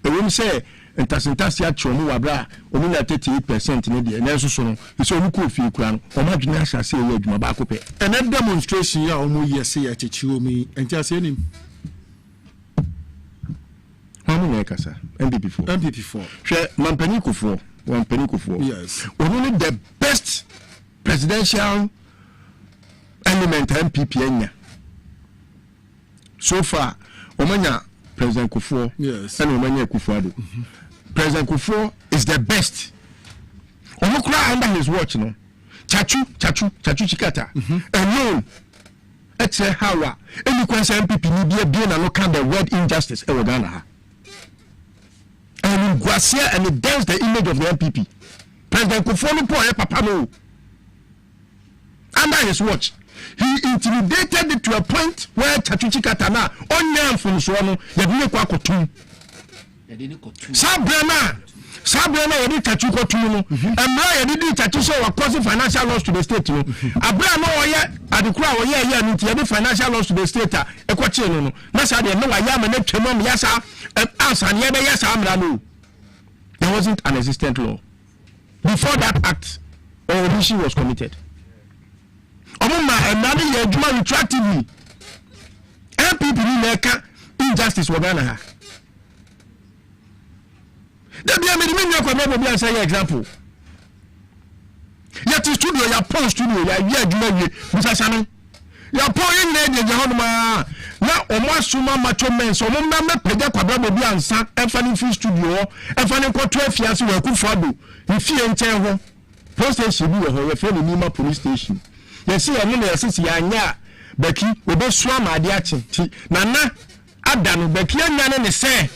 e won say tasentasi acho mo wabra o na 38% ne de na so no so omuko fie kura no o ma dwena asha say we adwuma ba ko pe and that demonstration ya omo yese ya chechiwo mi enti ase nim Kasa MPP4 hwe mampani kofo yes only the best presidential element MPP enya so far omanya President Kofo yes and omanya Kufuado President Kofo is the best omukura under his watch no chachu chikata alone it's how any question MPP ni bia na no kind the word injustice e Ghana and Guasia and it dance the image of the MPP. President Kofo no papa no. Under his watch, he intimidated it to a point where Chachuchi Katana on name from Swano, Yadine Kwakotum. Sabrana, yadi Chachuko Tuno, and now yadi Chachuso are causing financial loss to the state. Abraham, at the crowd, yadi financial loss to the state. Equachino, Nasa, no, I am a Neptunum, Yasa, and us, and Yada Yasa. There wasn't an existent law. Before that act, omission was committed. Another year, Juma retractively. MPP Neka injustice was Ghana. There be a minimum say example. Yet is to studio ya pon studio ya ye adwuma wie musasane ya pon ye na je honoma na omo asuma macho men so omo na mepega kwabra bobi ansa efani free studio efani kwoto afiase wa kufado ifie nchen ho police station bi ho refere ni police station yesi ya na yesi ya anya baki obesu amade achi na adano baki anya ne se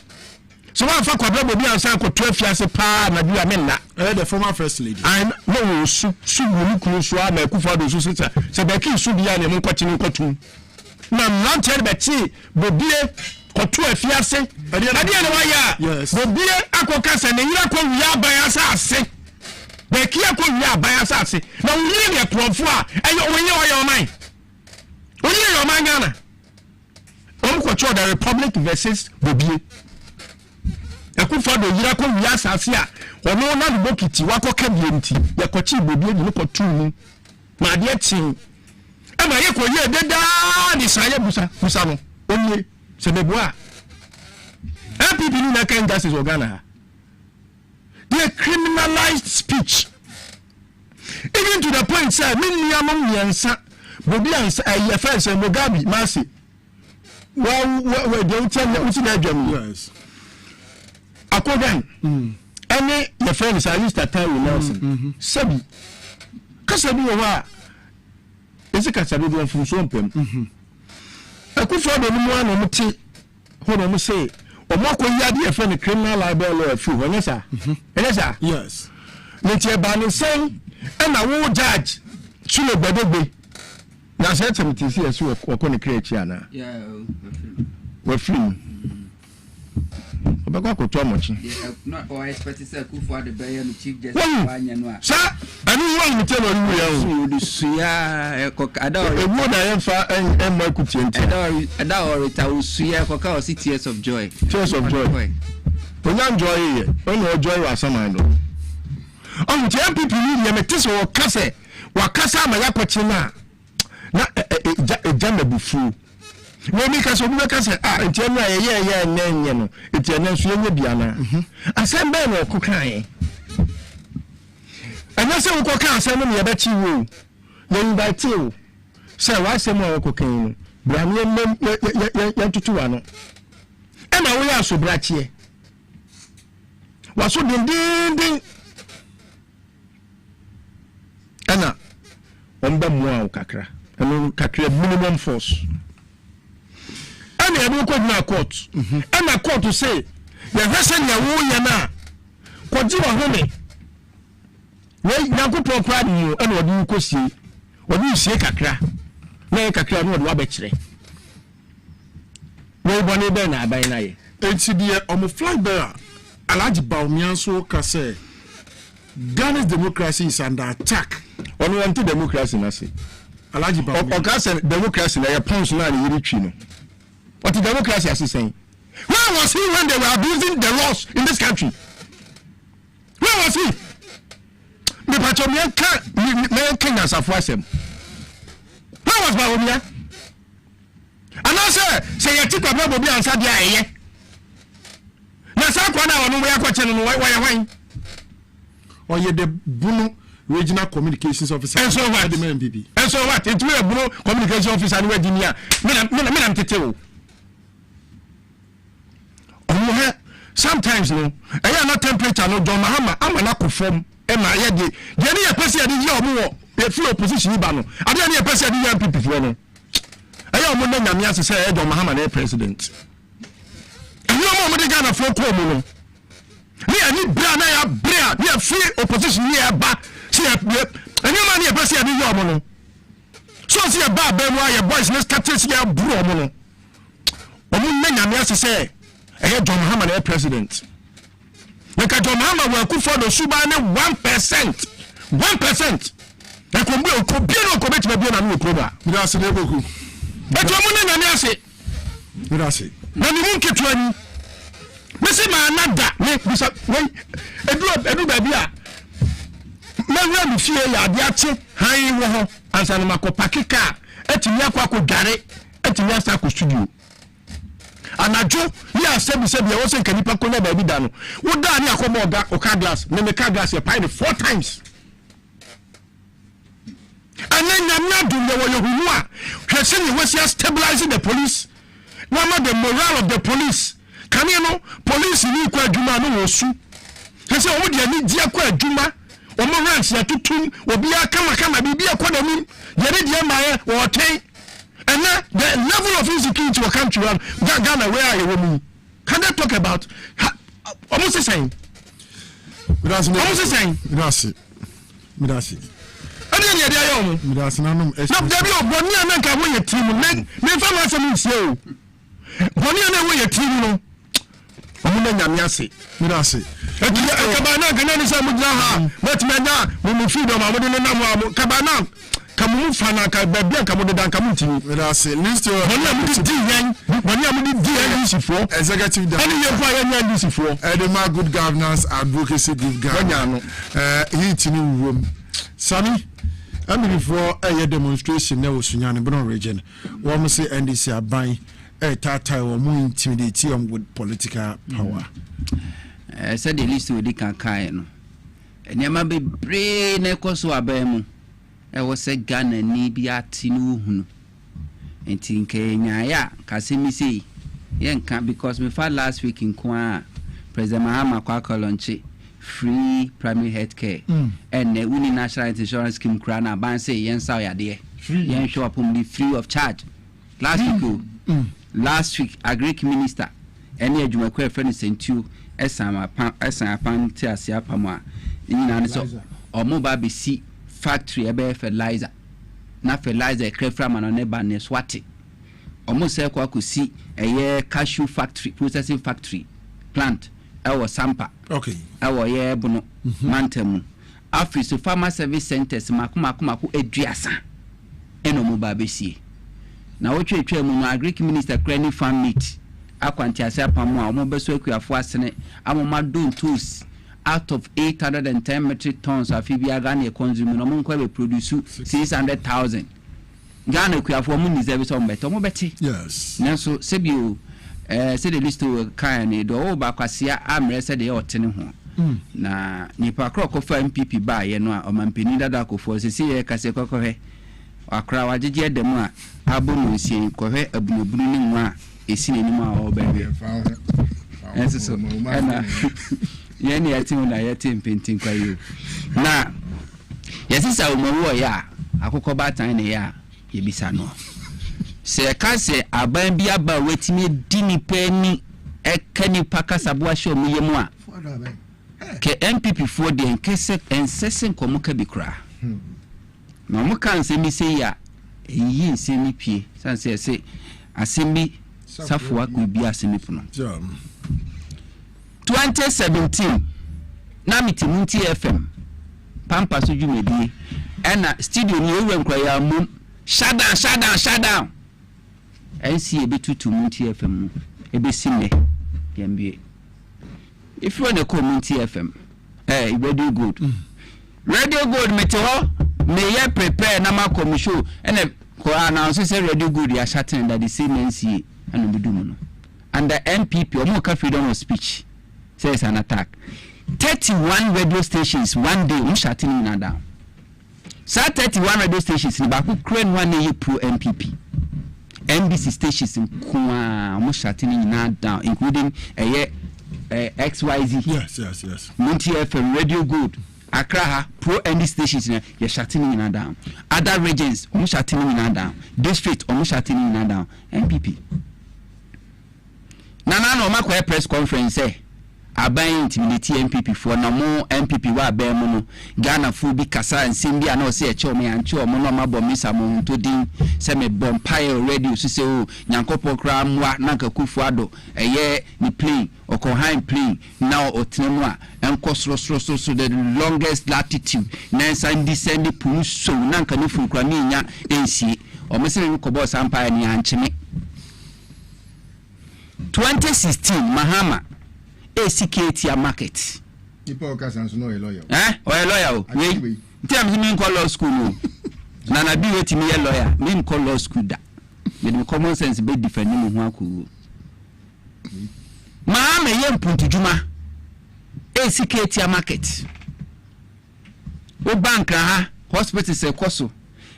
so wa fa kwabra bobi ansa kwoto afiase pa na bi amena the former first lady I no su woni kunu so ama kufado so sita se baki su bi ya ne mkwati ni kwatu na mlanche beti bobie kwoto afiase ade ne waya bobie akoka se ne yira kwa wiya ban asase beki akwa ban asase na wuri ne krofo a eyo wonye oyo man onye yo man Ghana omkwoto the republic versus bobie akufado yira kwa wiya asase a ono na bokiti wakoka bienti yakochi bobie ni kwoto mu ma de tin ama ye ko ye deda ni saye busa no onye sebeboa MPP ni na kan justice organa they criminalized speech even to the point say me ni amon yansa bobi ansa aye fence Mugabe masi wa de uti na adwam yes akodan any your friends are used to tell you Nelson sabi kasabi wa ese kasabi do fun so mpem akufo do mu anu mti hono mu say omako yade efe ne criminal libel law afu honesa yes nti ba ne sen na wo judge sulo gbadogbe na se temtisi esu okoni create ana we film obekwa ko to amochi not or expect say Kufu the bear no chief justice anya no sa ani wo mi tell you ya o suya ada ewu na yemfa en ma kutienti ada or reta usuya koka o 6 years of joy onya joy ye ono joy wa saman no on the MPP ni metese wo kase wa kasa ma yakochi na jame bufu we mi kase obi kase enti enu ye nenye no enti enu so yenye biana asembe no kokan anya se wo kokan asem no ye bechi wo ye invite wo se wa asem wo kokan no bra mi ye tutu wa no e ma wo ya so brachie wa so dindindin ana omba mua kakra eno kakra minimum force ana ebu ko na court ana court say ya hese nya wo ya na koji wa home we na ko proper ni ana odi ko sie odi sie kakra na kakra no odi wa be kire we boni be na aban na ye enti de omo flag bearer Alhaji Bawumianso ka say Ghana's democracy is under attack. On want democracy na say Alhaji Bawumianso o ka say democracy na ya pounds na ni yiri twi no. What democracy as saying? Where was he when they were abusing the laws in this country? Where was he? The patronian can as a forcem. Where was Bawumia? And I say you took a brother be answer there. Na sa kwa na onu ya kwache no why or ye the Bruno regional communications officer and so what the MPP and so what it will Bruno communication officer and Virginia me am tete o sometimes no I am not temperature no John Mahama am na perform e ma ye de ye ne pese ye de ye omo e full opposition ba no ade ne pese ye de MPP fo no ayi omo na nyame asese e John Mahama na president ayi omo de Ghana fo ko mu no ni ani bra na ya bra ni free opposition ni aba see any man ni pese ye de ye omo no so see e ba mu aye boys na status ya bro omo no omo na nyame asese e John Mahama na president Nka John Mahama wa Kufu do suba ne 1%. 1%. E ko mbe ko bi no ko betima bi na no proba. Mira se boku. E to mo ne na ne ase. Mira se. Na ni mun ketua ni. Mesi ma nada ne bisa we edu ba bi a. Na wura mi fie ya ade ache han wo ho ansa na makopakika etimi akwa dware etimi asa ko studio. Anajo ya sebi ya wose nkanipa ko na ba bi da no wo da ni akomo oga o car glass me car glass e pine 4 times And then I'm doing the we are stabilizing the police. Now the morale of the police. Can you know police in equal Juma no su? He said, "Oh, they need dear kwa Juma. Omo ranks ya tutum. Obi a kama bibi a kwa dem. Yere dear my or ten. And now the level of insecurity will come to Ghana. Where are you, woman? Can they talk about? Almost the same. Almost the same. Midasi. And then they are young. Midasi nanum. Now there be a Bonnie and I win a team. Men from us and so. Bonnie and I win a team. No. Midasi. Kabana Ganani Samudaha. What Mena, when we feed on our Kabana. Kamu fana ka babia kamu de dan kamu ti Midasi. List your executive Edema good governance advocacy good governance. He tinu room. Sami, I mean for a demonstration now Sunyani Brown region. One say NDC are buying a tata or more intimidating with political power. Said the list with the Kankaino. And Yama be brain echoes abemu. I was a gun and nibia tinu. And Tinkenya, ya, Kasimi say, Yanka, because we found last week in Kwa, President Mahama Kwakolonchi. Free primary health care and the winning national insurance scheme crana ban say yen saw ya dear yen show up only free of charge last week a Greek minister any adwuma friend sent you esan apan te asia pamwa nyina so o mo ba be si factory ebe fertilizer na fertilizer krefra man on eba ne swati o mo se kwa kusi eye cashew factory processing factory plant our sampa okay our ye bono mantemu afri so farmer service centers maku eduasa eno mo ba besie na wotwetwe mu no agric minister crane farm meet akwanti ase apamu a mo beso akuafo asene amoma don tools out of 810 metric tons afi bia Ghana consume no mo nkwa be produce 600,000 Ghana akuafo mo ni service on beto mo beti yes nanso sebio say the list to kind do ba kwasia amre say de otene ho na nipa kroko fa MPP ba ye no a omampeni dada akofo se ye kase kokohwe akra wagege dem a abonu sie kohwe abunobunu ni mu a esine ni mu a obawe enso so na ye ni atim na ye tim pentin kwa yo na yesisa umawo ya akoko batan ne ya ye bisa no se kase aban bi aba wetimi dini pani ekani pakasabo ahye mu yemu a ke MPP for the enkese ensesen komuka bikra na mu kan se mi se ya yi nse ni pie san se asemi safo akọ bi asemi puno 2017 na mitimunti FM pampa so dwumedi ena studio ni ewe nkwa ya mum shut down NC ebetutu munti FM ebesime yambie if you want to community FM radio good mete ho me ye prepare na ma commission ene ko announce say radio good ya shatten that the same NC anu bidumu no and the MPP omo ka freedom of speech says an attack 31 radio stations one day um shatten na down so 31 radio stations ni ba ku crane one ye pro MPP NBC stations in Kwa Mushatini na down, including XYZ. Yes. Munti FM, Radio Good, Accra, Pro ND stations in Yashatini na down. Other regions, Mushatini na down. District, Mushatini na down. MPP. Nana no makwa press conference say. Aban intimidate MPP for na mo MPP wa ba mu no Ghana fu bi kasa nsem bi na o se eche o me anche o mo no ma bom misa mo to din se me bom pie already so se o nyankopɔ kra mwa na ka kufu ado eye ni plane o ko high plane now o tenemu a enko so the longest latitude na san descend punu so na ka ni fu kra ni nya ensie o me se ni ko boss empire ni ancheme 2016 Mahama ACKT market. People can no a lawyer. Or a lawyer. Wait. Tell me call law school. Nana be waiting me a lawyer. Me call law school that. With common sense be defending Mwaku. Mahama yem punti juma. ACKT market. O bank hospital se koso.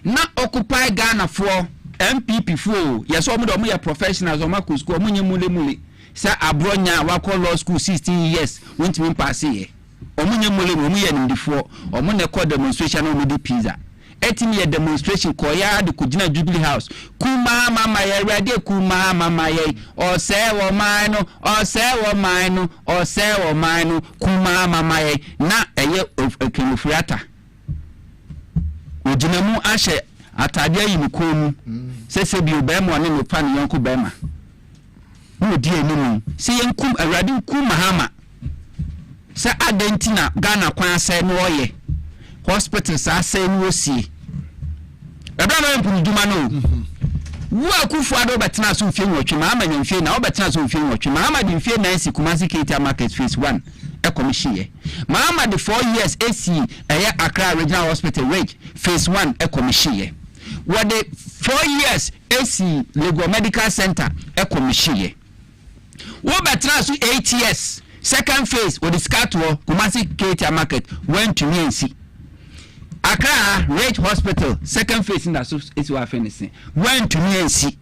na occupy Ghana for MPP for yes omo do mo ya professionals o ma ko school omo nye mule say abronya wa call law school 16 years won't mean pass here omo nye mule omo ya ndifo omo na call demonstration omo di pizza etimi ya demonstration ko ya de ko gina Jubilee House kuma mama ya ready kuma mama ya o se wo mine no kuma mama ya na eye Kenufriata ogina mu ahye atade ayi mu komu sese bi obema ne no pa ne yonko bema no die nimu se yenkum awrade nkum mahama se adentina Ghana kwan ase no oye hospital sa ase no osie ebra no empunu duma no wo akufu ado betena so mfie nwotwe mahama nya mfie na obetena so mfie nwotwe mahama di mfie Nancy Kumasi Keita Market phase 1 e commission ye mahama di 4 years AC eye Accra Regional Hospital wage phase 1 e commission ye what the 4 years AC Lagos Medical Center e commission ye wo betena so 8 years second phase with the Scatwo Kumasi Keita Market went to NC Accra Rage Hospital second phase in that so it's what finishing went to NC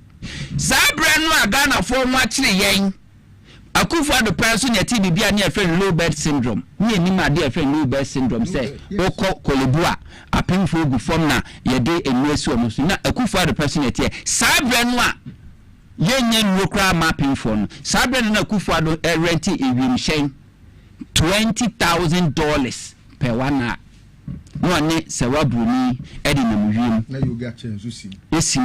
Sabra no Ghana for much yen Akufa the person yet be near friend low bed syndrome me ni ma dear friend low bed syndrome say oko kolebua apim for go form na ye dey enwesu omusu na Akufa the person yet Sabra no a yenye nwokra mapping for no Sabra no Akufa do rent ewim shen $20,000 per 1 hour no ane se wabruni edi na muwiem na yoga change usi esi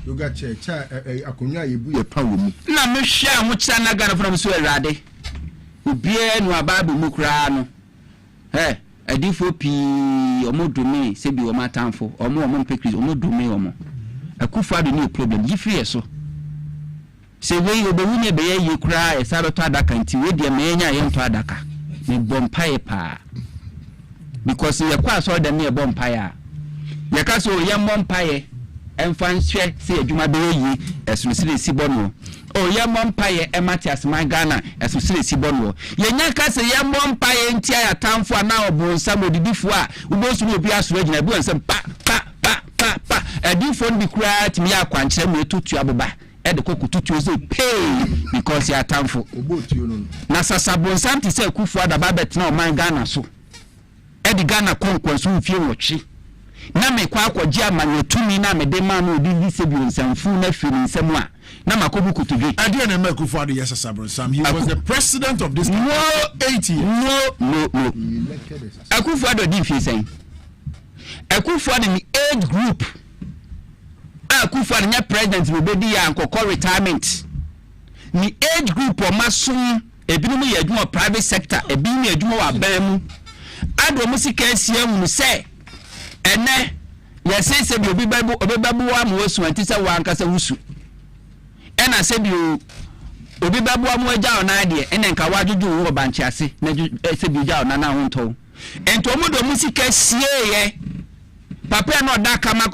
yoga chair akonya yebu ye pa wo mu na mehwa mo kira na Ghana from so awrade obie no ababu mu kra no adifo pi omodumi se bi o matamfo omo mpekris omodumi omo Akufa do no problem gifie so se we obewunye be ye kra e sabe to adaka nti we de menya ye nto adaka me bompaye pa because ye kwa so da me bompaye ye ka so ye bompaye enfan hwe se adwuma be yi esunsire sibono o ye bompaye ematias man Ghana esunsire sibono ye nya ka se ye bompaye ntia ya tamfo na obonsa modidifo a ubosu no obi asoro agina bi wonsem pa edifo ndi kura timi ya kwankire mu etutu abeba e de kokututu ze pay because ya tamfo obotuo no na sasabon santi se Akufu adaba betena o man Ghana so e di Ghana konkwanso mfie wotwe na me kwa akwaji amanyetumi na me de ma no di se bi onsamfu na fini nsem a na makobu kutudwe ade na Akufu ado yes sasabon sam he was the president of this no 80 no Akufu ado di fie sen Akufu ado ni age group Akufu ado nya president we be di ya nkokọ retirement ni age group o maso ebinom ye adwuma private sector ebinom ye adwuma wa ban mu ado musika asia mu se ene ye se bi obi babu wa mu osu antisa wa ankasa wusu ena se bi obi babu wa mu agya ona ade ene nka wadwudwu wo banchi ase na se bi agya ona na ho nto ento mu do musika asia ye papa no da kama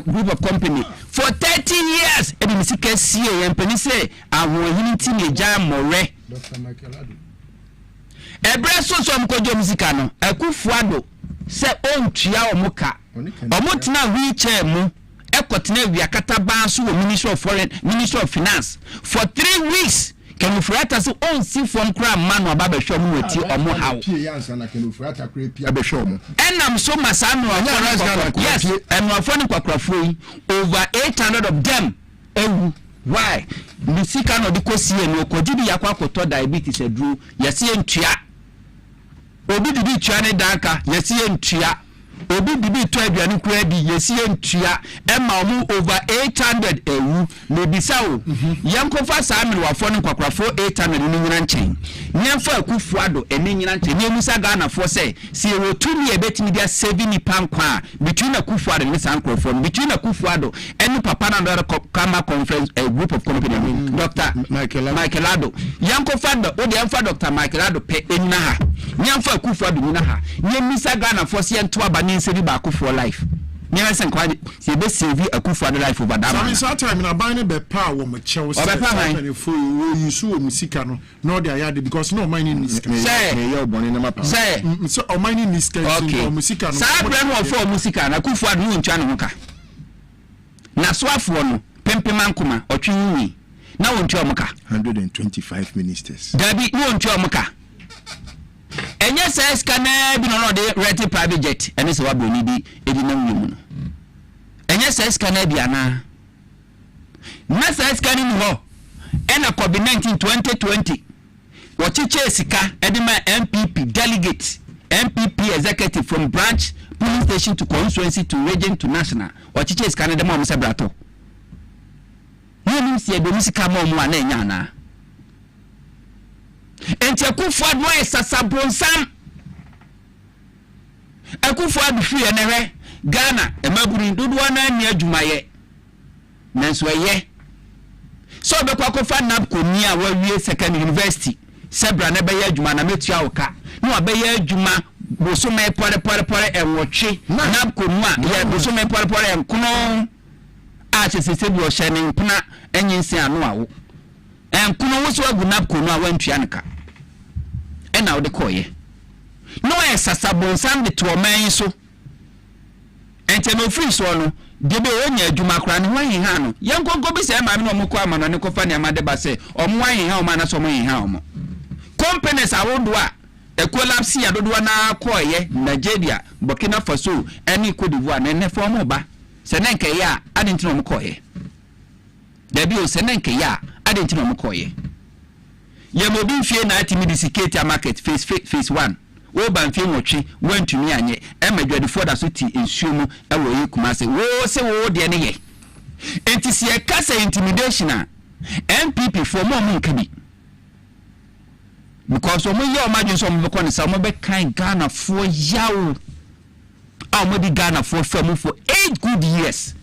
group of company for 30 years e bi musika asia ye mpani se ahohini ti ne gya more Dr. Michael Ado Ebre so mkojo musika no Akufu ado se ontua omuka omutina wheelchair mu ekotena wiakata ban so Ministry of Foreign Ministry of Finance for 3 weeks Kenufriata so on see from kra manu ababa hwe mu wati omo hawo pie yansa na Kenufriata kra pie abehwe omo enam so masano yes enwafo ni kwakrafo yi over 800 of them ewu why misika no de kosie no kodibi yakwa akoto diabetes edru yesi entua obi bibi tua ne danka yesi entua obi bibi to aduane kura bi yesi entua ema omu over 800 ewu na bisa o yankofa saa mirwafo ne kwakrafo 800 ni nyina nchen nyemfa Akufu ado ene nyina nchen ne musa Ghana fo se si ewo tumi ebetimi dia 70 pankwa between Akufu ado ne sankrofo between Akufu ado ene papa na ndo kama conference a group of company Dr. Michael Ado yankofa ado o de yanfa Dr. Michael Ado pe enna ha nyemfa Akufu ado nyina ha nyemisa Ghana fo se ento aba ne nsedi ba Akufu life nyɛ sɛ nkwa se be save Akufo Addo life over that. So time na ban be pa wo mo chew say for you so musika no no dey ayade because no mining is say so o mining is so musika no sa brand wo for musika na Akufo Addo no ntwa ne ho ka na soafo no pempema nkoma otwenyi na wo ntwa mo ka 125 ministers dabi wo ntwa mo ka enye say scanner bi no de rent private jet ene se wa boni bi edi na mu no enye say scanner bi ana na say scanner ni ho ena COVID-19 2020 wo chiche sika edi ma MPP delegate MPP executive from branch police station to constituency to region to national wo chiche scanner dem am se brato ni se be sika mo mu ana enya na enti Akufo Addo sasabonsam Akufo Addo fi enere Ghana emaburi dodo na ania adwumaye nanso eye so be kwakofa napko ni a wawie second university sebra na be ye adwuma na metua woka na wa be ye adwuma bosome pore enwotwe napko mu a ye bosome pore enkono a chesese bi o hyene mpuna enyinse ano awo enkono wo so agu napko no a wantua nka ena wo de koye no sasabonsam de to man so ente no free so no de be onya adwuma kra ne hwan ha no yenkonko bi se ma me no mko amano ne kofa ne amade ba se omo hwan ha o ma na so mo ha omo companies awodo a collapse ya dodo na koye Nigeria Burkina Faso eni Cote d'Ivoire na ne form ba se ne nke ya adenti no mkoye da bi o se ne nke ya adenti no mkoye ye mo bi fie na ati medicate market phase 1 wo ban fie nwotwe wantumi anye emadwade for da so ti ensuomu ewo yi kumase wo se wo de ne ye enti se e kasa intimidation a MPP for mo mun kabi because omo ye o madwun so mo ko ne sa mo be kan Ghana for yawo mo di Ghana for famu for 8 good years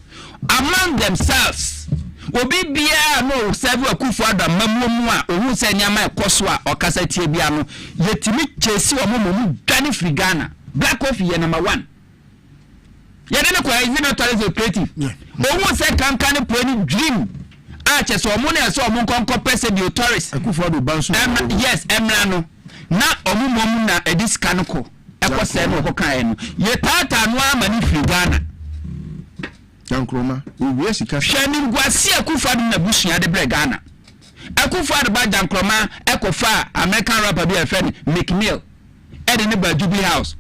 among themselves obi bia no serve Akufo Addo mamumu a ohu se nyama ekoso a okasa tie bia no yetimi chesi o momu dwane free Ghana black coffee ye number 1 ye ne ko is not always creative ohu se kankan pro ni dream a che so mo na so mo nkonko pese bi tourist Akufo Addo banso yes emra no na omumom na ediska no ko ekose no ko kan no ye tata no amani free Ghana Jankroma we sika hwani gwase Akufo Addo na busua de bre Ghana Akufo Addo ba Jankroma ekofa American rapper bi efeni McNeil ede ne ba Jubilee House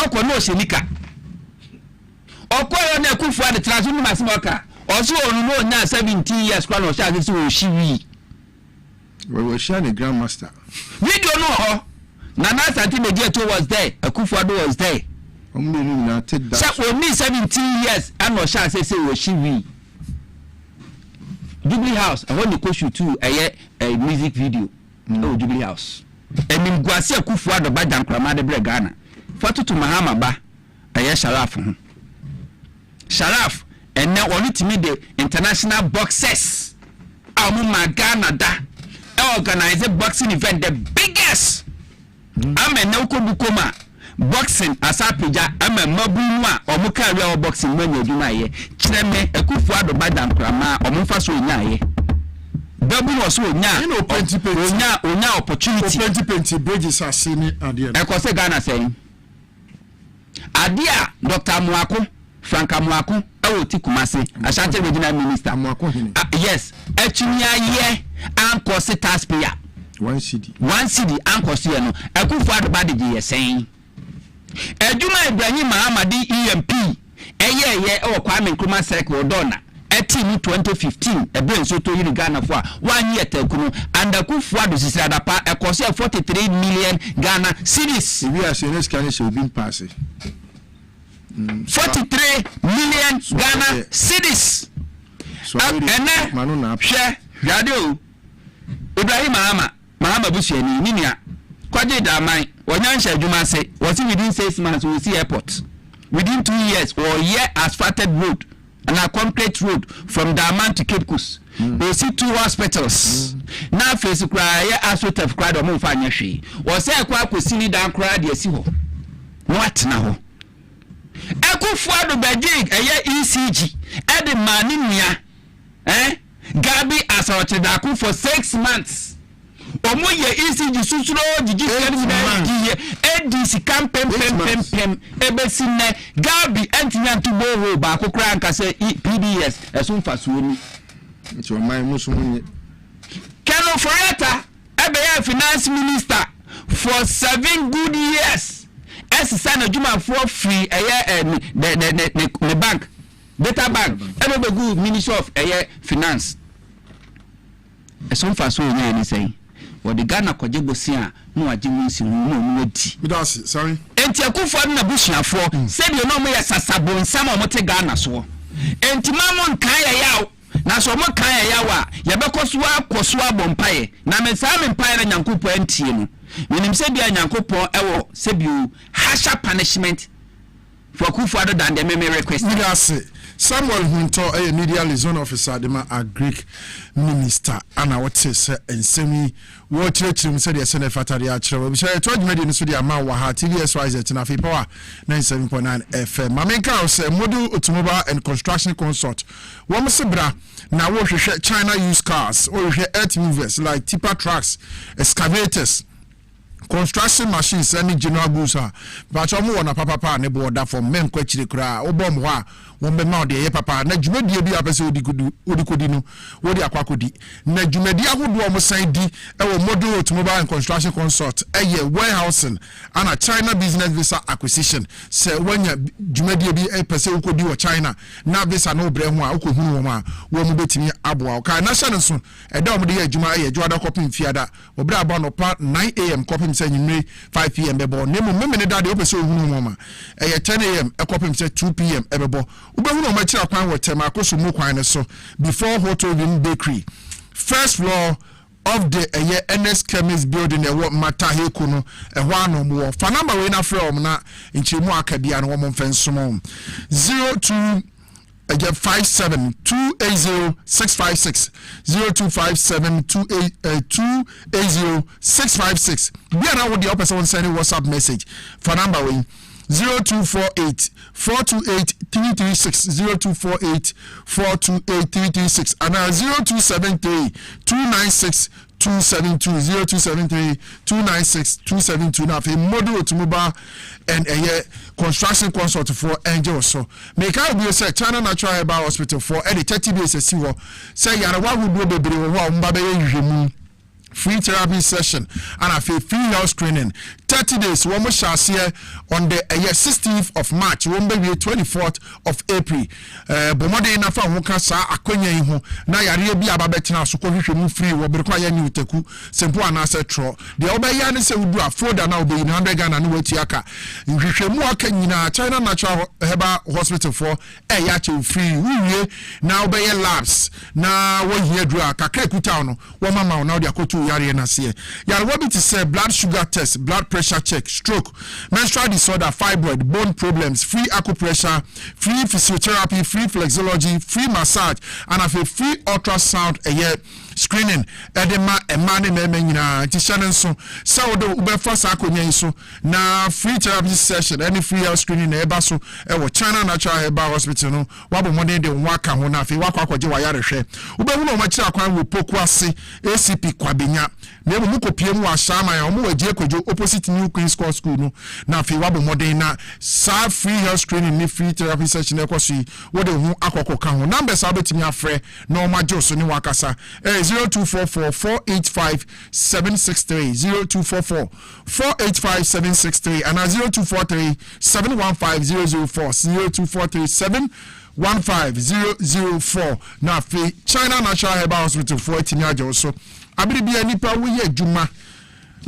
okwo no shenika okwo na Akufo Addo transfer masimoka oso onu no nya 17 years kwa no sha se o shiwi we share the grandmaster video no ho Nana Santi Mediator was there Akufo Addo was there na take that so only 17 years and no sha say we shiwi Jubilee House I want to shoot to a music video no Jubilee House enim gwase Akufo Addo ba Jankroma de bre Ghana fatutu Mahama ba Sharaf ho Sharaf ene oni timi de international boxers amu Ghana da organize boxing event the biggest amene ukobukoma boxing asapeja ama mabunu a omuka real boxing manya adwuma ye kireme Akufo Addo ba Jankroma omfa so nyaye dabu no so onya opportunity penti bridges asini ade ekose Ghana say ade a Dr. Muako Franka Muako ewoti Kumase Ashanti Regional Minister Muako hini yes etunya ye ankosi taxpayer 1 cedi ankosi ye no Akufo Addo ba de ye sen Ejuma Ibrahim Mahamadi EMP eye e Kwame Nkrumah circle dona team 2015 ebe nso to yiri Ghana for 1 year takunu and Akufo Addo sisi adapa e cost 43 million Ghana cedis we are saying Spanish will be pass 43 million Ghana cedis so manu na hwe radio Ibrahim Mahama busuani ninia kwaje daman wanyansha adwuma se was within 6 months we see airport within 2 years or year asphalted road and a concrete road from Daman to Cape Coast we see 2 hospitals na face cry asphalt of cry do mo fa anya hwe o say kwa kwosini dan cry de si ho what na ho Ekufuado Bejig ECG the manimia Gabi Asawachedaku for 6 months. Omoye ECG susuro jiji ADC campaign pem ebesine Gabi antinya tuboro ba kokra nka se PDS esumfa suoni. So my musumunye Keno Foyeta ebeya finance minister for 7 good years. Sana Juma for free the bank data bank every good minister of finance. Some fast so any say what the Ghana Kojebosia no ajimunsi no di. Sorry. Enti akufo na busuafo said you know me sasabo nsama omote Ghana so. Enti mamon kan yaw na so mo kan yaw a ye bekoso akoso abompaye na me sa me mpaye na nyankopo antie no. Minim se bia nyankopon ewo se biu harsher punishment for kufuado than the meme request. Samuel Hunto a media liaison officer dema a Greek minister ana what say ensemi wo chirechim se de sene fatari a chire we say told me de so de ama wa ha TVSYZ na fi power 97.9 FM mamenka say model automobile and construction consult wo msebra na wo hwehwe China used cars or hwehwe earth movers like tipper trucks, excavators, construction machines any general goods but omo wona papa ne border for men kwachire kra obom ho a won be ma de papa na djumadi bi apese odikodi no wodi akwakodi na djumadi ahodo omo san di e wo model automobile and construction consult warehousing and China business visa acquisition se wanya djumadi bi apese ukodi wo China na visa no bre ho a ukohunu wo ma wo mo betimi aboa ka na sha nso e da omo de adjuma adjuada kopin fiada obra aba no pa 9 am kopin say 5 p.m. bebo nemu memene dade opese ohunu moma 10 a.m. ekopem say 2 p.m. ebebo ubehunu ma kira kwan wotem akoso mu kwan ne so before hotel bin bakery first floor of the NS Chemist building ewo Mataheku no ehwa no mo fa number we na from na nchemu akabia no mo mfensomo 02 57280656 0257280656 biara wo de opese send WhatsApp message for number we 0248 428 336 0248 428 336 and 0273 296 272 0273 296 272 now for model automobile and construction consult for angel so make I be say China Natural Herbal Hospital for any 30 days see what say yara wa wo do bebre wo mba be yehwemu free therapy session and a free health screening 30 days one more shall see on the 16th of March one be 24th of April bomode na fa ho ka sa akonya yi ho na yare bi ababetina so ko hwehwemu free wo be kwa ya ni utaku sempo ana se tro de obeya ne se wudu afoda na obe 100 Ghana no wati aka hwehwemu aka nyina China Natural Herbal Hospital for ya che free wiye na obeye labs na wo hia dru aka kakuta no wo mama na odi akotu yare na se yare wo bi to say blood sugar test, blood pressure check, stroke, menstrual disorder, fibroid, bone problems, free acupressure, free physiotherapy, free flexology, free massage, and a free ultrasound screening. Edema emane meme nyina tishanen so sawodo ubefa sa akonya so na free therapy session any free health screening na eba so wo China Natural Herbal Hospital no wabo modern de waka ho na afi wakwa akwaje wa yare hwe ubehu no makira kwan wo poku ase ACP kwabenya na emu kopie mu ashama ya omo waje kojo opposite New Queen's Court School no na afi wabo modern na sa free health screening ni free therapy session e kwaso wo de hu akoko kan ho numbers abetimi afre na o majo so ni wakasa 0244 485 763 0244 485 763 and 0243 715 004 0243 715 na fi China Natural Herbal Hospital for etimi ajo so abiribia nipa wo ye adwuma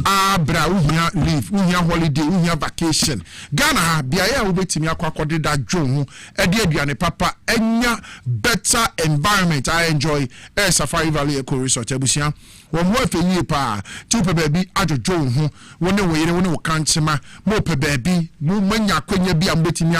abra uhia leave uhia holiday uhia vacation Ghana bia ya obetimi akwakwode da dwo ho ede aduane papa enya better environment I enjoy Safari Valley Eco Resort abusia wo mo afenyi pa tu pe baabi adwodwo ho woni wo yire woni wo kanchema mo pe baabi mo manya kwanya bi ambetimi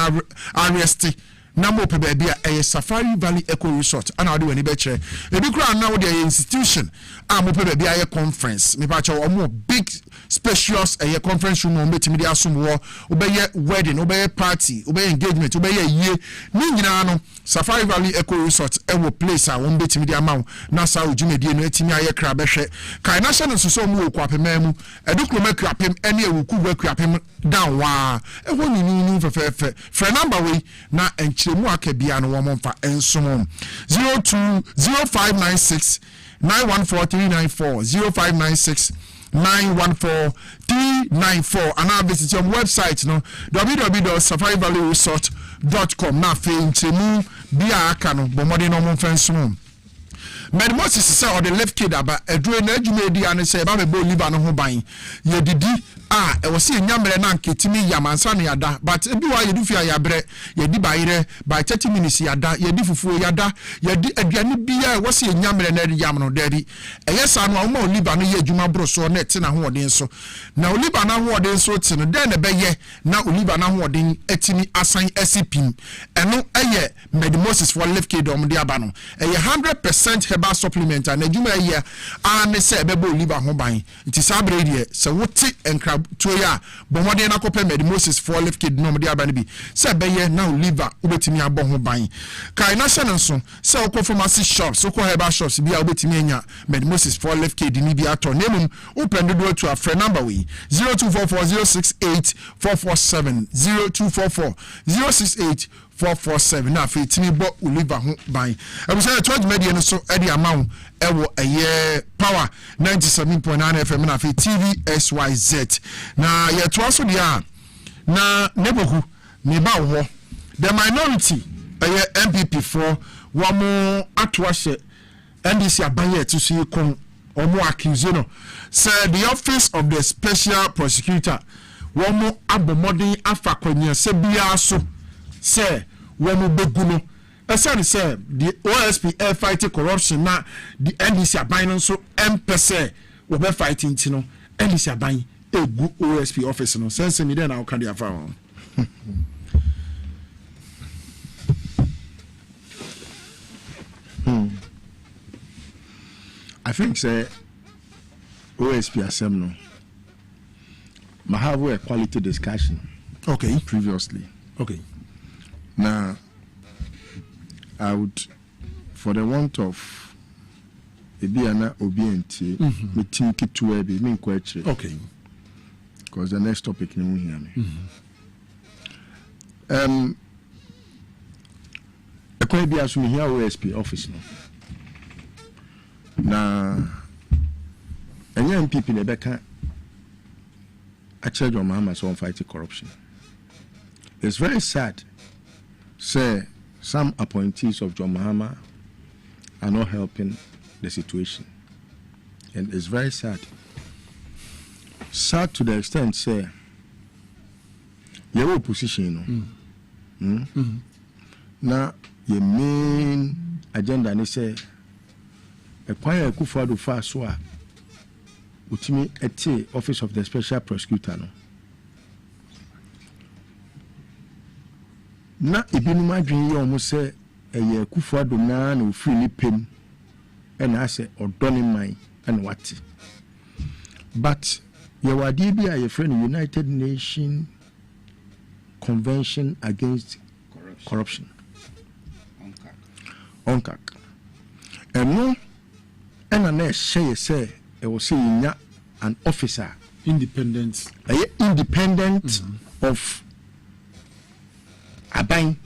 arrest na mo pe baabi a Safari Valley Eco Resort ana odi wani be kire ebi kura na wo de institution a mo pe baabi a conference me pa che o big spacious conference room mo betimi dia asom wo obeye wedding obeye party obeye engagement obeye yie ni nyina no Safari Valley Eco Resort wo place a wo betimi dia ma na sa ojumedie no etimi aye kra behwe kai na hye no so mo wo kwapema mu edukro makrapem ene ewuku kwapem down wa eho ni fefe for number we na enchiremu akabia no wo momfa ensom 02059691439 0596 914-394 and now visit your website no www.safarivalleyresort.com na fe nchemu bia aka no bomode no monfenso Medmosis say or the left kid aba edure na adwumedi ane say ba be Oliver no ho ban ye didi e wo se nyamre na nketimi yamansa no yada but ebi wa ye du fia yabre ye di bayire by 30 minutes yada ye di fufuo yada ye di aduane bia wo se nyamre na yam no dari eyesa no ma Oliver no ye adwuma broso na ete na ho odin so na Oliver na ho odin so te no den na be ye na Oliver na ho odin etimi asan SCP eno eye Medmosis for left kid om de aba no eye 100% herbal supplement and adwuma ye an say bebo Oliver ho ban it is abre de se wote enkra toya bomode na kopɛ Medmosis for left kid no de aba ne bi se beye na Oliver obetimi abɔ ho ban kai na hye nso se okɔ pharmacy shops okɔ herbal shops bia obetimi anya Medmosis for left kid ni bi ato nemum open do to a friend number we 0244068447 0244068447 na fetimi bo Oliver ho ban abusaya 20 media no so e di amount ewo eye power 97.9 FM na fe TV SYZ na ye to aso dia na neboku me ba wo the minority MPP for wamo atwahye NDC abanye to see kon omo accuse no say the office of the special prosecutor wamo abomodin afakwanya se bia so say wamo beguno asani say the OSP fighting corruption na the NDC aban so MPC we be fighting tino NDC aban egu OSP office no sense me then I can dey afa. I think say OSP asem no ma have a quality discussion previously. Now I would, for the want of Ebiana Obienti, me think it to be me question. Because the next topic you will hear me. I could be assuming here OSP office no. Now, and young people in the back, actually, your mama is on fighting corruption. It's very sad. Say some appointees of John Mahama are not helping the situation, and it's very sad. Sad to the extent, say, your opposition, now your main agenda, and they say, acquire a Kufuado Faswa, Utimi Ete, Office of the Special Prosecutor. Na ebinu madwen ye omo se eye Kufuado na na ofiri ni pem e na ase odone man e na wate but ye wade bi a ye friend United Nations Convention Against Corruption ONCAC eno ena na share say e wo say nya an officer independent of Aban.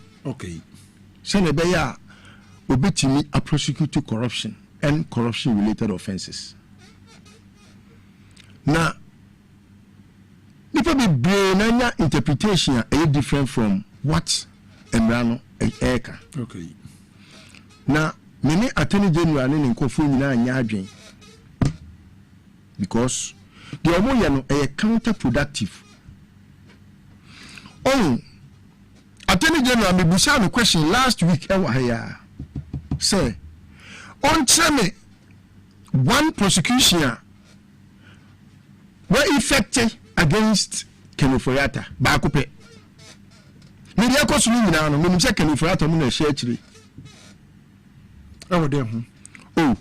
Sene beya obetimi a prosecute corruption and corruption related offenses. Now, nipa be brain interpretation are different from what Emrano eka. Now, many attorney general ni nkofo nyina anya adwen because the omo no counterproductive. Attorney General me busa me question last week here. Say, on me one prosecution were effected against Kenofoyata Bakupe. media ko so nyina no menim se kan for atom na hye akire e wo dem ho oh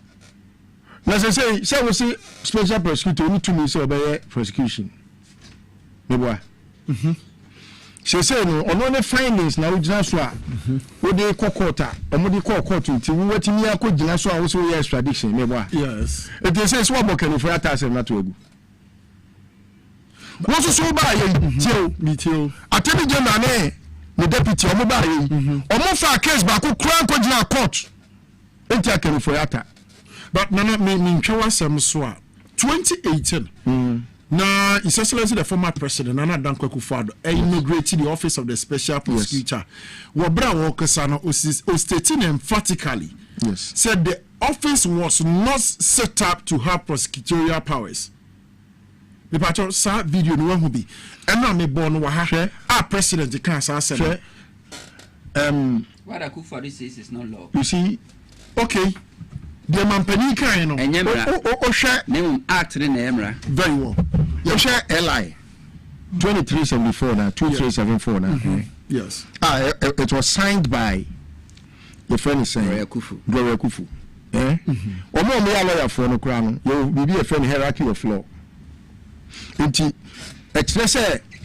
na say we see special prosecutor only to me say obey prosecution meboa say no ono ne findings na ojina so a wo de kokota omo de court nti wo watimi akogina so a wo so extradition meboa yes it is say so abokan for atasem na to agu wo so ba ye tio atemi general ne deputy omo ba ye omo fa case ba ko kran kogina court enti akani for ata but no me ntwa sem so a 2018 na His Excellency the former president Nana Dankwa Akufo-Addo inaugurated the office of the special prosecutor. Wabra Wokasa no stating emphatically said the office was not set up to have prosecutorial powers. The patrol saw video no one who be and now me born wa ha our president the can say what Akufo-Addo says is not law. You see, okay. The mampani kan no o hwe name act in emra very well you share li 2374 now 2374 now yes it was signed by the friend is saying Gloria Kufu omo me lawyer for no kra no you be a friend hierarchy of law it express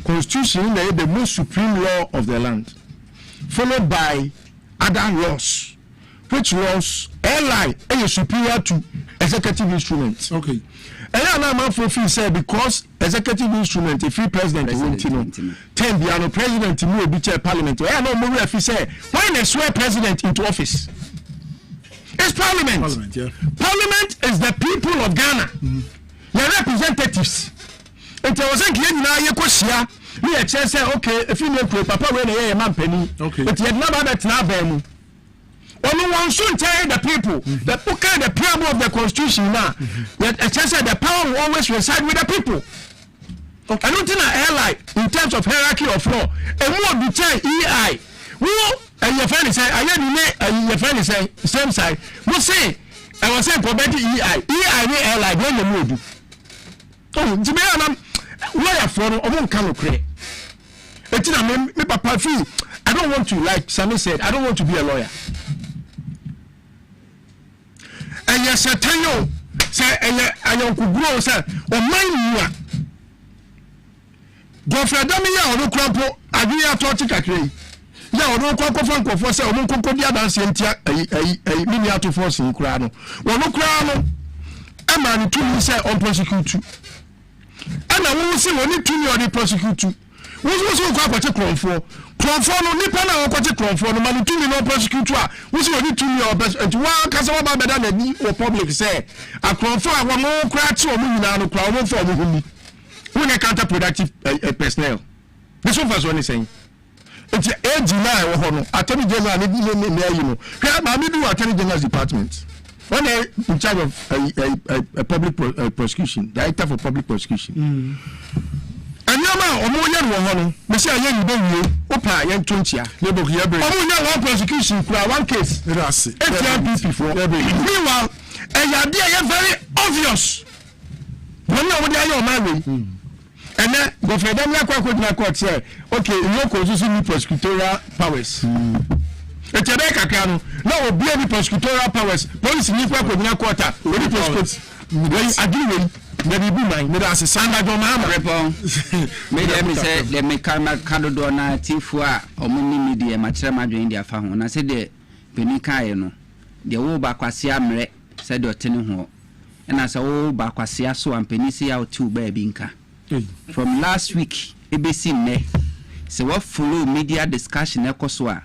constitution na the most supreme law of the land followed by other laws which was LI is superior to executive instruments. Okay. And now man for feel say because executive instrument if free president won't 10 biano president mu be chair parliament. I know more if say when they swear president into office. It's parliament. Parliament is the people of Ghana. Your representatives. It wasn't clear now you kwashia. Me a chair say okay if you know papa we na man penny. Okay. But you never bet na bemu. Only one should tell the people that okay, the preamble of the constitution now that the power will always reside with the people. Okay. I don't think I in terms of hierarchy of law. And more be tell EI. And your friend say, your friend say same side. We say I was saying for better EI. EI ni airline when you move. Oh, to me I'm lawyer for no one can create. But me papa feel I don't want to, like Sammy said, I don't want to be a lawyer. And yes, I tell you, say, and you could grow, sir, or mind you. Go for a dummy, or no crumple, I do not touch a crane. Yeah, or no crumple for say, or no crumple, the other Cynthia, a miniature force in Crano. Well, no crown, a man to me say on prosecute. And I will say, when you to me or the prosecute. What was your quite a crown for? No nipa na okote kronfo no manu tumi no prosecutor wo se oni tumi o best and one kasa wa ba beda na ni o public say a kronfo a wo no kra che o mu nyina no kra wo fo o mu humi wo na counter productive personnel this one was what he saying it's age na wo ho no attorney general ni ayi no hwa ma me do attorney general's department when they in charge of a public prosecution director for public prosecution Anyama omonya no ho no me say ayen ni bewie opa yen tonchia ne boku ya bre omonya one prosecution kura one case that's it ATMP for meanwhile eyade are very obvious when na wodi ayo ma we and then go for them yakwa kodina court say okay you go to see prosecutorial powers etebe kakra no na obi any prosecutorial powers police ni kwa kodina court we prosecute we agree we maybe be mine me that sanda go mama repon me dem say le me kado do na tifu a omuni media ma kire madwen dia fa ho na say de peni kai no de wo ba kwase amre say de otene ho na say wo ba kwase aso ampeni say ya otu ba bi nka from last week ebesi me say what follow media discussion ekoso a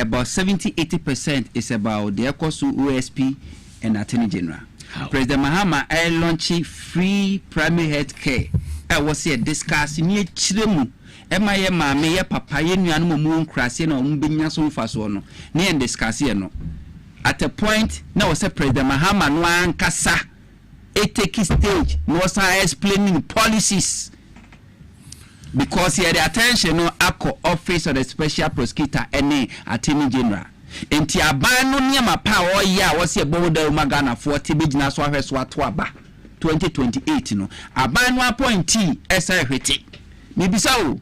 about 70-80% is about the ekoso OSP and Attorney General. President Mahama launched free primary health care. I was here discussing near Chilemu. Emma me ya papa ye nuanu mu nkrase na ombenya so mfaso no. Ne discussing no. At a point now say President Mahama no ankasa take stage no say explaining policies because he had the attention no akọ office of the special prosecutor and Attorney General. Enti aban no niam pa o ya wo se ebo da Ghana 40 bigina so ahwe so ato aba 2028 no aban no appointee esa hwete me bisa o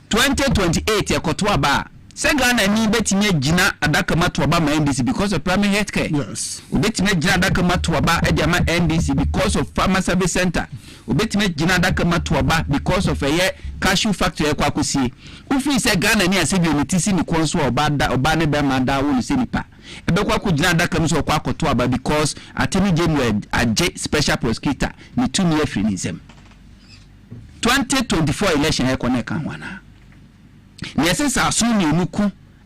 2028 ekoto aba Say Ghana ni betime gina adakama to aba ma NDC because of primary health care. Yes. Betime gina adakama to aba edema NDC because of farmer service center. Betime gina adakama to aba because of a cashew factory e kwakosie. Ufi say Ghana ni ase bi onitisi ni konso oba ne be ma da wo se nipa. Ebekwa ko gina adakama so kwa akoto aba because Attorney General aje special prosecutor ni 2 year free nizem. 2024 election e kone kan wana. Yes, I assume you look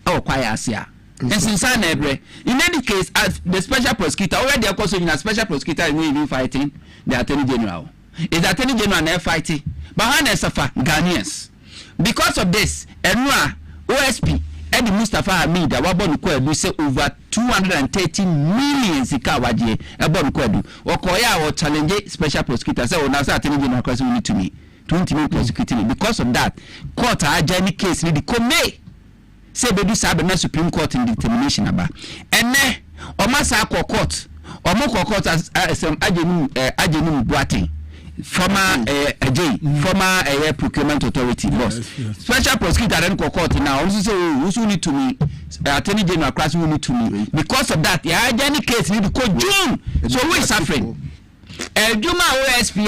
or quiet. And since I never, in any case, as the special prosecutor already, of course, in a special prosecutor, is fighting the Attorney General. Is the Attorney General and fighting? But how suffer Ghanaians? Because of this, Enua, OSP, Eddie Mustafa Hamid, a Wabon Kwedu, say over 230 million Zikawaji, a Bon Kwedu, or Koya or challenge special prosecutor. So now, Attorney General, because we need to me. 20 million prosecuting. Because of that, court any case need to come. Say be do sabe na Supreme Court in determination aba. Ene o ma sa court. O mo court as some agenu Boateng. Former former procurement authority boss. Special prosecutor then court now also say who need to me Attorney General class who need to me. Because of that, any case need to go June. So who is suffering? Juma OSP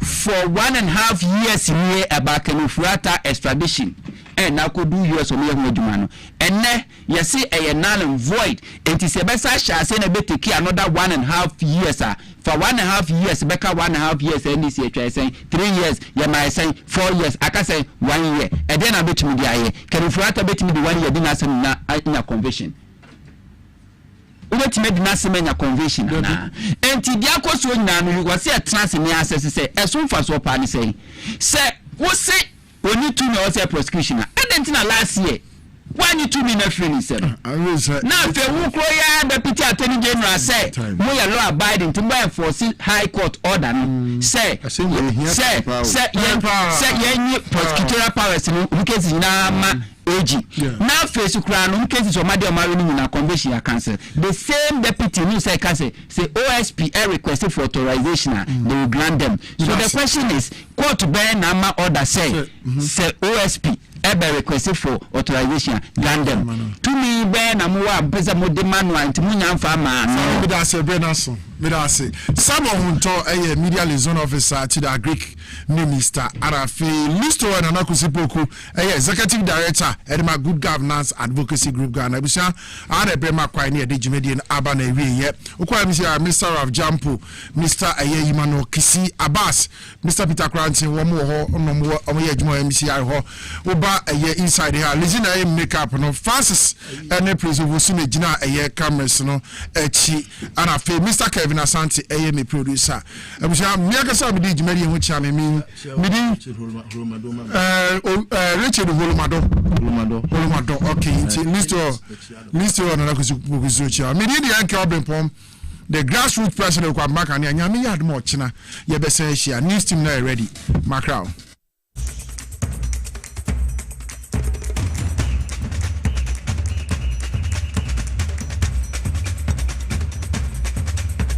for 1.5 years in here about Kenufurata extradition. And now could do US or Mojumano. And ne, you see a null and void. It is a best I shall say a bit to key another 1.5 years. For 1.5 years, Becca 1.5 years, NDC, I say 3 years, you might say 4 years, I can say 1 year. And then I bet me the eye. Kenufurata bet me the 1 year, didn't in a convention. What made Nasimenya convention na enti dia koso nyanu was say trans me access say esun fa so pa ni say wo say oni to me was say prosecution and then last year why you to me na free ni say na fe wo kro ya deputy attorney general say mo ya law abiding to enforce high court order no say prosecutorial powers no case na ma AG. Now face crown cases of Madam Marine in a convention cancel. The same deputy who say cancel say OSP requested for authorization, they will grant them. So the question is, court bear nama order say OSP ever requested for authorization, grant them. To me, bear namua beza mo demand and munya farmer. Someone to a media liaison officer to the Greek minister Arafi Listo and Anakusipoku, a executive director Edema Good Governance Advocacy Group Ghana. Bisha Ara Brema Kwani Dijimedian Abane yet. Mr. of Jampo, Mr. Ayemano Kisi Abbas, Mr. Peter Cranton, one more no more MCI ho Oba a year inside here. Listen, I makeup no Francis and the prison will soon Gina a year cameras no Echi Arafi Mr. Kevin Asante AMA producer. I was Miakasa Dijimedian which I mean Richard Holomado. Okay, Listo and Anakusucha. Media and Obrempojng, the grassroots president of Kwamaka and Yami had more China. Yabessia news team now ready. Macron.